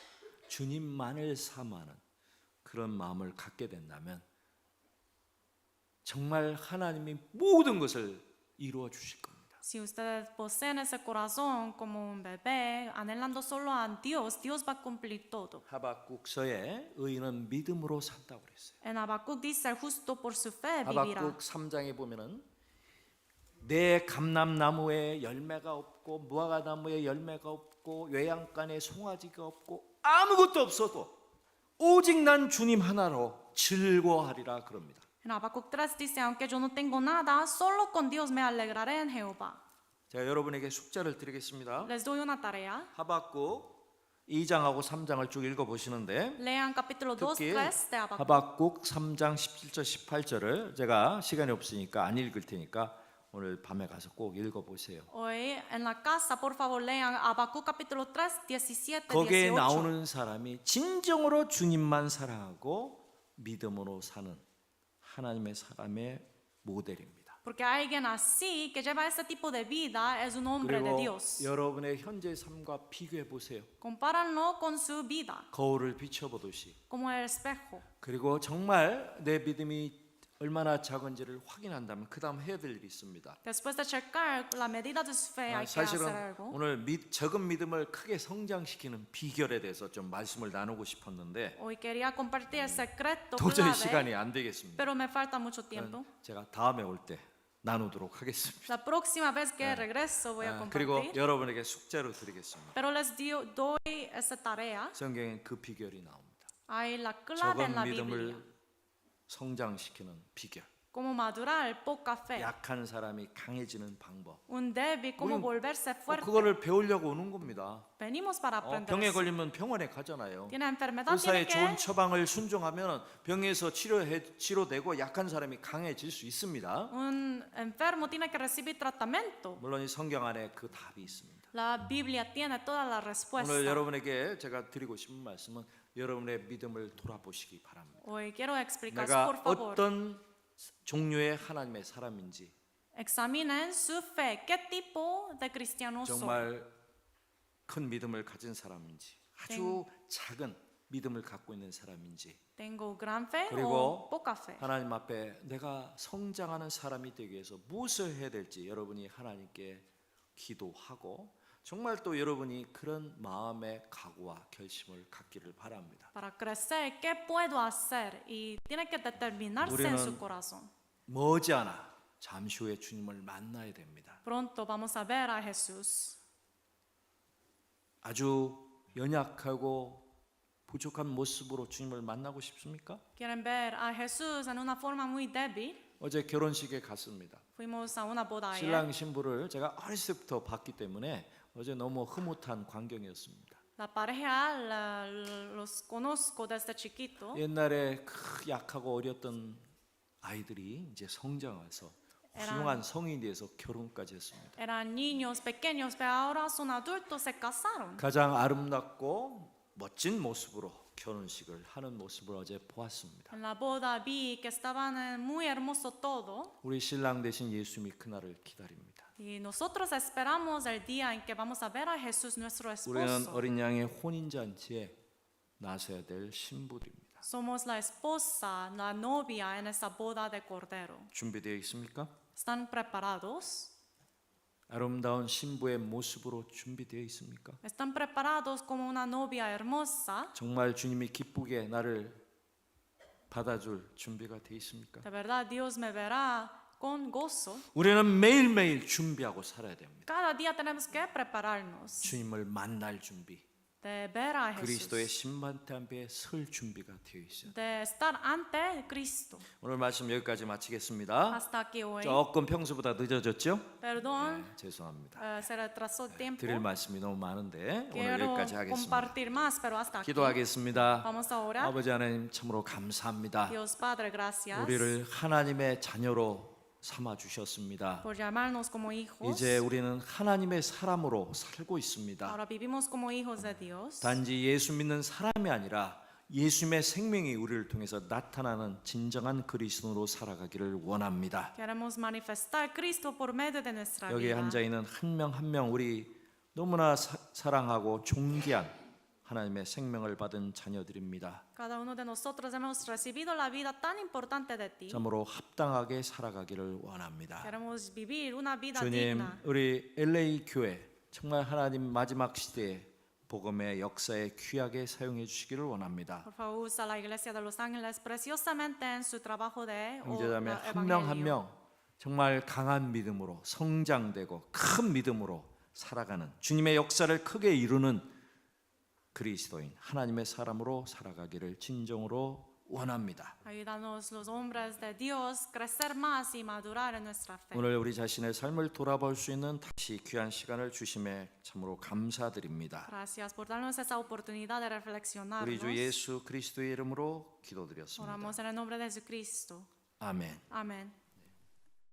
주님만을 사모하는 그런 마음을 갖게 된다면 정말 하나님이 모든 것을 이루어 주실 겁니다. Si ustedes poseen ese corazón como un bebé, anhelando solo a Dios, Dios va a cumplir todo. 하박국서에 의인은 믿음으로 산다고 그랬어요. En Habacuc dice, el justo por su fe vivirá. 하박국 3장에 보면은 내 감람나무에 열매가 없고 무화과나무에 열매가 없고 외양간에 송아지가 없고 아무것도 없어도 오직 난 주님 하나로 즐거워하리라 그럽니다. En Habacuc 3 dice, aunque yo no tengo nada, solo con Dios me alegraré en Jehová. 제가 여러분에게 숙제를 드리겠습니다. Les doy una tarea. 하박국 2장하고 3장을 쭉 읽어 보시는데 Lean capítulo 2, 특히 3 de Habacuc. 하박국 3장 17절 18절을 제가 시간이 없으니까 안 읽을 테니까 오늘 밤에 가서 꼭 읽어 보세요. Hoy en la casa, por favor, lean Habacuc capítulo 3, 17, 거기에 18. 나오는 사람이 진정으로 주님만 사랑하고 믿음으로 사는 하나님의 사람의 모델입니다. Porque alguien así, que lleva ese tipo de vida, es un hombre de 그리고 Dios. 여러분의 현재 삶과 비교해 보세요. Compáranlo con su vida, 거울을 비춰보듯이. como el espejo. 그리고 정말 내 믿음이 얼마나 작은지를 확인한다면 그 다음 해야 될 일이 있습니다. Después de checar la medida de su fe, hay que hacer 사실은 algo. 오늘 적은 믿음을 크게 성장시키는 비결에 대해서 좀 말씀을 나누고 싶었는데 Hoy quería compartir el secreto 도저히 clave, 시간이 안 되겠습니다. pero me falta mucho tiempo. 제가 다음에 올 때 나누도록 하겠습니다. La próxima vez que regreso voy a 그리고 compartir. 여러분에게 숙제로 드리겠습니다. Pero les doy esa tarea. 성경엔 그 비결이 나옵니다. Hay la clave en 적은 la Biblia. 믿음을 성장시키는 비결. Cómo madurar poca fe. 약한 사람이 강해지는 방법. Un débil, cómo volverse fuerte. 그거를 배우려고 오는 겁니다. Venimos para aprender. 병에 eso. 걸리면 병원에 가잖아요. Tiene enfermedad, 의사의 tiene 좋은 que 처방을 순종하면 병에서 치료되고 약한 사람이 강해질 수 있습니다. un enfermo tiene que recibir tratamiento. 물론 이 성경 안에 그 답이 있습니다. La Biblia tiene toda la respuesta. 오늘 여러분에게 제가 드리고 싶은 말씀은 여러분의 믿음을 돌아보시기 바랍니다. Hoy quiero explicar, 내가 por favor, 어떤 종류의 하나님의 사람인지 examinen su fe. ¿Qué tipo de cristiano soy? 정말 큰 믿음을 가진 사람인지 아주 작은 믿음을 갖고 있는 사람인지 ¿Tengo gran fe 그리고 o poca fe? 하나님 앞에 내가 성장하는 사람이 되기 위해서 무엇을 해야 될지 여러분이 하나님께 기도하고 정말 또 여러분이 그런 마음의 각오와 결심을 갖기를 바랍니다. Para crecer, ¿qué puedo hacer? Y tiene que determinarse en su corazón. 머지않아 잠시 후에 주님을 만나야 됩니다. Pronto vamos a ver a Jesús. 아주 연약하고 부족한 모습으로 주님을 만나고 싶습니까? ¿Quieren ver a Jesús en una forma muy débil? 어제 결혼식에 갔습니다. Fuimos a una boda ayer. 신랑 신부를 제가 어렸을 때부터 봤기 때문에 어제 너무 흐뭇한 광경이었습니다. La pareja los conozco desde chiquito. 옛날에 약하고 어렸던 아이들이 이제 성장해서 훌륭한 성인이 돼서 결혼까지 했습니다. Eran niños pequeños, pero ahora son adultos, se casaron. 가장 아름답고 멋진 모습으로 결혼식을 하는 모습을 어제 보았습니다. En la boda vi que estaban muy hermoso todo. 우리 신랑 되신 예수님이 그날을 기다립니다. Y nosotros esperamos el día en que vamos a ver a Jesús, nuestro 우리는 esposo. 어린 양의 혼인 잔치에 나서야 될 신부들입니다. Somos la esposa, la novia en esa boda de cordero. 준비되어 있습니까? ¿Están preparados? 아름다운 신부의 모습으로 준비되어 있습니까? ¿Están preparados como una novia hermosa? 정말 주님이 기쁘게 나를 받아줄 준비가 되어 있습니까? De verdad, Dios me verá con gozo. 우리는 매일매일 준비하고 살아야 됩니다. Cada día tenemos que prepararnos 주님을 만날 준비, de ver a 그리스도의 Jesús, 신반대 앞에 설 준비가 되어 있어요. de estar ante Cristo. 오늘 말씀 여기까지 마치겠습니다. Hasta aquí hoy. 조금 평소보다 늦어졌죠? Perdón, 죄송합니다. se retrasó el tiempo. 드릴 말씀이 너무 많은데 오늘 Quiero 여기까지 하겠습니다. compartir más, pero hasta aquí. 기도하겠습니다. Vamos a orar. 아버지 하나님 참으로 감사합니다. Dios Padre, gracias 우리를 하나님의 자녀로 삼아 주셨습니다. por llamarnos como hijos. 이제 우리는 하나님의 사람으로 살고 있습니다. Ahora vivimos como hijos de Dios. 단지 예수 믿는 사람이 아니라 예수님의 생명이 우리를 통해서 나타나는 진정한 그리스도로 살아가기를 원합니다. Queremos manifestar Cristo por medio de nuestra 여기에 vida. 앉아 있는 한 명 한 명 우리 너무나 사랑하고 존귀한 하나님의 생명을 받은 자녀들입니다. Cada uno de nosotros hemos recibido la vida tan importante de ti. 참으로 합당하게 살아가기를 원합니다. Queremos vivir una vida 주님, digna. 우리 LA 교회 정말 하나님 마지막 시대에 복음의 역사에 귀하게 사용해 주시기를 원합니다. Por favor, usa la iglesia de Los Ángeles preciosamente en su trabajo de 형제자매 한 명 한 evangelio. 명 정말 강한 믿음으로 성장되고 큰 믿음으로 살아가는 주님의 역사를 크게 이루는 그리스도인 하나님의 사람으로 살아가기를 진정으로 원합니다. Ayúdanos los hombres de Dios crecer más y madurar en nuestra fe. 오늘 우리 자신의 삶을 돌아볼 수 있는 다시 귀한 시간을 주심에 참으로 감사드립니다. Gracias por darnos esa oportunidad de reflexionar. 우리 주 예수 그리스도의 이름으로 기도드렸습니다. Oramos en el nombre de Jesucristo. 아멘. Amén.